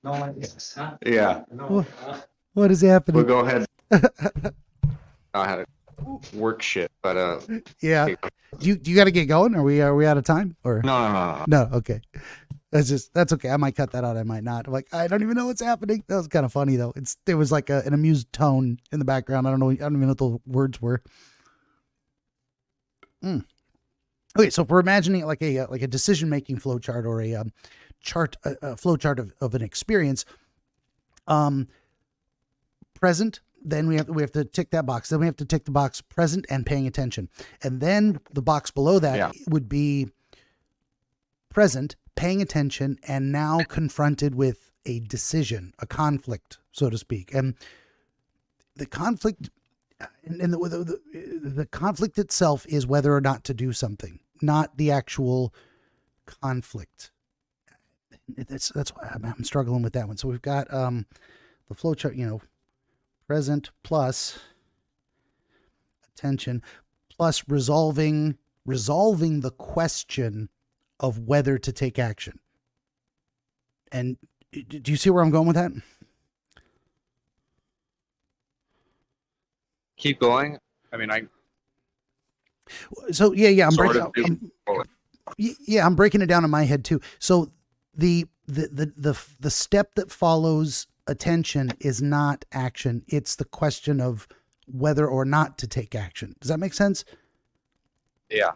[SPEAKER 4] No one is. Huh?
[SPEAKER 2] Yeah.
[SPEAKER 4] No.
[SPEAKER 1] What is happening?
[SPEAKER 2] We'll go ahead. I had to work shit, but
[SPEAKER 1] Yeah. Do you got to get going? Are we out of time? Or
[SPEAKER 2] no.
[SPEAKER 1] no? Okay. That's okay. I might cut that out. I might not. I'm like, I don't even know what's happening. That was kind of funny though. There was like an amused tone in the background. I don't even know what the words were. Okay, so if we're imagining it like a decision-making flowchart or a chart, a flow chart of an experience. Present, then we have to tick that box. Then we have to tick the box present and paying attention. And then the box below that would be present, paying attention, and now confronted with a decision, a conflict, so to speak. And the conflict, and the conflict itself is whether or not to do something, not the actual conflict. That's why I'm struggling with that one. So we've got the flow chart, present plus attention plus resolving the question of whether to take action. And do you see where I'm going with that?
[SPEAKER 2] Keep going. I mean,
[SPEAKER 1] So I'm breaking it down in my head too. So the step that follows attention is not action. It's the question of whether or not to take action. Does that make sense?
[SPEAKER 2] Yeah.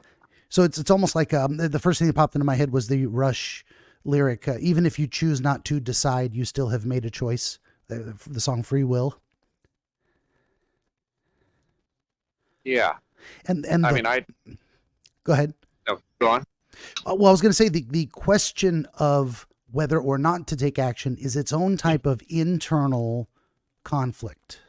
[SPEAKER 1] So it's almost like the first thing that popped into my head was the Rush lyric. Even if you choose not to decide, you still have made a choice. The song Free Will.
[SPEAKER 2] Yeah.
[SPEAKER 1] And go ahead.
[SPEAKER 2] No, go on.
[SPEAKER 1] Well, I was going to say the question of whether or not to take action is its own type of internal conflict.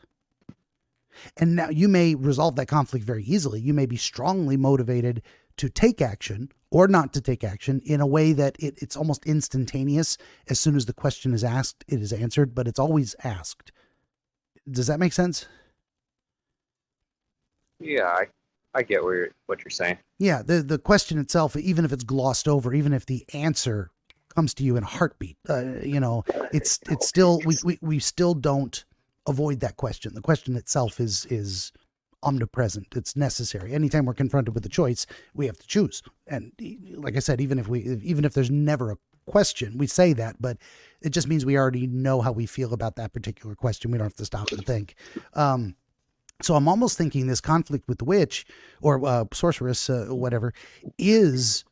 [SPEAKER 1] And now you may resolve that conflict very easily. You may be strongly motivated to take action or not to take action in a way that it's almost instantaneous. As soon as the question is asked, it is answered, but it's always asked. Does that make sense?
[SPEAKER 2] Yeah, I get what you're saying.
[SPEAKER 1] Yeah, the question itself, even if it's glossed over, even if the answer comes to you in a heartbeat, it's still we still don't avoid that question. The question itself is omnipresent. It's necessary. Anytime we're confronted with a choice, we have to choose. And like I said, even if there's never a question, we say that, but it just means we already know how we feel about that particular question. We don't have to stop and think. So I'm almost thinking this conflict with the witch or sorceress, whatever, is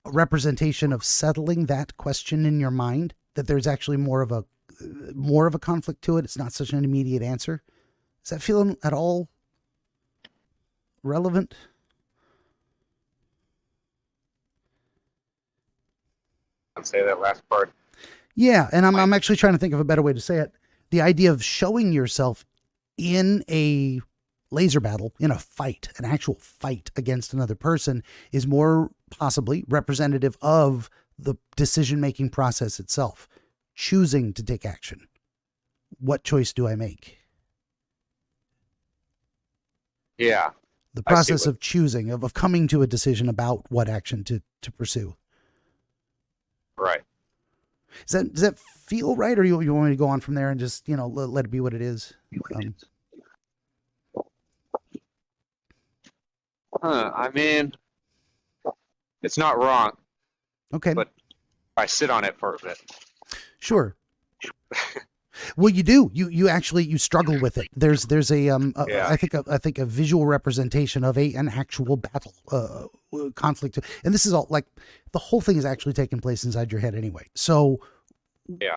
[SPEAKER 1] a representation of settling that question in your mind, that there's actually more of a conflict to it. It's not such an immediate answer. Does that feel at all relevant?
[SPEAKER 2] I'll say that last part.
[SPEAKER 1] Yeah, and I'm actually trying to think of a better way to say it. The idea of showing yourself in a laser battle, in a fight, an actual fight against another person, is more possibly representative of the decision-making process itself. Choosing to take action. What choice do I make?
[SPEAKER 2] Yeah.
[SPEAKER 1] The process of choosing, of coming to a decision about what action to pursue.
[SPEAKER 2] Right.
[SPEAKER 1] Does that feel right, or you want me to go on from there and just let it be what it is?
[SPEAKER 2] I mean, it's not wrong.
[SPEAKER 1] Okay.
[SPEAKER 2] But I sit on it for a bit.
[SPEAKER 1] Sure. Well, you do. You actually struggle with it. There's a I think a visual representation of an actual battle, conflict, and this is all like the whole thing is actually taking place inside your head anyway. So
[SPEAKER 2] yeah,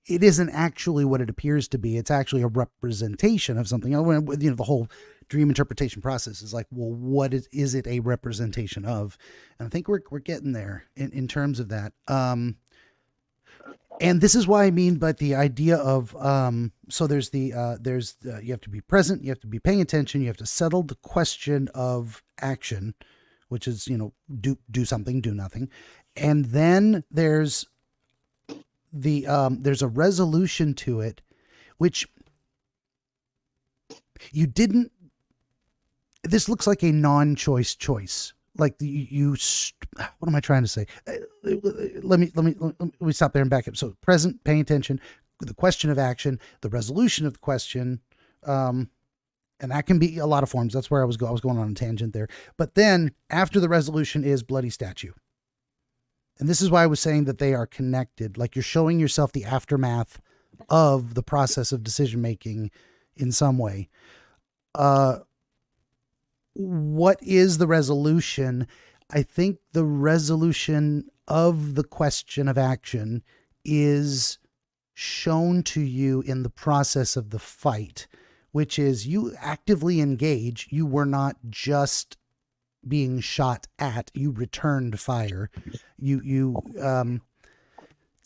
[SPEAKER 1] it isn't actually what it appears to be. It's actually a representation of something. The whole dream interpretation process is like, well, what is it a representation of? And I think we're getting there in terms of that. And this is why I mean, but the idea of, so there's you have to be present, you have to be paying attention, you have to settle the question of action, which is, do something, do nothing. And then there's there's a resolution to it, which this looks like a non-choice choice. Like what am I trying to say? Let me stop there and back up. So present, paying attention, the question of action, the resolution of the question, and that can be a lot of forms. That's where I was going on a tangent there. But then after the resolution is bloody statue. And this is why I was saying that they are connected. Like you're showing yourself the aftermath of the process of decision making in some way. What is the resolution? I think the resolution of the question of action is shown to you in the process of the fight, which is you actively engage. You were not just being shot at, you returned fire. It's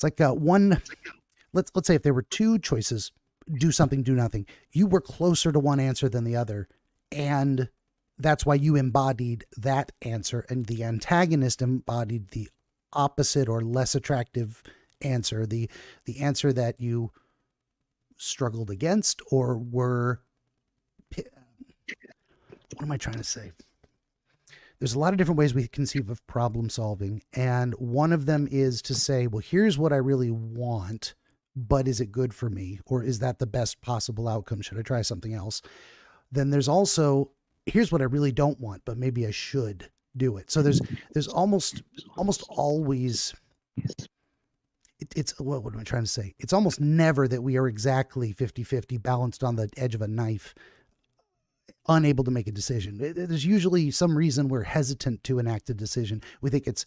[SPEAKER 1] like let's say if there were two choices, do something, do nothing, you were closer to one answer than the other. And that's why you embodied that answer, and the antagonist embodied the opposite or less attractive answer, the answer that you struggled against or were. What am I trying to say? There's a lot of different ways we conceive of problem solving, and one of them is to say, well, here's what I really want, but is it good for me? Or is that the best possible outcome? Should I try something else? Then there's also, here's what I really don't want, but maybe I should do it. So there's almost always, it's what am I trying to say? It's almost never that we are exactly 50-50 balanced on the edge of a knife, unable to make a decision. There's usually some reason we're hesitant to enact a decision. We think it's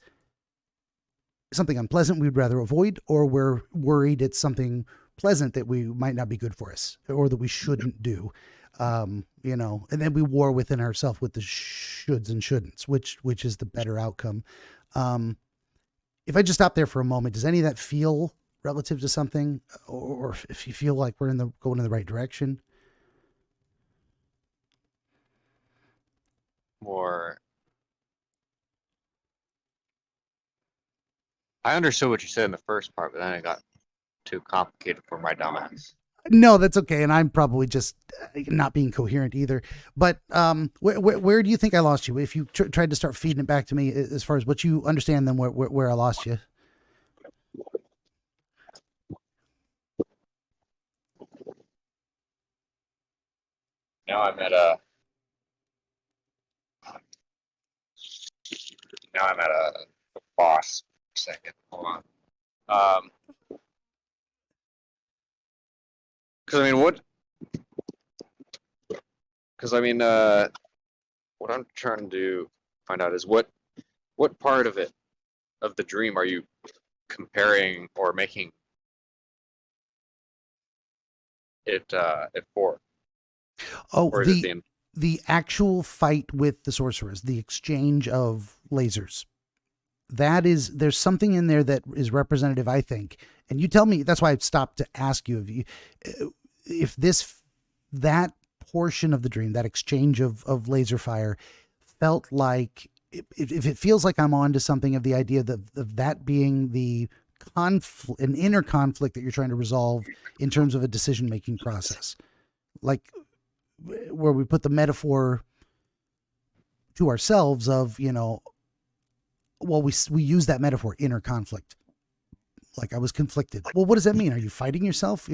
[SPEAKER 1] something unpleasant we'd rather avoid, or we're worried it's something pleasant that we might not be good for us or that we shouldn't do. And then we war within ourselves with the shoulds and shouldn'ts, which is the better outcome. If I just stop there for a moment, does any of that feel relative to something, or if you feel like we're going in the right direction?
[SPEAKER 2] More. I understood what you said in the first part, but then it got too complicated for my dumbass.
[SPEAKER 1] No, that's okay. And I'm probably just not being coherent either. But where do you think I lost you? If you tried to start feeding it back to me as far as what you understand, then where I lost you.
[SPEAKER 2] Now I'm at a boss for a second. Hold on. What I'm trying to find out is what part of the dream are you comparing or making it for?
[SPEAKER 1] Oh,
[SPEAKER 2] or
[SPEAKER 1] the actual fight with the sorceress, the exchange of lasers. There's something in there that is representative, I think. And you tell me, that's why I stopped to ask you if that portion of the dream, that exchange of laser fire, felt like, if it feels like I'm on to something of the idea of that being the conflict, an inner conflict that you're trying to resolve in terms of a decision-making process, like where we put the metaphor to ourselves of, well, we use that metaphor, inner conflict. Like I was conflicted. Well, what does that mean? Are you fighting yourself?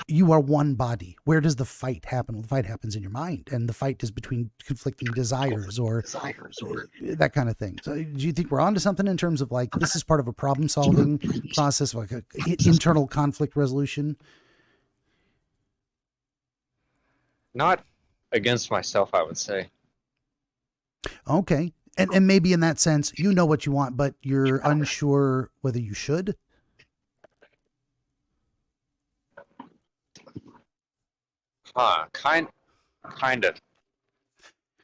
[SPEAKER 1] You are one body. Where does the fight happen? Well, the fight happens in your mind, and the fight is between conflicting desires or that kind of thing. So do you think we're onto something in terms of like, this is part of a problem solving process, like a internal conflict resolution?
[SPEAKER 2] Not against myself, I would say.
[SPEAKER 1] Okay. And maybe in that sense, you know what you want, but you're unsure whether you should.
[SPEAKER 2] Kind of.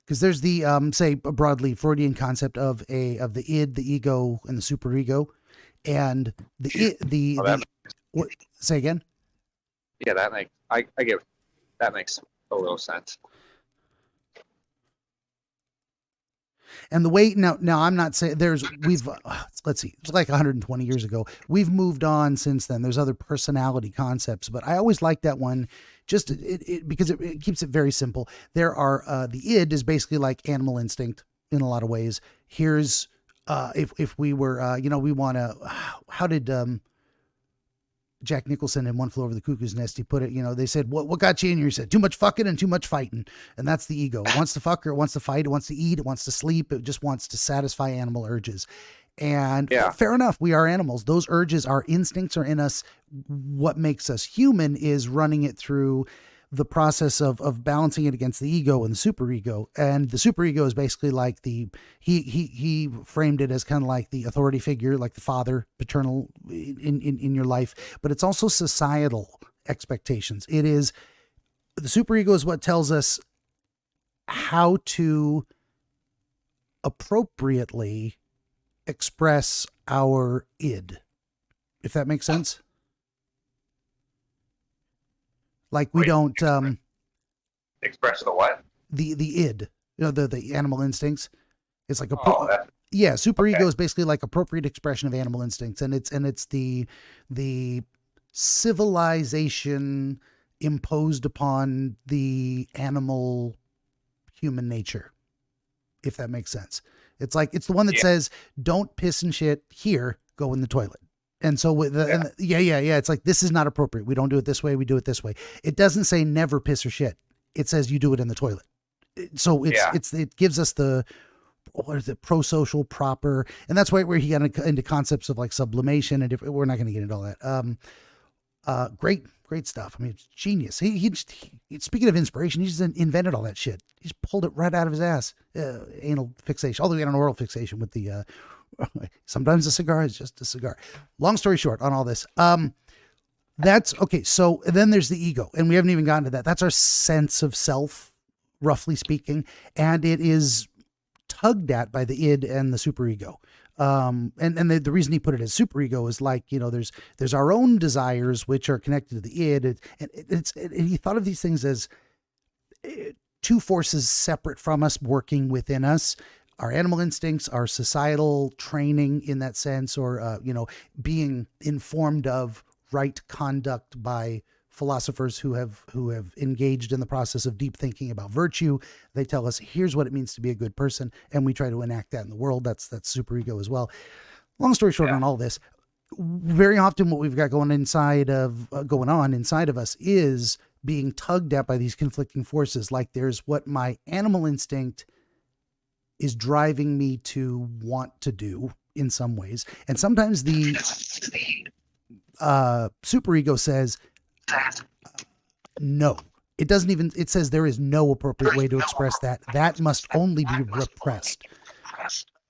[SPEAKER 1] Because there's the say broadly Freudian concept of the id, the ego, and the superego, and what? Say again.
[SPEAKER 2] Yeah, that makes a little sense.
[SPEAKER 1] And the way now I'm not saying let's see, it's like 120 years ago. We've moved on since then. There's other personality concepts, but I always like that one just because it keeps it very simple. There are the id is basically like animal instinct in a lot of ways. Here's if we were we want to, how did Jack Nicholson in One Flew Over the Cuckoo's Nest, he put it, they said, what got you in here? He said, too much fucking and too much fighting. And that's the ego. It wants to fuck, or it wants to fight, it wants to eat, it wants to sleep, it just wants to satisfy animal urges. And fair enough, we are animals. Those urges, our instincts are in us. What makes us human is running it through the process of balancing it against the ego and the superego. And the superego is basically like he framed it as kind of like the authority figure, like the father, paternal in your life, but it's also societal expectations. It is, the superego is what tells us how to appropriately express our id, if that makes sense. Like we don't
[SPEAKER 2] express the what?
[SPEAKER 1] The id, the animal instincts. It's like
[SPEAKER 2] That-
[SPEAKER 1] yeah, superego
[SPEAKER 2] okay.
[SPEAKER 1] is basically like appropriate expression of animal instincts, and it's the civilization imposed upon the animal human nature, if that makes sense. It's like, it's the one that says, don't piss and shit here, go in the toilet. And so with the, it's like, this is not appropriate. We don't do it this way. We do it this way. It doesn't say never piss or shit. It says you do it in the toilet. So it gives us the, what is it? Pro-social, proper. And that's where he got into concepts of like sublimation and we're not going to get into all that. Great stuff. I mean, it's genius. He speaking of inspiration, he just invented all that shit. He just pulled it right out of his ass. Anal fixation, although he had an oral fixation with the, sometimes a cigar is just a cigar. Long story short on all this. That's okay. So then there's the ego, and we haven't even gotten to that. That's our sense of self, roughly speaking. And it is tugged at by the id and the superego. And the reason he put it as superego is like, there's our own desires, which are connected to the id. And he thought of these things as two forces separate from us, working within us. Our animal instincts, our societal training in that sense, or, being informed of right conduct by philosophers who have engaged in the process of deep thinking about virtue. They tell us, here's what it means to be a good person. And we try to enact that in the world. That's superego as well. Long story short on all this, very often what we've got going on inside of us is being tugged at by these conflicting forces. Like there's what my animal instinct is driving me to want to do in some ways. And sometimes the superego says, no, it doesn't even, it says there is no appropriate way to express that. That must only be repressed,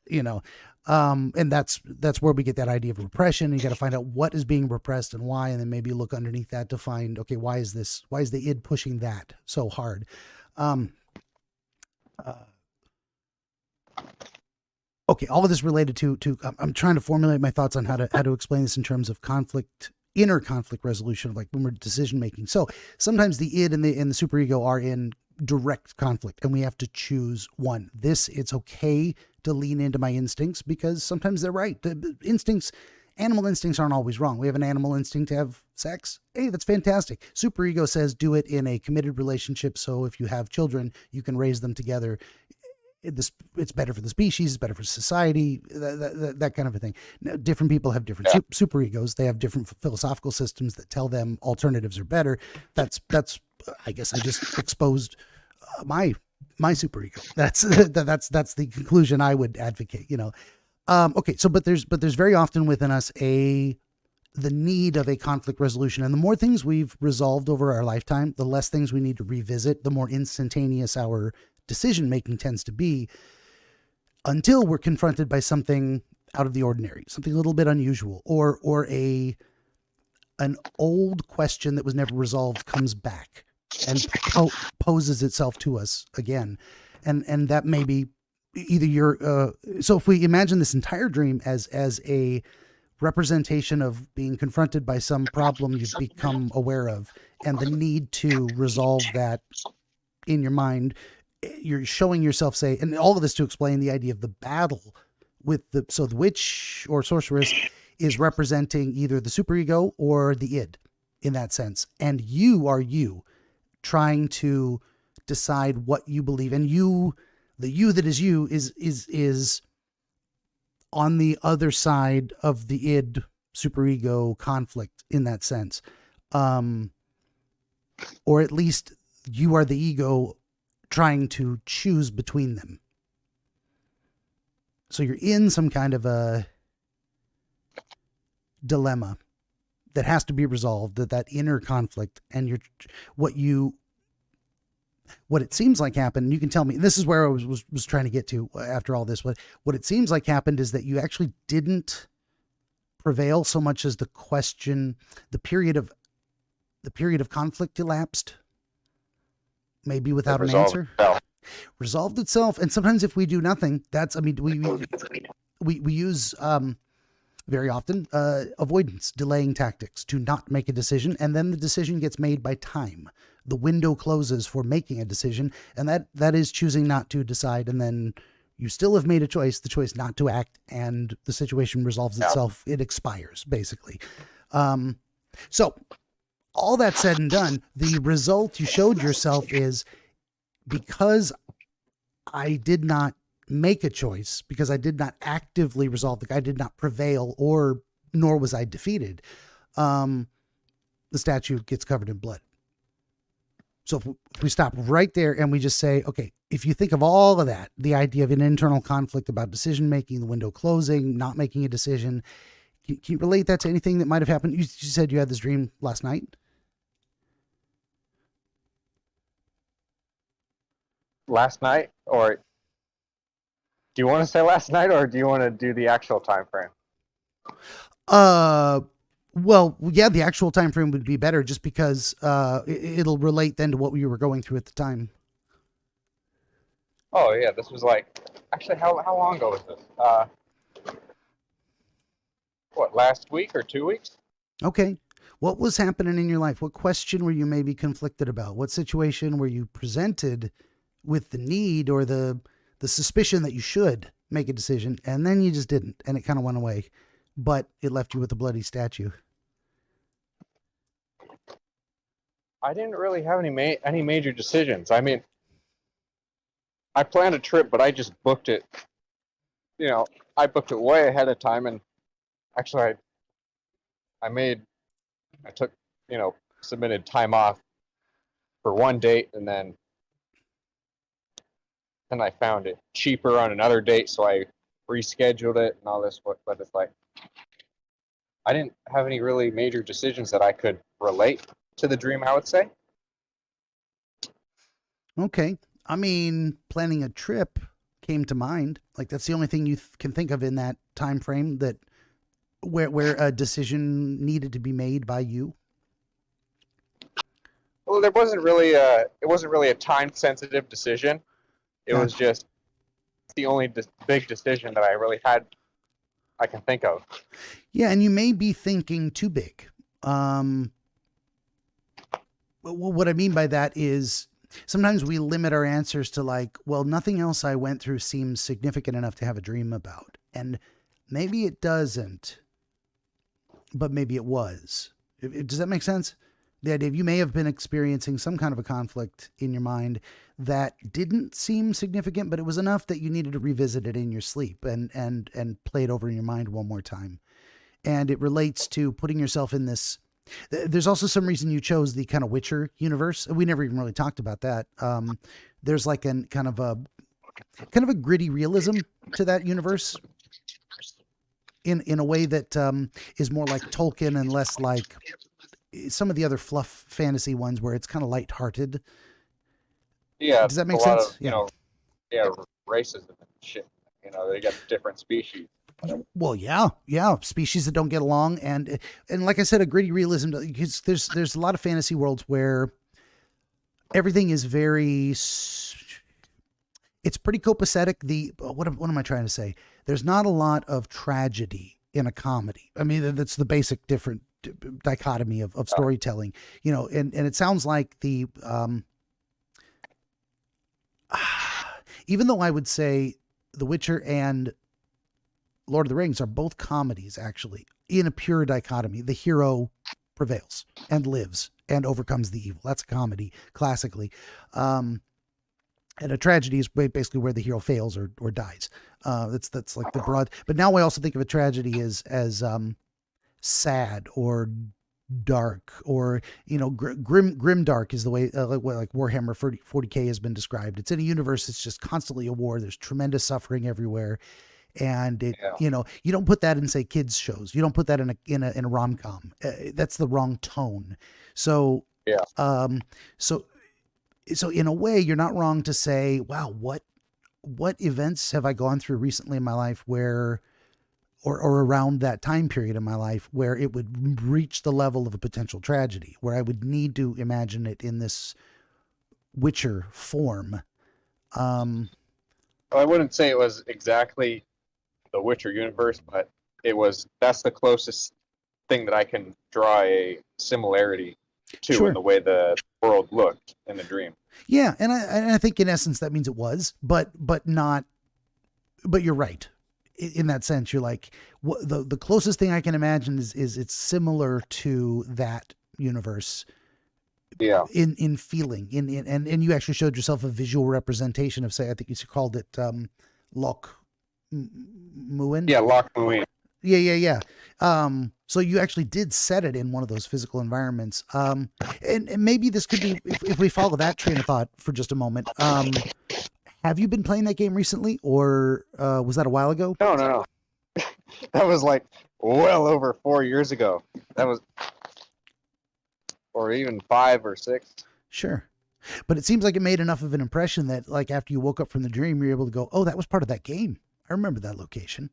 [SPEAKER 1] and that's where we get that idea of repression. You got to find out what is being repressed and why, and then maybe look underneath that to find, okay, why is the id pushing that so hard? Okay, all of this related to I'm trying to formulate my thoughts on how to explain this in terms of inner conflict resolution, like when we're decision making. So sometimes the id and the superego are in direct conflict, and we have to choose one. It's okay to lean into my instincts because sometimes they're right. The animal instincts aren't always wrong. We have an animal instinct to have sex. Hey, that's fantastic. Superego says do it in a committed relationship. So if you have children, you can raise them together. It's better for the species, it's better for society, that kind of a thing. Now, different people have different superegos. They have different philosophical systems that tell them alternatives are better. That's I guess I just exposed my superego. That's the conclusion I would advocate. Okay. So, but there's very often within us the need of a conflict resolution, and the more things we've resolved over our lifetime, the less things we need to revisit, the more instantaneous our decision-making tends to be, until we're confronted by something out of the ordinary, something a little bit unusual, or an old question that was never resolved comes back and poses itself to us again. And that may be either so if we imagine this entire dream as a representation of being confronted by some problem you've become aware of, and the need to resolve that in your mind, you're showing yourself, say, and all of this to explain the idea of the battle with the witch or sorceress is representing either the superego or the id in that sense. And you are trying to decide what you believe. And the you that is you is on the other side of the id superego conflict in that sense. Or at least you are the ego trying to choose between them. So you're in some kind of a dilemma that has to be resolved, that inner conflict, and what you What it seems like happened, you can tell me, this is where I was trying to get to after all this. What it seems like happened is that you actually didn't prevail so much as the question, the period of conflict elapsed, maybe without an answer, resolved itself. And sometimes if we do nothing, we use very often avoidance, delaying tactics to not make a decision, and then the decision gets made by time. The window closes for making a decision, and that is choosing not to decide, and then you still have made a choice, the choice not to act, and the situation resolves itself. It expires, basically. So all that said and done, the result you showed yourself is, because I did not make a choice, because I did not actively resolve I did not prevail, nor was I defeated, the statue gets covered in blood. So if we stop right there and we just say, okay, if you think of all of that, the idea of an internal conflict about decision making, the window closing, not making a decision, can you relate that to anything that might have happened? You said you had this dream last night.
[SPEAKER 2] Last night, or do you want to say last night, or do you want to do the actual time frame?
[SPEAKER 1] Well, yeah, the actual time frame would be better, just because it'll relate then to what you were going through at the time.
[SPEAKER 2] Oh yeah, this was actually how long ago was this? What, last week or 2 weeks?
[SPEAKER 1] Okay. What was happening in your life? What question were you maybe conflicted about? What situation were you presented with the need or the suspicion that you should make a decision, and then you just didn't, and it kind of went away, but it left you with a bloody statue?
[SPEAKER 2] I didn't really have any major decisions. I mean, I planned a trip, but I just booked it. I booked it way ahead of time, and actually, I took, submitted time off for one date, and then I found it cheaper on another date, so I rescheduled it and all this. But it's I didn't have any really major decisions that I could relate to the dream, I would say.
[SPEAKER 1] Okay. I mean, planning a trip came to mind. Like, that's the only thing you can think of in that time frame that where a decision needed to be made by you.
[SPEAKER 2] Well, it wasn't really a time sensitive decision. It was just the only big decision that I really had I can think of.
[SPEAKER 1] Yeah, and you may be thinking too big. What I mean by that is sometimes we limit our answers to well, nothing else I went through seems significant enough to have a dream about. And maybe it doesn't, but maybe it was. Does that make sense? The idea of you may have been experiencing some kind of a conflict in your mind that didn't seem significant, but it was enough that you needed to revisit it in your sleep and play it over in your mind one more time. And it relates to putting yourself in this. There's also some reason you chose the kind of Witcher universe. We never even really talked about that. There's like a kind of a gritty realism to that universe in a way that is more like Tolkien and less like some of the other fluff fantasy ones where it's kind of lighthearted.
[SPEAKER 2] Yeah.
[SPEAKER 1] Does that make sense?
[SPEAKER 2] Racism and shit. They got different species.
[SPEAKER 1] Well, yeah. Species that don't get along. And like I said, a gritty realism, because there's a lot of fantasy worlds where everything is very, it's pretty copacetic. What am I trying to say? There's not a lot of tragedy in a comedy. I mean, that's the basic different dichotomy of storytelling, and it sounds like even though I would say The Witcher and Lord of the Rings are both comedies, actually, in a pure dichotomy. The hero prevails and lives and overcomes the evil. That's a comedy, classically. And a tragedy is basically where the hero fails or dies. That's like the broad. But now I also think of a tragedy as sad or dark, or grim dark is the way like Warhammer 40K has been described. It's in a universe that's just constantly a war. There's tremendous suffering everywhere. And you don't put that in, say, kids shows. You don't put that in a rom-com. That's the wrong tone. So, so so in a way, you're not wrong to say, wow, what events have I gone through recently in my life where, or around that time period in my life where it would reach the level of a potential tragedy, where I would need to imagine it in this Witcher form.
[SPEAKER 2] Well, I wouldn't say it was exactly the Witcher universe, but that's the closest thing that I can draw a similarity to
[SPEAKER 1] Sure.
[SPEAKER 2] in the way the world looked in the dream.
[SPEAKER 1] Yeah, and I think in essence that means it was, but not. But you're right. In that sense, you're like the closest thing I can imagine is it's similar to that universe.
[SPEAKER 2] Yeah.
[SPEAKER 1] In feeling, and you actually showed yourself a visual representation of, say, I think you called it Loch Muin.
[SPEAKER 2] Yeah, Loch Muin.
[SPEAKER 1] Yeah. So you actually did set it in one of those physical environments. And maybe this could be, if we follow that train of thought for just a moment. Have you been playing that game recently, or was that a while ago?
[SPEAKER 2] No. That was like well over 4 years ago. That was, or even 5 or 6.
[SPEAKER 1] Sure. But it seems like it made enough of an impression that, like, after you woke up from the dream, you're able to go, oh, that was part of that game. I remember that location.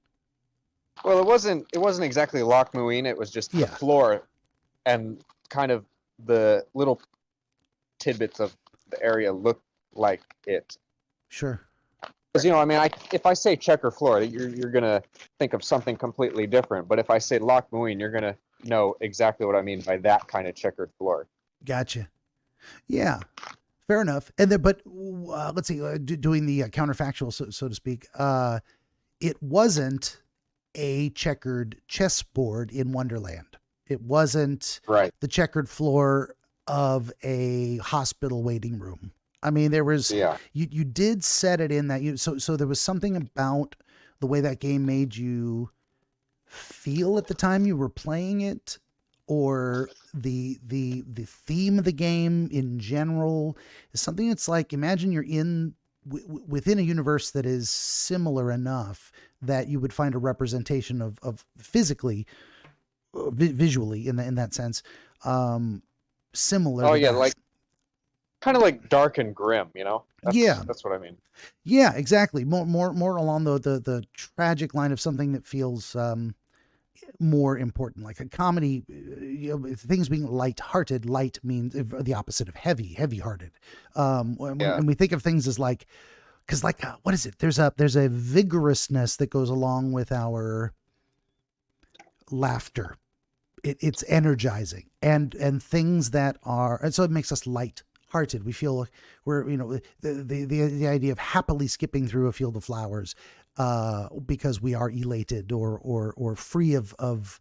[SPEAKER 2] Well, it wasn't exactly Loch Muin. It was just the floor and kind of the little tidbits of the area looked like it.
[SPEAKER 1] Sure.
[SPEAKER 2] Because, I mean, if I say checker floor, you're gonna think of something completely different. But if I say Loch Muin, you're gonna know exactly what I mean by that kind of checkered floor.
[SPEAKER 1] Gotcha. Yeah, fair enough. And then, but let's see, doing the counterfactual, so to speak. It wasn't a checkered chessboard in Wonderland. It wasn't the checkered floor of a hospital waiting room. I mean, there was, you did set it in that so there was something about the way that game made you feel at the time you were playing it, or the theme of the game in general is something that's like, imagine you're within a universe that is similar enough that you would find a representation of physically, visually in in that sense, similar.
[SPEAKER 2] Oh yeah, like kind of like dark and grim, that's what I mean.
[SPEAKER 1] Yeah, exactly. More along the tragic line of something that feels more important, like a comedy. Things being light-hearted. Light means the opposite of heavy-hearted. And we think of things as like, because like what is it? There's a vigorousness that goes along with our laughter. It's energizing, and things that are, and so it makes us light-hearted. We feel we're, the idea of happily skipping through a field of flowers because we are elated or free of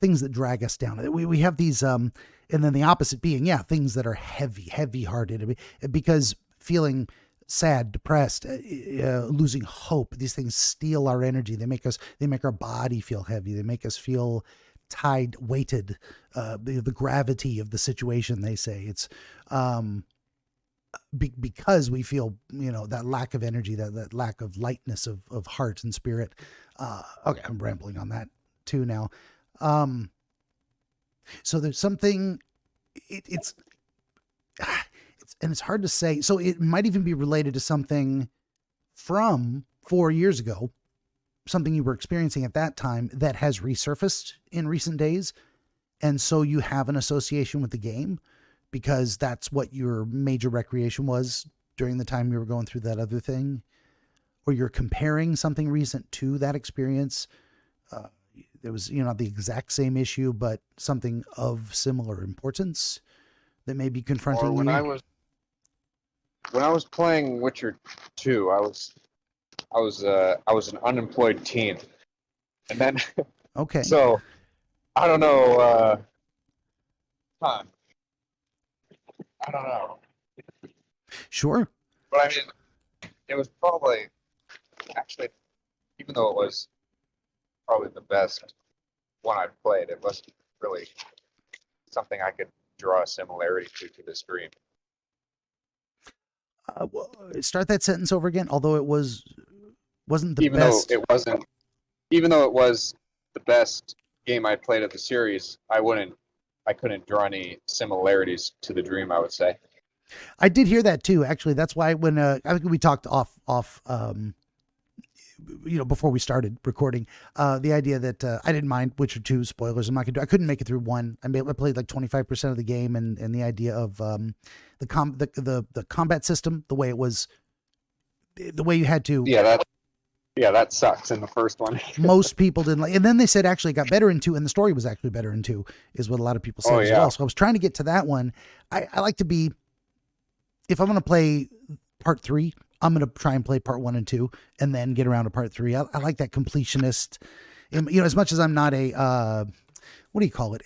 [SPEAKER 1] things that drag us down. We have these, and then the opposite being, things that are heavy-hearted. I mean, because feeling sad, depressed, losing hope, these things steal our energy. They make our body feel heavy. They make us feel tied, weighted, the gravity of the situation, they say. It's because we feel, that lack of energy, that lack of lightness of heart and spirit. Okay, I'm rambling on that too now. So there's something, it's and it's hard to say. So it might even be related to something from 4 years ago, something you were experiencing at that time that has resurfaced in recent days. And so you have an association with the game because that's what your major recreation was during the time you were going through that other thing, or you're comparing something recent to that experience. There was, not the exact same issue, but something of similar importance that may be confronting you.
[SPEAKER 2] When I was playing Witcher 2, I was an unemployed teen, and then
[SPEAKER 1] okay.
[SPEAKER 2] So I don't know. I don't know.
[SPEAKER 1] Sure.
[SPEAKER 2] But I mean, it was probably actually, even though it was probably the best one I've played, it wasn't really something I could draw a similarity to this dream.
[SPEAKER 1] Start that sentence over again. Although it wasn't the best.
[SPEAKER 2] Even though it was the best game I played of the series, I couldn't draw any similarities to the dream, I would say.
[SPEAKER 1] I did hear that too. Actually, that's why when I think we talked off before we started recording, the idea that I didn't mind Witcher 2 spoilers. I'm not gonna do. I couldn't make it through one. I played like 25% of the game, and the idea of the combat system, the way it was, the way you had to.
[SPEAKER 2] That sucks in the first one.
[SPEAKER 1] Most people didn't like, and then they said actually it got better in 2, and the story was actually better in 2, is what a lot of people said as well. So I was trying to get to that one. I like to be, if I'm going to play part 3, I'm going to try and play part 1 and 2 and then get around to part 3. I like that completionist, as much as I'm not a, what do you call it?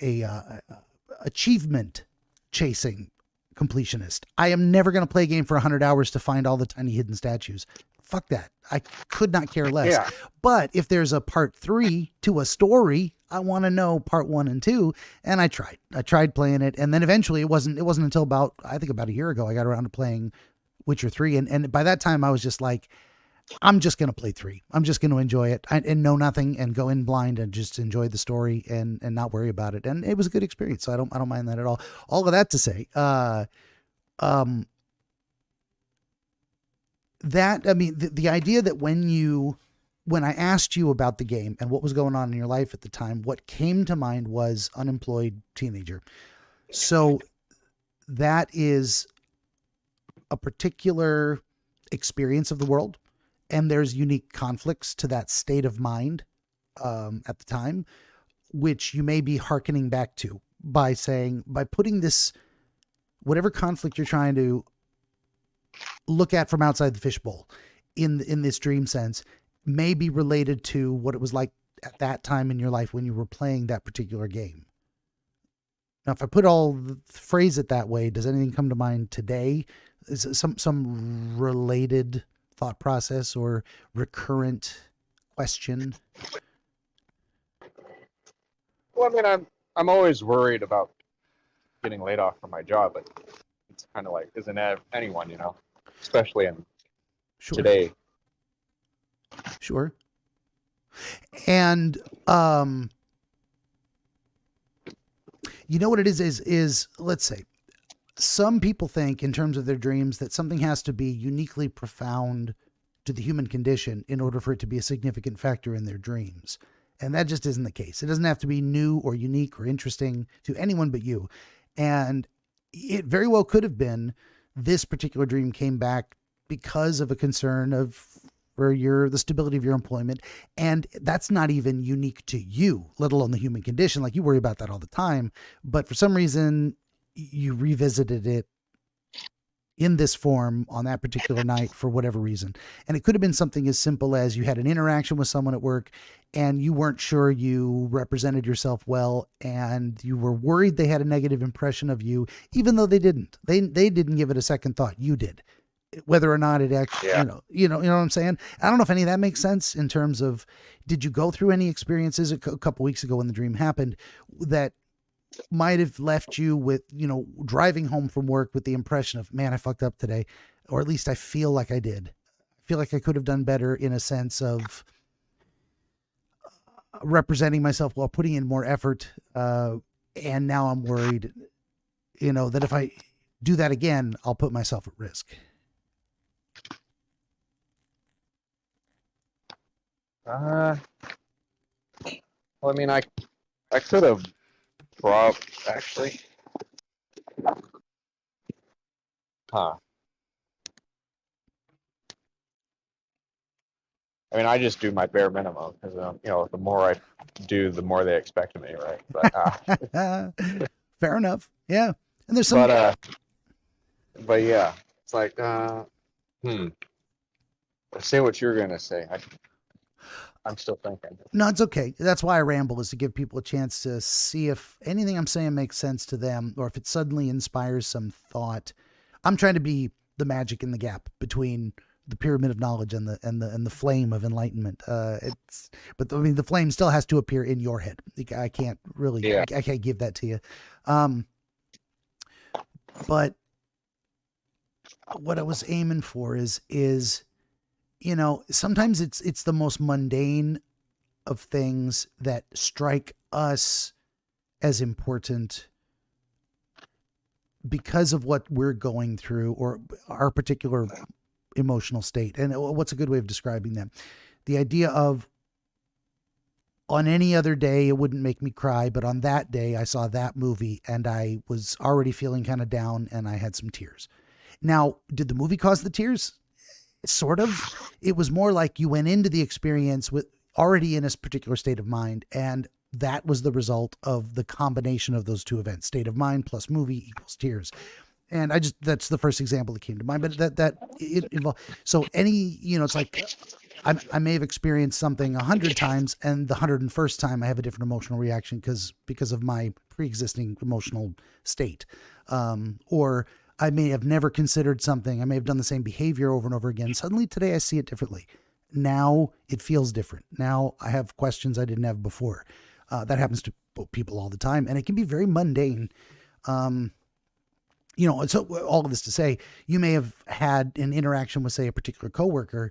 [SPEAKER 1] Achievement chasing completionist. I am never going to play a game for 100 hours to find all the tiny hidden statues. Fuck that. I could not care less.
[SPEAKER 2] Yeah.
[SPEAKER 1] But if there's a part 3 to a story, I want to know part 1 and 2. And I tried playing it. And then eventually it wasn't until about a year ago, I got around to playing Witcher 3. And by that time I was just like, I'm just going to play 3. I'm just going to enjoy it and know nothing and go in blind and just enjoy the story and not worry about it. And it was a good experience. So I don't mind that at all. All of that to say, the idea that when I asked you about the game and what was going on in your life at the time, what came to mind was unemployed teenager. So that is a particular experience of the world, and there's unique conflicts to that state of mind at the time, which you may be hearkening back to by putting this, whatever conflict you're trying to look at from outside the fishbowl in this dream sense, may be related to what it was like at that time in your life when you were playing that particular game. Now, if I phrase it that way, does anything come to mind today? Is it some related thought process or recurrent question?
[SPEAKER 2] Well, I'm always worried about getting laid off from my job, but it's kind of like, isn't anyone, especially in today.
[SPEAKER 1] Sure. And you know what it is let's say some people think in terms of their dreams that something has to be uniquely profound to the human condition in order for it to be a significant factor in their dreams. And that just isn't the case. It doesn't have to be new or unique or interesting to anyone but you. And it very well could have been this particular dream came back because of a concern for the stability of your employment. And that's not even unique to you, let alone the human condition. Like, you worry about that all the time, but for some reason you revisited it in this form on that particular night for whatever reason. And it could have been something as simple as you had an interaction with someone at work and you weren't sure you represented yourself well, and you were worried they had a negative impression of you, even though they didn't. They didn't give it a second thought. You did. Whether or not it actually, you know what I'm saying? I don't know if any of that makes sense in terms of, did you go through any experiences a couple weeks ago when the dream happened that might have left you with, driving home from work with the impression of, man, I fucked up today, or at least I feel like I did. I feel like I could have done better in a sense of representing myself while putting in more effort. And now I'm worried, that if I do that again, I'll put myself at risk.
[SPEAKER 2] Well, I could have actually. I just do my bare minimum because, the more I do, the more they expect of me, right? But
[SPEAKER 1] fair enough. Yeah. And there's some,
[SPEAKER 2] but yeah, it's like, say what you're going to say. I'm still thinking.
[SPEAKER 1] No, it's okay. That's why I ramble, is to give people a chance to see if anything I'm saying makes sense to them, or if it suddenly inspires some thought. I'm trying to be the magic in the gap between the pyramid of knowledge and the flame of enlightenment. But the flame still has to appear in your head. I can't really, I can't give that to you. But what I was aiming for is, sometimes it's the most mundane of things that strike us as important because of what we're going through or our particular emotional state. And what's a good way of describing that? The idea of, on any other day, it wouldn't make me cry, but on that day, I saw that movie and I was already feeling kind of down and I had some tears. Now, did the movie cause the tears? Sort of. It was more like you went into the experience with already in a particular state of mind, and that was the result of the combination of those two events. State of mind plus movie equals tears. And that's the first example that came to mind, but that it involved. So it's like I may have experienced something 100 times, and the 101st time I have a different emotional reaction because of my pre-existing emotional state. Or I may have never considered something. I may have done the same behavior over and over again. Suddenly today I see it differently. Now it feels different. Now I have questions I didn't have before. That happens to people all the time, and it can be very mundane. So all of this to say, you may have had an interaction with, say, a particular coworker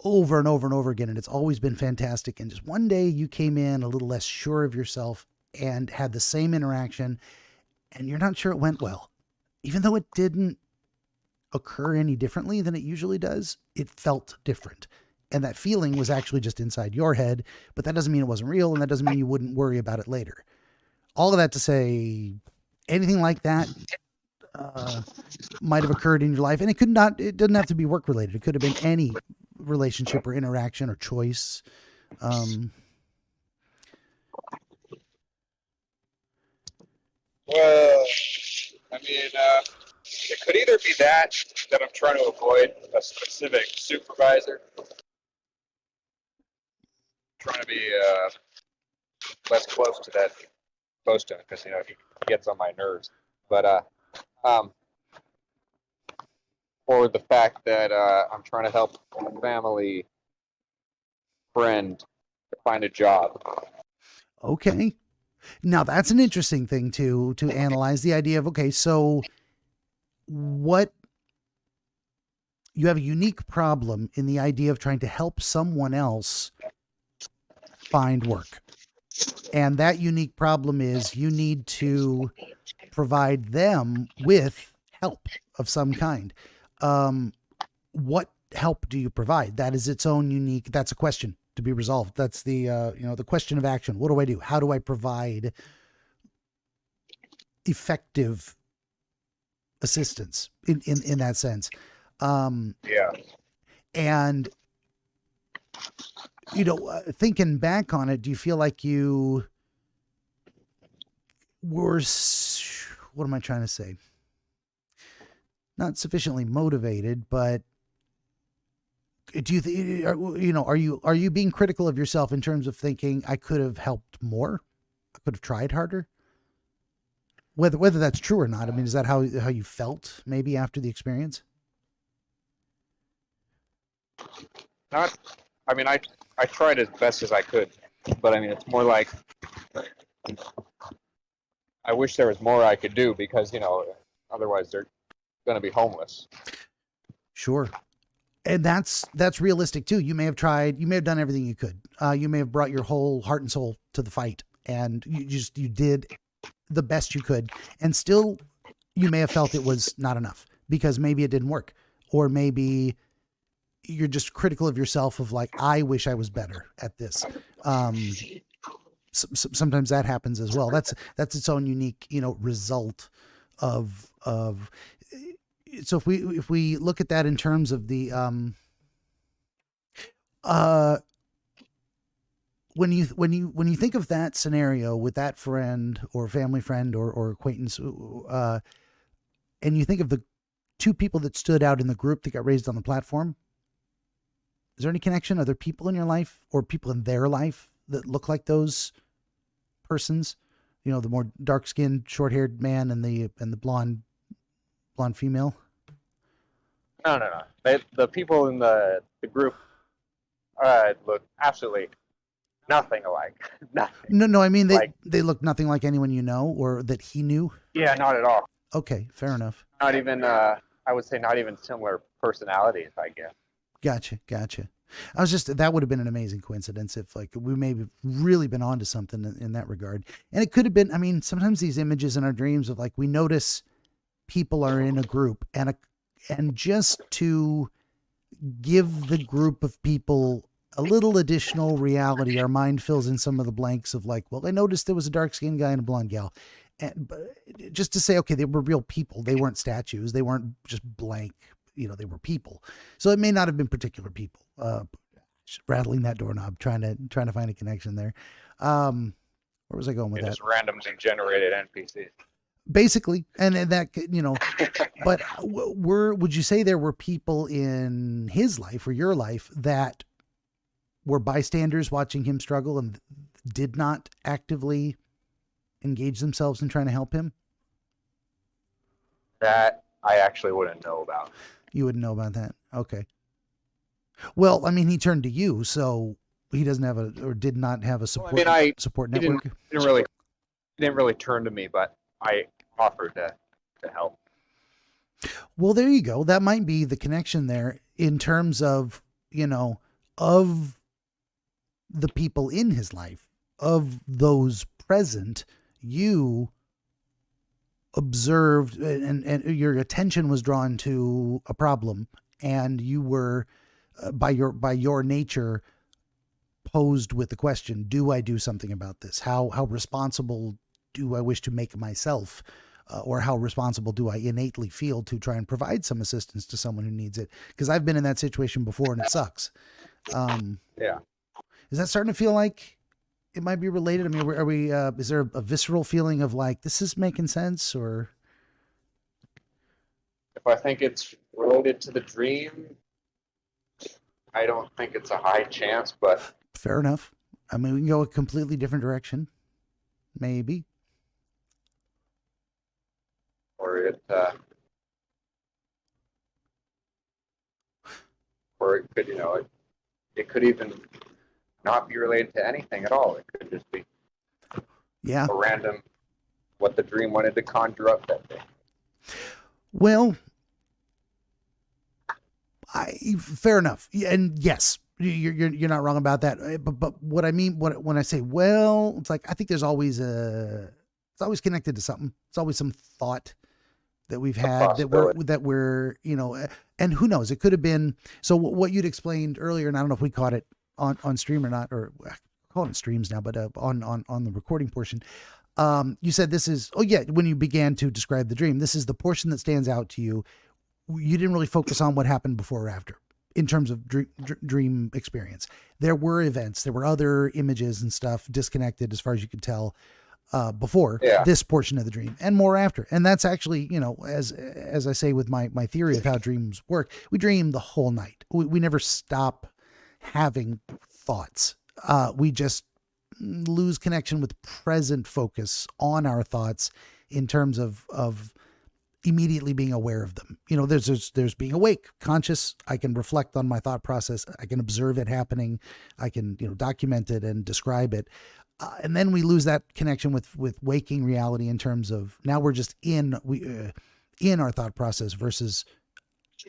[SPEAKER 1] over and over and over again, and it's always been fantastic. And just one day you came in a little less sure of yourself and had the same interaction, and you're not sure it went well. Even though it didn't occur any differently than it usually does, it felt different. And that feeling was actually just inside your head, but that doesn't mean it wasn't real, and that doesn't mean you wouldn't worry about it later. All of that to say, anything like that might have occurred in your life, and it doesn't have to be work related. It could have been any relationship or interaction or choice.
[SPEAKER 2] Well, I mean, it could either be that I'm trying to avoid a specific supervisor, trying to be less close to him because he gets on my nerves. But or the fact that I'm trying to help a family friend find a job.
[SPEAKER 1] Okay. Now that's an interesting thing to analyze, the idea of, okay, so what you have a unique problem in the idea of trying to help someone else find work. And that unique problem is you need to provide them with help of some kind. What help do you provide? That is its own unique, that's a question to be resolved. That's the, the question of action. What do I do? How do I provide effective assistance in that sense?
[SPEAKER 2] Yeah.
[SPEAKER 1] And, thinking back on it, do you feel like you were, what am I trying to say? Not sufficiently motivated, but do you think, are you being critical of yourself in terms of thinking I could have helped more? I could have tried harder? Whether that's true or not. I mean, is that how you felt maybe after the experience?
[SPEAKER 2] I tried as best as I could, but I mean, it's more like I wish there was more I could do because, otherwise they're going to be homeless.
[SPEAKER 1] Sure. And that's realistic too. You may have done everything you could. You may have brought your whole heart and soul to the fight, and you did the best you could. And still you may have felt it was not enough because maybe it didn't work, or maybe you're just critical of yourself of like, I wish I was better at this. Sometimes that happens as well. That's its own unique, result of, so if we look at that in terms of the, when you think of that scenario with that friend or family friend or acquaintance, and you think of the two people that stood out in the group that got raised on the platform, is there any connection? Are there people in your life or people in their life that look like those persons? The more dark-skinned, short-haired man and the blonde female?
[SPEAKER 2] No. The people in the group look absolutely nothing alike. Nothing.
[SPEAKER 1] No. I mean, they look nothing like anyone you know or that he knew.
[SPEAKER 2] Yeah, not at all.
[SPEAKER 1] Okay, fair enough.
[SPEAKER 2] Not even. I would say not even similar personalities, I guess.
[SPEAKER 1] Gotcha. That would have been an amazing coincidence if we maybe really been onto something in that regard. And it could have been, sometimes these images in our dreams of we notice people are in a group, and just to give the group of people a little additional reality, our mind fills in some of the blanks of like, well, I noticed there was a dark-skinned guy and a blonde gal. And just to say, okay, they were real people. They weren't statues. They weren't just blank, they were people. So it may not have been particular people. Just rattling that doorknob, trying to find a connection there. Where was I going with that?
[SPEAKER 2] Just randomly generated NPCs.
[SPEAKER 1] Basically, and that, but would you say there were people in his life or your life that were bystanders watching him struggle and did not actively engage themselves in trying to help him?
[SPEAKER 2] That I actually wouldn't know about.
[SPEAKER 1] You wouldn't know about that. Okay. Well, I mean, he turned to you, so he doesn't have did not have a support network.
[SPEAKER 2] He didn't really turn to me, but I offered to help.
[SPEAKER 1] Well, there you go. That might be the connection there in terms of, of the people in his life, of those present. You observed and your attention was drawn to a problem, and you were by your nature posed with the question, do I do something about this? How responsible do I wish to make myself, or how responsible do I innately feel to try and provide some assistance to someone who needs it? Because I've been in that situation before and it sucks.
[SPEAKER 2] Yeah.
[SPEAKER 1] Is that starting to feel like it might be related? I mean, are we, is there a visceral feeling of like, this is making sense, or?
[SPEAKER 2] If I think it's related to the dream, I don't think it's a high chance, but.
[SPEAKER 1] Fair enough. I mean, we can go a completely different direction. Maybe.
[SPEAKER 2] Or it could, it could even not be related to anything at all. It could just be a random, what the dream wanted to conjure up that day.
[SPEAKER 1] Well, fair enough. And yes, you're not wrong about that. But what I mean, when I say, well, it's like, I think there's always it's always connected to something. It's always some thought that we've had that we're, and who knows, it could have been, so what you'd explained earlier, and I don't know if we caught it on stream or not, or I call it streams now, but on the recording portion, you said this is, when you began to describe the dream, this is the portion that stands out to you. You didn't really focus on what happened before or after in terms of dream experience. There were events, there were other images and stuff disconnected as far as you could tell before this portion of the dream, and more after. And that's actually, as I say with my theory of how dreams work, we dream the whole night. We never stop having thoughts. We just lose connection with present focus on our thoughts in terms of immediately being aware of them. There's being awake, conscious. I can reflect on my thought process. I can observe it happening. I can, document it and describe it. And then we lose that connection with waking reality in terms of now we're just in our thought process versus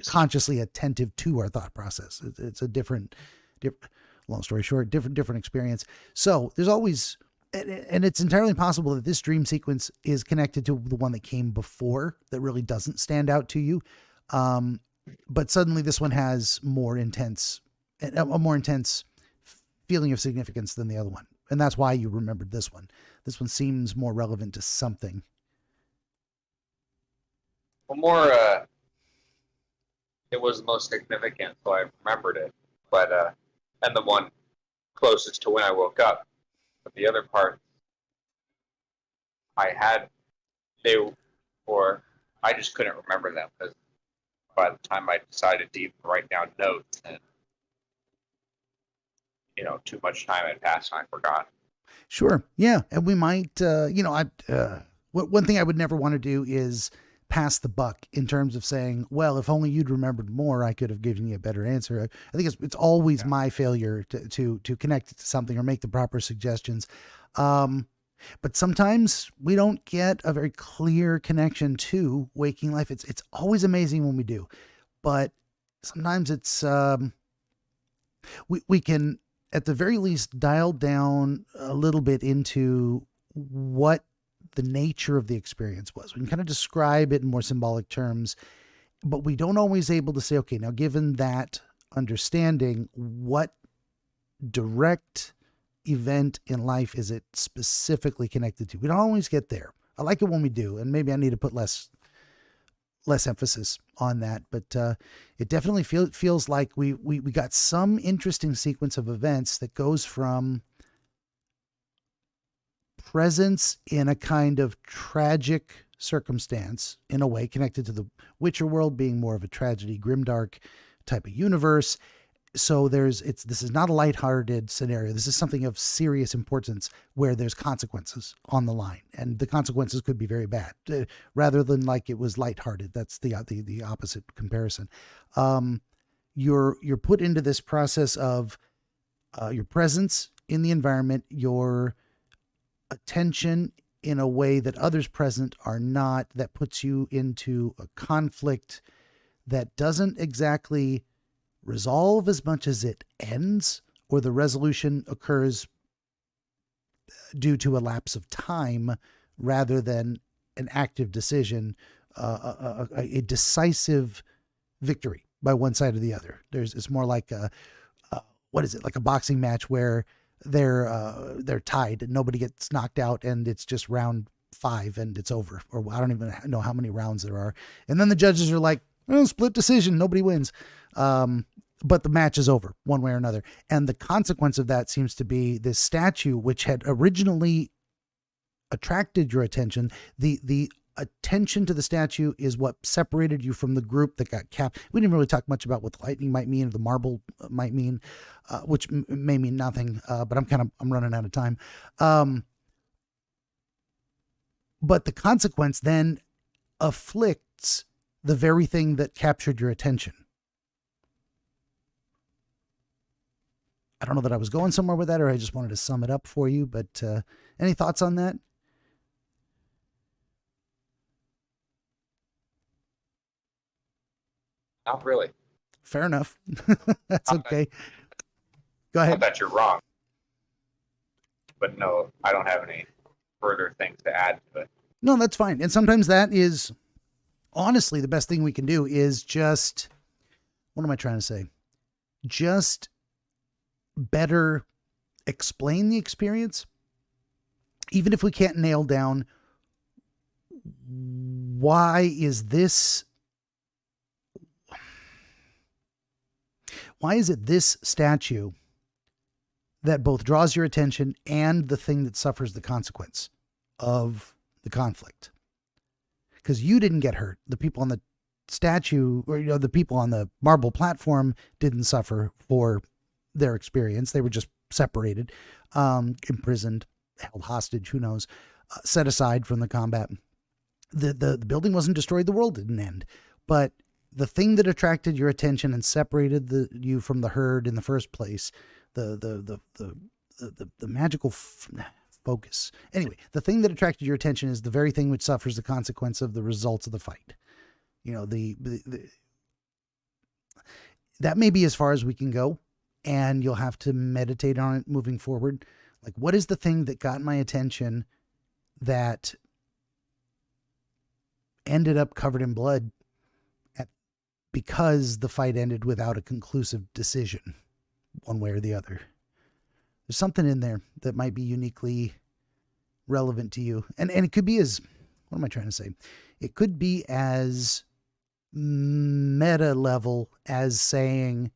[SPEAKER 1] consciously attentive to our thought process. It's a different, long story short, different experience. So there's always, and it's entirely possible that this dream sequence is connected to the one that came before that really doesn't stand out to you. But suddenly this one has a more intense feeling of significance than the other one. And that's why you remembered this one. This one seems more relevant to something.
[SPEAKER 2] Well, it was the most significant, so I remembered it. But, and the one closest to when I woke up. But the other part, I just couldn't remember them because by the time I decided to even write down notes and, too much time had passed and I forgot.
[SPEAKER 1] Sure. Yeah. And we might, one thing I would never want to do is pass the buck in terms of saying, well, if only you'd remembered more, I could have given you a better answer. I think it's always my failure to connect it to something or make the proper suggestions. But sometimes we don't get a very clear connection to waking life. It's always amazing when we do, but sometimes it's, we can at the very least dial down a little bit into what the nature of the experience was. We can kind of describe it in more symbolic terms, but we don't always able to say, okay, now given that understanding, what direct event in life is it specifically connected to? We don't always get there. I like it when we do, and maybe I need to put less emphasis on that, but it definitely feels like we got some interesting sequence of events that goes from presence in a kind of tragic circumstance, in a way connected to the Witcher world being more of a tragedy, grimdark type of universe. So this is not a lighthearted scenario. This is something of serious importance where there's consequences on the line, and the consequences could be very bad, rather than like it was lighthearted. That's the opposite comparison. You're put into this process of your presence in the environment, your attention in a way that others present are not, that puts you into a conflict that doesn't exactly resolve as much as it ends, or the resolution occurs due to a lapse of time rather than an active decision, a decisive victory by one side or the other. It's more like like a boxing match where they're tied and nobody gets knocked out, and it's just round 5 and it's over, or I don't even know how many rounds there are. And then the judges are like, split decision, nobody wins. But the match is over one way or another. And the consequence of that seems to be this statue, which had originally attracted your attention. The attention to the statue is what separated you from the group that got capped. We didn't really talk much about what the lightning might mean, or the marble might mean, which may mean nothing. But I'm running out of time. But the consequence then afflicts the very thing that captured your attention. I don't know that I was going somewhere with that, or I just wanted to sum it up for you, but any thoughts on that?
[SPEAKER 2] Not really.
[SPEAKER 1] Fair enough. That's okay. Go ahead.
[SPEAKER 2] Not that you're wrong. But no, I don't have any further things to add to it.
[SPEAKER 1] No, that's fine. And sometimes that is, honestly, the best thing we can do is just, what am I trying to say? Just better explain the experience, even if we can't nail down why is it this statue that both draws your attention and the thing that suffers the consequence of the conflict. Because you didn't get hurt. The people on the statue, or the people on the marble platform didn't suffer for their experience. They were just separated, imprisoned, held hostage, who knows, set aside from the combat. The building wasn't destroyed, the world didn't end. But the thing that attracted your attention and separated you from the herd in the first place, the magical focus. Anyway, the thing that attracted your attention is the very thing which suffers the consequence of the results of the fight. That may be as far as we can go. And you'll have to meditate on it moving forward. Like, what is the thing that got my attention that ended up covered in blood because the fight ended without a conclusive decision, one way or the other? There's something in there that might be uniquely relevant to you. And it could be as, what am I trying to say? It could be as meta level as saying,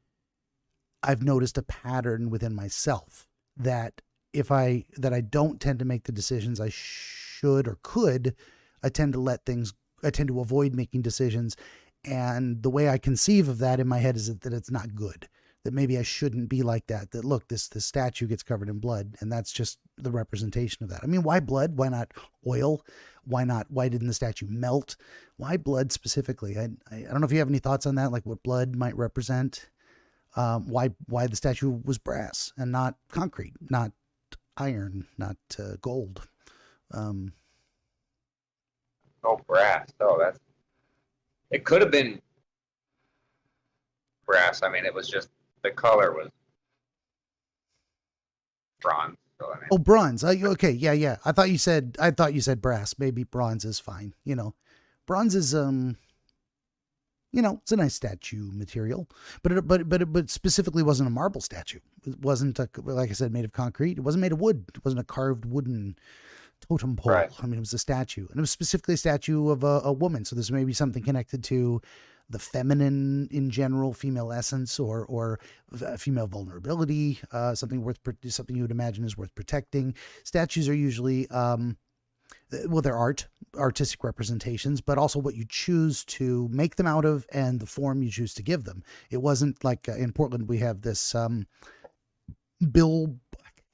[SPEAKER 1] I've noticed a pattern within myself that I don't tend to make the decisions I should or could. I tend to avoid making decisions. And the way I conceive of that in my head is that it's not good, that maybe I shouldn't be like that, that look, this statue gets covered in blood. And that's just the representation of that. I mean, why blood? Why not oil? Why didn't the statue melt? Why blood specifically? I don't know if you have any thoughts on that, like what blood might represent. Why the statue was brass and not concrete, not iron, not gold.
[SPEAKER 2] Brass. It could have been brass. I mean, it was just, the color was bronze. So, I mean,
[SPEAKER 1] Oh, bronze. Okay, yeah. I thought you said brass. Maybe bronze is fine. Bronze is it's a nice statue material, but specifically wasn't a marble statue. It wasn't like I said, made of concrete. It wasn't made of wood. It wasn't a carved wooden totem pole.
[SPEAKER 2] Right.
[SPEAKER 1] I mean, it was a statue, and it was specifically a statue of a woman. So there's maybe something connected to the feminine in general, female essence, or female vulnerability. Something you would imagine is worth protecting. Statues are usually they're artistic representations, but also what you choose to make them out of and the form you choose to give them. It wasn't like in Portland we have this bill.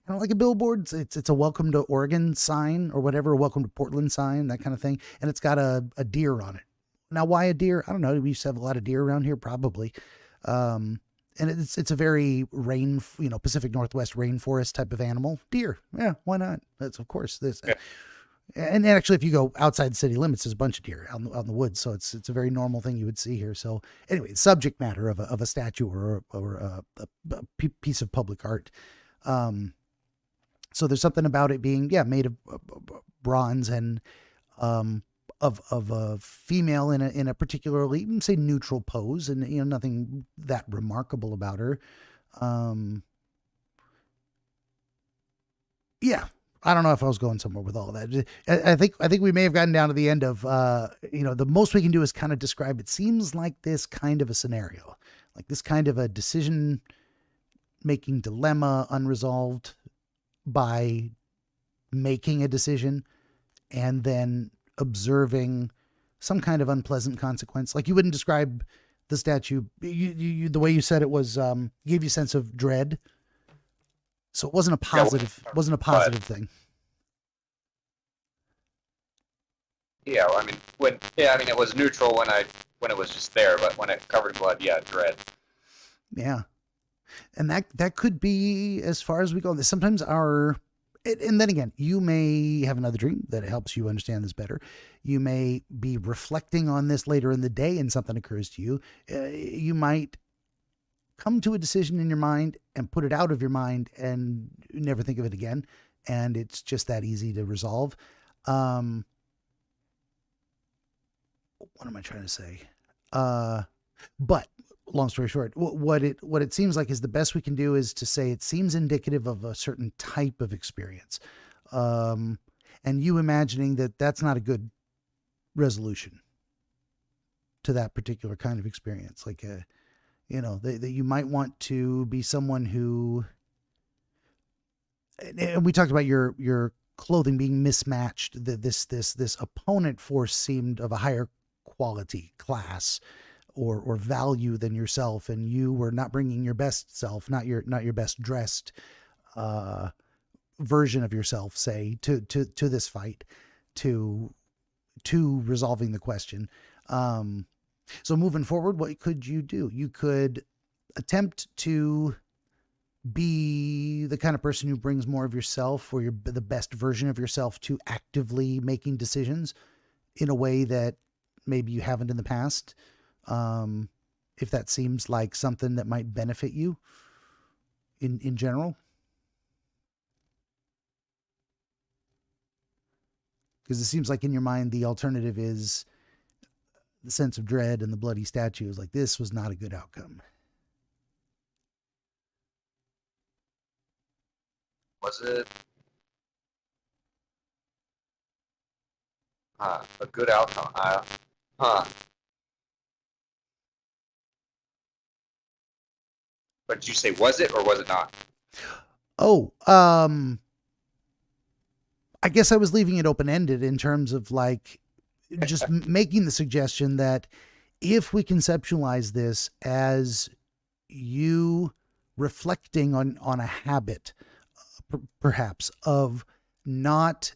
[SPEAKER 1] I don't like a billboard. It's a welcome to Oregon sign or whatever, a welcome to Portland sign, that kind of thing. And it's got a deer on it. Now, why a deer? I don't know. We used to have a lot of deer around here, probably. And it's a very Pacific Northwest rainforest type of animal. Deer. Yeah, why not? That's of course this. Yeah. And actually, if you go outside the city limits, there's a bunch of deer out in the woods. So it's a very normal thing you would see here. So anyway, the subject matter of a statue or a piece of public art. So there's something about it being, made of bronze and of a female in a particularly, say, neutral pose, and nothing that remarkable about her. I don't know if I was going somewhere with all that. I think we may have gotten down to the end of the most we can do is kind of describe. It seems like this kind of a scenario, like this kind of a decision making dilemma unresolved by making a decision and then observing some kind of unpleasant consequence. Like you wouldn't describe the statue, you the way you said it was gave you a sense of dread. So it wasn't a positive thing.
[SPEAKER 2] Yeah, well, I mean, it was neutral when it was just there, but when it covered in blood, dread.
[SPEAKER 1] Yeah. And that could be as far as we go. Sometimes and then again, you may have another dream that helps you understand this better. You may be reflecting on this later in the day and something occurs to you. You might come to a decision in your mind and put it out of your mind and never think of it again. And it's just that easy to resolve. What am I trying to say? But long story short, what it seems like is the best we can do is to say it seems indicative of a certain type of experience. And you imagining that that's not a good resolution to that particular kind of experience. Like, that you might want to be someone who, and we talked about your clothing being mismatched. This opponent force seemed of a higher quality, class, or value than yourself, and you were not bringing your best self, not your best dressed version of yourself, say, to this fight, to resolving the question. So moving forward, what could you do? You could attempt to be the kind of person who brings more of yourself or the best version of yourself to actively making decisions in a way that maybe you haven't in the past. If that seems like something that might benefit you in general. Because it seems like in your mind, the alternative is the sense of dread and the bloody statue is like, this was not a good outcome.
[SPEAKER 2] Was it a good outcome? But did you say was it or was it not?
[SPEAKER 1] Oh, I guess I was leaving it open-ended in terms of like just making the suggestion that if we conceptualize this as you reflecting on a habit, perhaps, of not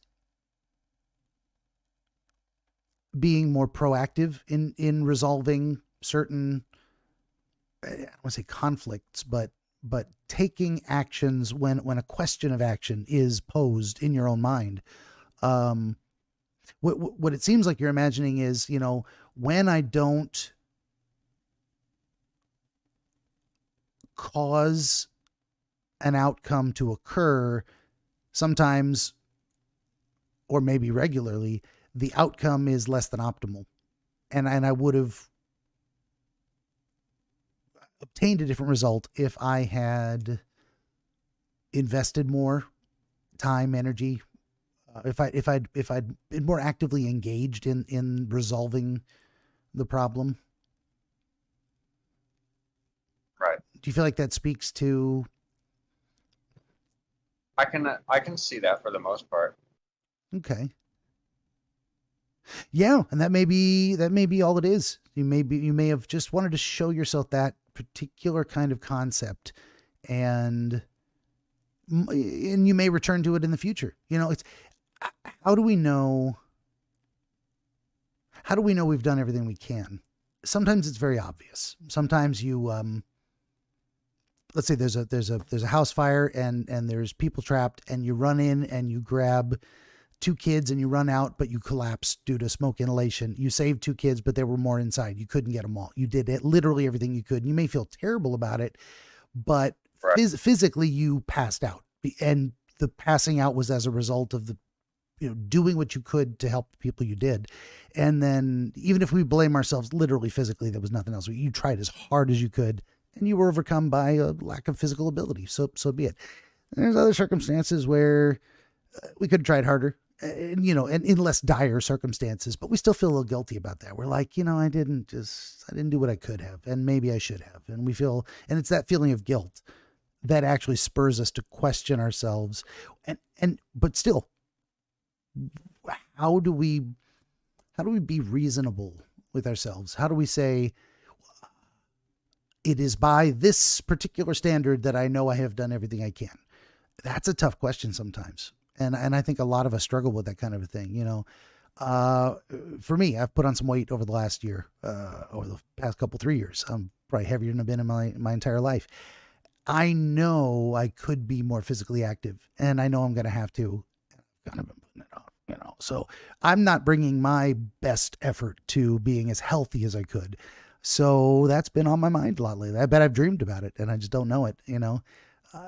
[SPEAKER 1] being more proactive in resolving certain, I don't want to say conflicts, but taking actions when a question of action is posed in your own mind. What it seems like you're imagining is, when I don't cause an outcome to occur, sometimes, or maybe regularly, the outcome is less than optimal. And I would have obtained a different result if I had invested more time, energy, if I'd been more actively engaged in resolving the problem.
[SPEAKER 2] Right.
[SPEAKER 1] Do you feel like that speaks to?
[SPEAKER 2] I can see that for the most part.
[SPEAKER 1] Okay. Yeah, and that may be all it is. You may have just wanted to show yourself that particular kind of concept, and you may return to it in the future. It's how do we know we've done everything we can? Sometimes it's very obvious. Sometimes you let's say there's a house fire and there's people trapped, and you run in and you grab 2 kids and you run out, but you collapse due to smoke inhalation. You saved 2 kids, but there were more inside. You couldn't get them all. You did literally everything you could. You may feel terrible about it, but
[SPEAKER 2] Right.
[SPEAKER 1] physically you passed out, and the passing out was as a result of the doing what you could to help the people you did. And then even if we blame ourselves literally physically, there was nothing else. You tried as hard as you could, and you were overcome by a lack of physical ability. So be it. There's other circumstances where we could have tried harder, and in less dire circumstances, but we still feel a little guilty about that. We're like, I didn't do what I could have, and maybe I should have. And we feel, and it's that feeling of guilt that actually spurs us to question ourselves. But still, how do we be reasonable with ourselves? How do we say, it is by this particular standard that I know I have done everything I can? That's a tough question sometimes. And I think a lot of us struggle with that kind of a thing. For me, I've put on some weight over the last year, or the past 3 years. I'm probably heavier than I've been in my entire life. I know I could be more physically active, and I know I'm going to have to. I've kind of been putting it off, So I'm not bringing my best effort to being as healthy as I could. So that's been on my mind a lot lately. I bet I've dreamed about it, and I just don't know it.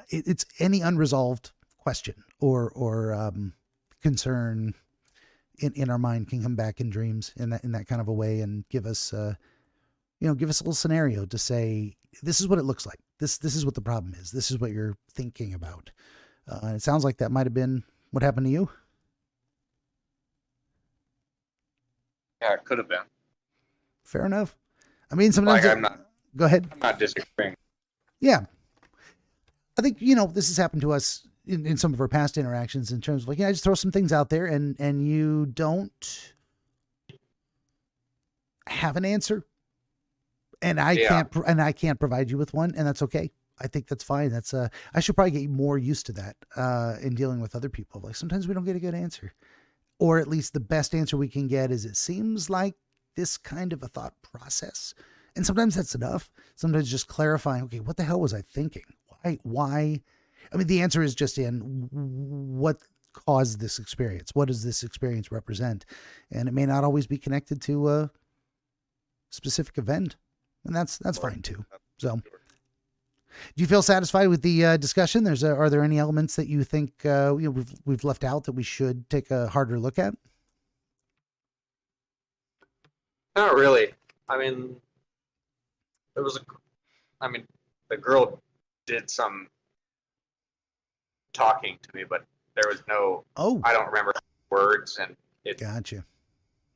[SPEAKER 1] It's any unresolved question or concern in our mind can come back in dreams in that kind of a way, and give us a little scenario to say, this is what it looks like. This is what the problem is. This is what you're thinking about. And it sounds like that might have been what happened to you.
[SPEAKER 2] Yeah, it could have been.
[SPEAKER 1] Fair enough. I mean, sometimes go ahead.
[SPEAKER 2] I'm not disagreeing.
[SPEAKER 1] Yeah. I think, this has happened to us in some of our past interactions, in terms of like, I just throw some things out there and you don't have an answer, and I can't provide you with one, and that's okay. I think that's fine. That's I should probably get more used to that in dealing with other people. Like, sometimes we don't get a good answer, or at least the best answer we can get is, it seems like this kind of a thought process. And sometimes that's enough. Sometimes just clarifying, okay, what the hell was I thinking? Why? I mean, the answer is just in what caused this experience. What does this experience represent? And it may not always be connected to a specific event, and that's fine too. So, do you feel satisfied with the discussion? Are there any elements that you think we've left out that we should take a harder look at?
[SPEAKER 2] Not really. I mean, the girl did some talking to me, but there was no.
[SPEAKER 1] Oh,
[SPEAKER 2] I don't remember words, and
[SPEAKER 1] gotcha.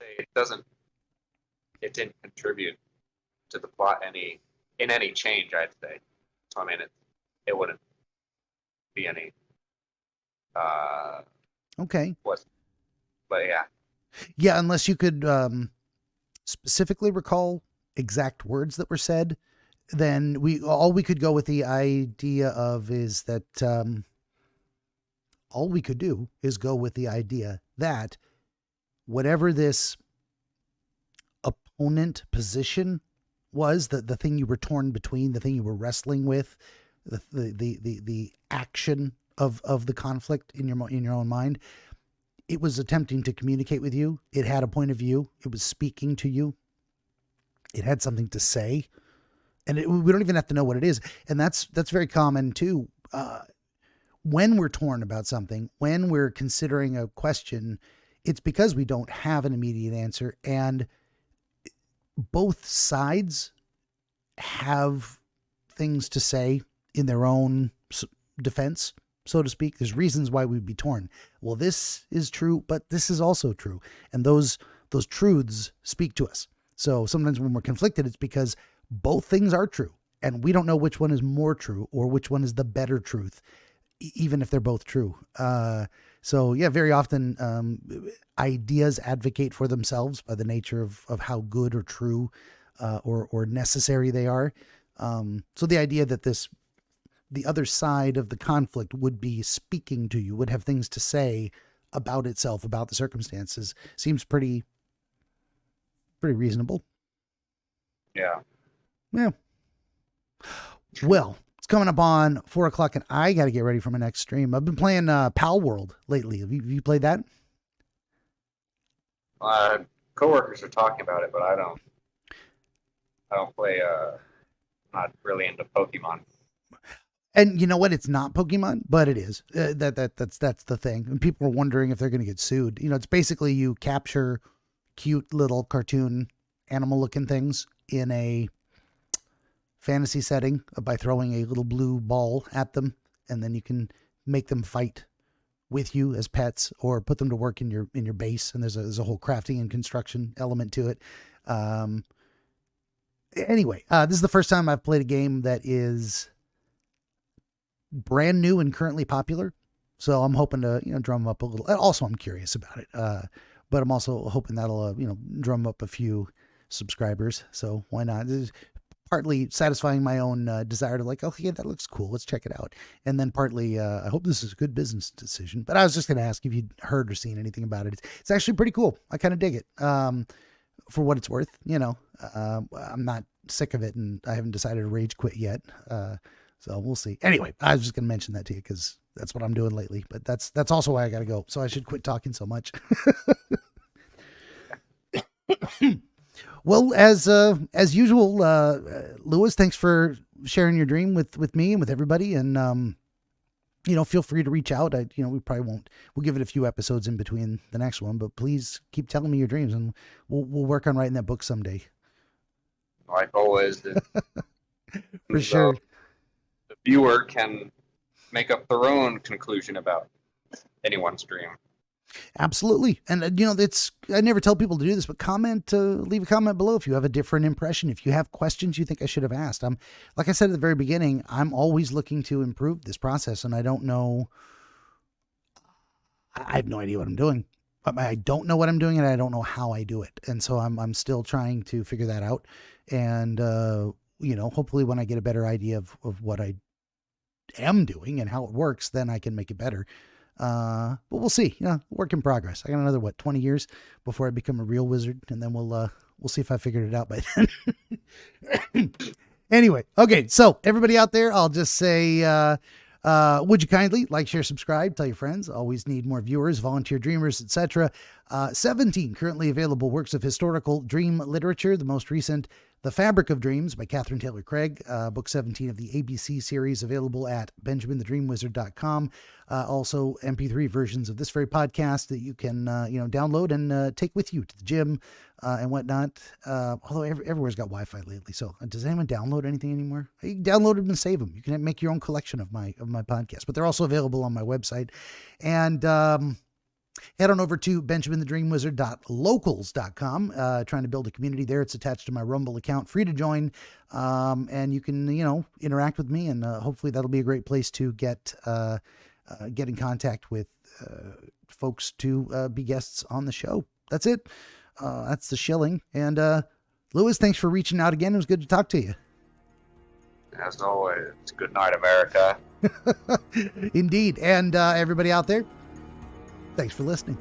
[SPEAKER 2] It didn't contribute to the plot in any change, I'd say. So I mean, it wouldn't be any.
[SPEAKER 1] Okay.
[SPEAKER 2] But yeah.
[SPEAKER 1] Yeah, unless you could specifically recall exact words that were said, then all we could go with the idea of is that all we could do is go with the idea that whatever this opponent position was, the thing you were torn between, the thing you were wrestling with, the action of the conflict in your own mind, it was attempting to communicate with you. It had a point of view. It was speaking to you. It had something to say, and we don't even have to know what it is. And that's very common too. when we're torn about something, when we're considering a question, it's because we don't have an immediate answer, and both sides have things to say in their own defense, so to speak. There's reasons why we'd be torn. Well, this is true, but this is also true. And those truths speak to us. So sometimes when we're conflicted, it's because both things are true, and we don't know which one is more true or which one is the better truth, even if they're both true. So yeah, very often ideas advocate for themselves by the nature of how good or true or necessary they are. So the idea that the other side of the conflict would be speaking to you, would have things to say about itself, about the circumstances, seems pretty reasonable.
[SPEAKER 2] Yeah.
[SPEAKER 1] Yeah. Well, it's coming up on 4:00 and I got to get ready for my next stream. I've been playing Pal World lately. Have you played that?
[SPEAKER 2] Coworkers are talking about it, but I don't play, not really into Pokemon.
[SPEAKER 1] And you know what? It's not Pokemon, but it is. That's the thing. And people are wondering if they're going to get sued. You know, it's basically you capture cute little cartoon animal looking things in a fantasy setting by throwing a little blue ball at them, and then you can make them fight with you as pets or put them to work in your base. And there's a whole crafting and construction element to it. Anyway, this is the first time I've played a game that is brand new and currently popular. So I'm hoping to, drum up a little. Also, I'm curious about it. But I'm also hoping that'll, drum up a few subscribers. So why not? This is partly satisfying my own desire to like, okay, that looks cool. Let's check it out. And then partly, I hope this is a good business decision. But I was just going to ask if you'd heard or seen anything about it. It's actually pretty cool. I kind of dig it. For what it's worth, I'm not sick of it, and I haven't decided to rage quit yet. So we'll see. Anyway, I was just going to mention that to you because that's what I'm doing lately. But that's also why I got to go. So I should quit talking so much. Well, as usual, Lewis, thanks for sharing your dream with me and with everybody. And feel free to reach out. We probably won't. We'll give it a few episodes in between the next one, but please keep telling me your dreams, and we'll work on writing that book someday.
[SPEAKER 2] Like always,
[SPEAKER 1] for sure.
[SPEAKER 2] The viewer can make up their own conclusion about anyone's dream.
[SPEAKER 1] Absolutely. And, I never tell people to do this, but leave a comment below if you have a different impression, if you have questions you think I should have asked. Like I said at the very beginning, I'm always looking to improve this process, and I don't know. I have no idea what I'm doing. I don't know what I'm doing, and I don't know how I do it. And so I'm still trying to figure that out. And, hopefully when I get a better idea of what I am doing and how it works, then I can make it better. But we'll see, work in progress. I got another, 20 years before I become a real wizard. And then we'll see if I figured it out by then. Anyway. Okay. So everybody out there, I'll just say, would you kindly like, share, subscribe, tell your friends? Always need more viewers, volunteer dreamers, etc. 17 currently available works of historical dream literature. The most recent, The Fabric of Dreams by Catherine Taylor Craig, book 17 of the ABC series, available at benjaminthe.dreamwizard.com. Also MP3 versions of this very podcast that you can, download and take with you to the gym and whatnot. Although everywhere's got Wi-Fi lately. So does anyone download anything anymore? You can download them and save them. You can make your own collection of my podcasts, but they're also available on my website. And, head on over to benjaminthe.dreamwizard.locals.com. Trying to build a community there. It's attached to my Rumble account, free to join. And you can, interact with me, and hopefully that'll be a great place to get in contact with folks to be guests on the show. That's it. That's the shilling. And Lewis, thanks for reaching out again. It was good to talk to you.
[SPEAKER 2] As always, good night, America.
[SPEAKER 1] Indeed. And everybody out there, thanks for listening.